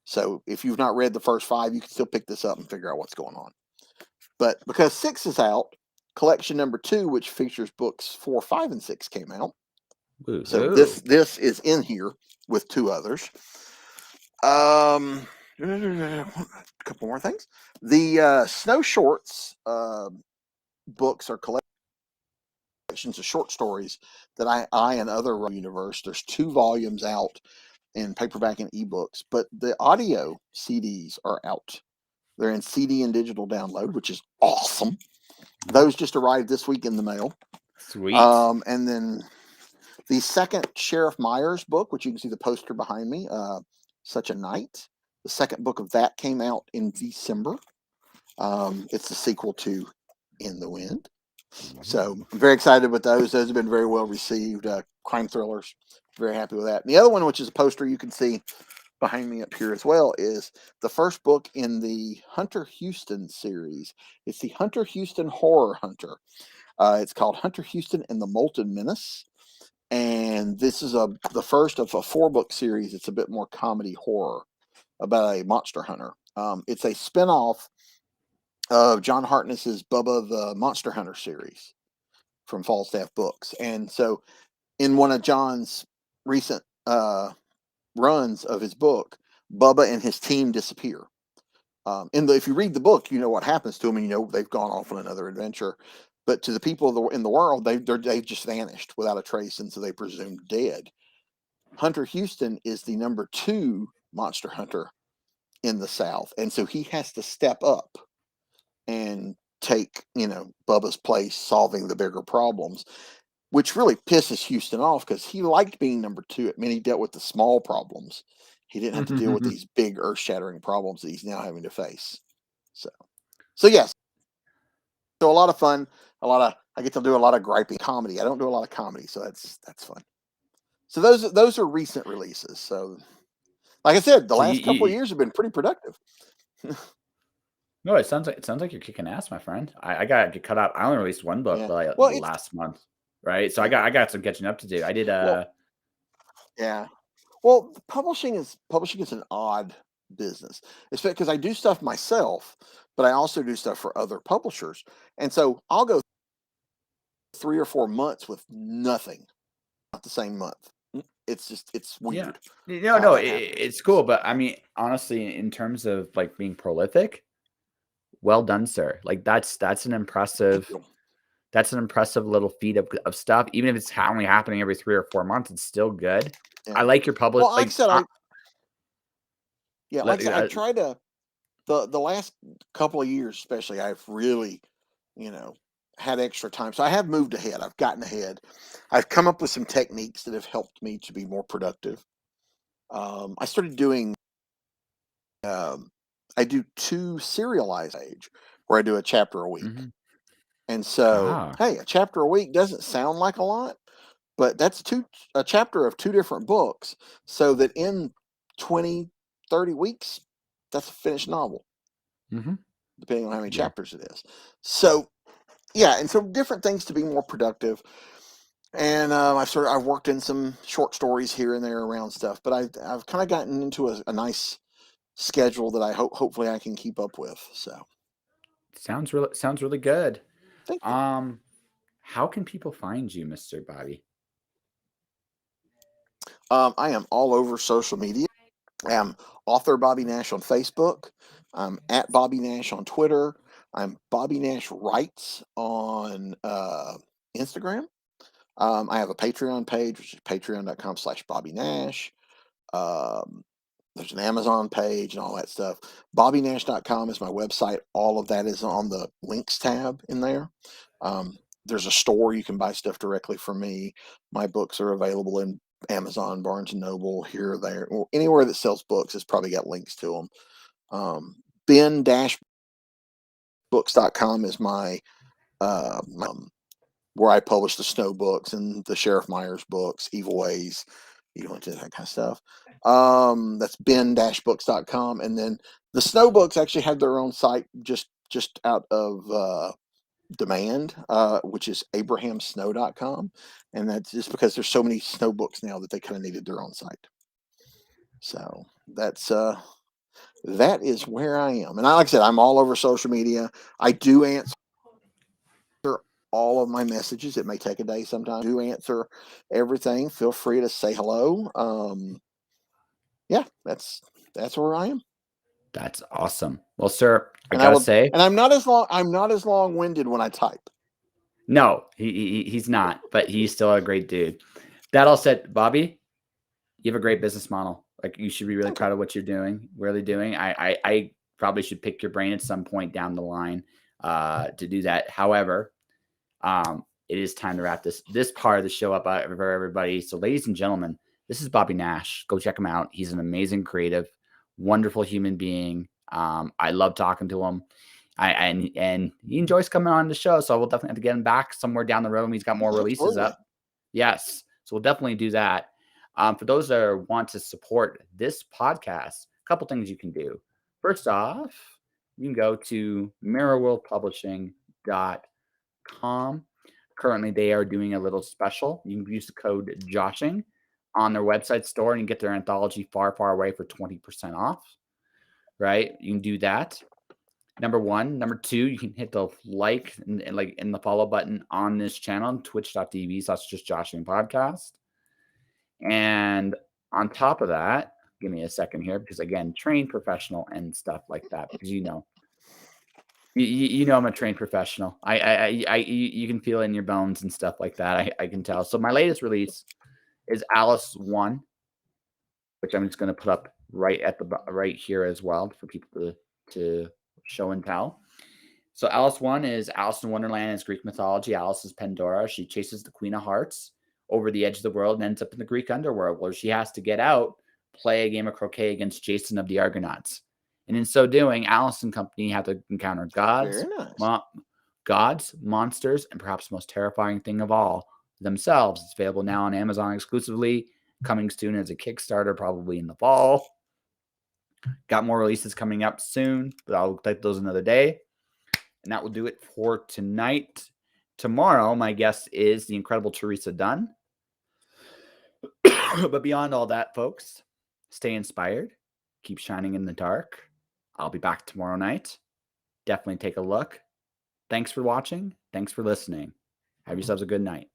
So if you've not read the first 5, you can still pick this up and figure out what's going on. But because 6 is out, collection #2, which features books 4, 5, and 6, came out. So Woohoo. this is in here with 2 others. A couple more things. The Snow Shorts books are collections of short stories that I and other universe. There's 2 volumes out in paperback and ebooks, but the audio CDs are out. They're in CD and digital download, which is awesome. Those just arrived this week in the mail. Sweet. And then the second Sheriff Myers book, which you can see the poster behind me, Such a Night. The second book of that came out in December. It's the sequel to In the Wind. So I'm very excited with those. Those have been very well received. Crime thrillers. Very happy with that. And the other one, which is a poster you can see behind me up here as well, is the first book in the Hunter Houston series. It's the Hunter Houston Horror Hunter. It's called Hunter Houston and the Molten Menace. And this is the first of a 4-book series. It's a bit more comedy horror about a monster hunter. It's a spinoff of John Hartness's Bubba the Monster Hunter series from Falstaff Books. And so in one of John's recent runs of his book, Bubba and his team disappear. If you read the book, you know what happens to them, and you know they've gone off on another adventure. But to the people in the world, they've just vanished without a trace, and so they presumed dead. Hunter Houston is the number 2 monster hunter in the South, and so he has to step up and take, Bubba's place, solving the bigger problems, which really pisses Houston off because he liked being number 2. It meant he dealt with the small problems. He didn't have to deal with these big earth-shattering problems that he's now having to face. So yes, so a lot of fun, I get to do a lot of griping comedy. I don't do a lot of comedy, so that's fun. So those are recent releases. So like I said, the So last couple of years have been pretty productive. No, it sounds like you're kicking ass, my friend. I got to get cut out. I only released one book last month, right? So I got some catching up to do. I did yeah. Well, publishing is an odd business. It's because I do stuff myself, but I also do stuff for other publishers. And so I'll go 3 or 4 months with nothing, not the same month. It's weird. Yeah. No, it's cool. But I mean, honestly, in terms of like being prolific, well done, sir. Like that's an impressive little feat of stuff. Even if it's only happening every 3 or 4 months, it's still good. Yeah. I like your public. Well, like I said, I try to the last couple of years, especially, I've really, had extra time. So I have moved ahead. I've gotten ahead. I've come up with some techniques that have helped me to be more productive. I started doing. I do 2 serialized page where I do a chapter a week. And so, hey, a chapter a week doesn't sound like a lot, but that's a chapter of 2 different books. So that in 20, 30 weeks, that's a finished novel, depending on how many chapters it is. So, yeah, and so different things to be more productive. And I've worked in some short stories here and there around stuff, but I've kind of gotten into a nice schedule that I hopefully I can keep up with. So sounds really good. Thank you. How can people find you, Mr. Bobby? I am all over social media. I am author Bobby Nash on Facebook. I'm at Bobby Nash on Twitter. I'm Bobby Nash Writes on Instagram. I have a Patreon page, which is patreon.com/Bobby Nash. There's an Amazon page and all that stuff. BobbyNash.com is my website. All of that is on the links tab in there. There's a store you can buy stuff directly from me. My books are available in Amazon, Barnes and Noble, here or there. Well, anywhere that sells books has probably got links to them. Ben-books.com is my where I publish the Snow books and the Sheriff Myers books, Evil Ways, into that kind of stuff. That's ben-books.com. And then the Snow books actually have their own site just out of demand, which is abrahamsnow.com. And that's just because there's so many Snow books now that they kind of needed their own site. So that is where I am. And like I said, I'm all over social media. I do answer all of my messages. It may take a day sometimes. I do answer everything. Feel free to say hello. Yeah, that's where I am. That's awesome. Well, sir, and I'm not as long-winded when I type. No, he's not, but he's still a great dude. That all said, Bobby, you have a great business model. Like, you should be really proud of what you're doing. I probably should pick your brain at some point down the line to do that. However, it is time to wrap this part of the show up for everybody. So, ladies and gentlemen, this is Bobby Nash. Go check him out. He's an amazing creative, wonderful human being. I love talking to him. And he enjoys coming on the show. So we'll definitely have to get him back somewhere down the road when he's got more releases up. Yes. So we'll definitely do that. For those that want to support this podcast, a couple things you can do. First off, you can go to mirrorworldpublishing.com. Currently, they are doing a little special. You can use the code JOSHING on their website store and you get their anthology Far, Far Away for 20% off. Right? You can do that. Number one. Number two, you can hit the like and the follow button on this channel, twitch.tv/justjoshing podcast. And on top of that, give me a second here because again, trained professional and stuff like that, because You know I'm a trained professional. You can feel it in your bones and stuff like that. I can tell. So my latest release is Alice 1, which I'm just going to put up right at the right here as well for people to show and tell. So Alice 1 is Alice in Wonderland is Greek mythology. Alice is Pandora. She chases the Queen of Hearts over the edge of the world and ends up in the Greek underworld, where she has to get out, play a game of croquet against Jason of the Argonauts. And in so doing, Alice and company have to encounter gods, Very nice. gods, monsters, and perhaps the most terrifying thing of all, themselves. It's available now on Amazon exclusively, coming soon as a Kickstarter, probably in the fall. Got more releases coming up soon, but I'll take those another day. And that will do it for tonight. Tomorrow, my guest is the incredible Teresa Dunn. But beyond all that, folks, stay inspired. Keep shining in the dark. I'll be back tomorrow night. Definitely take a look. Thanks for watching. Thanks for listening. Have yourselves a good night.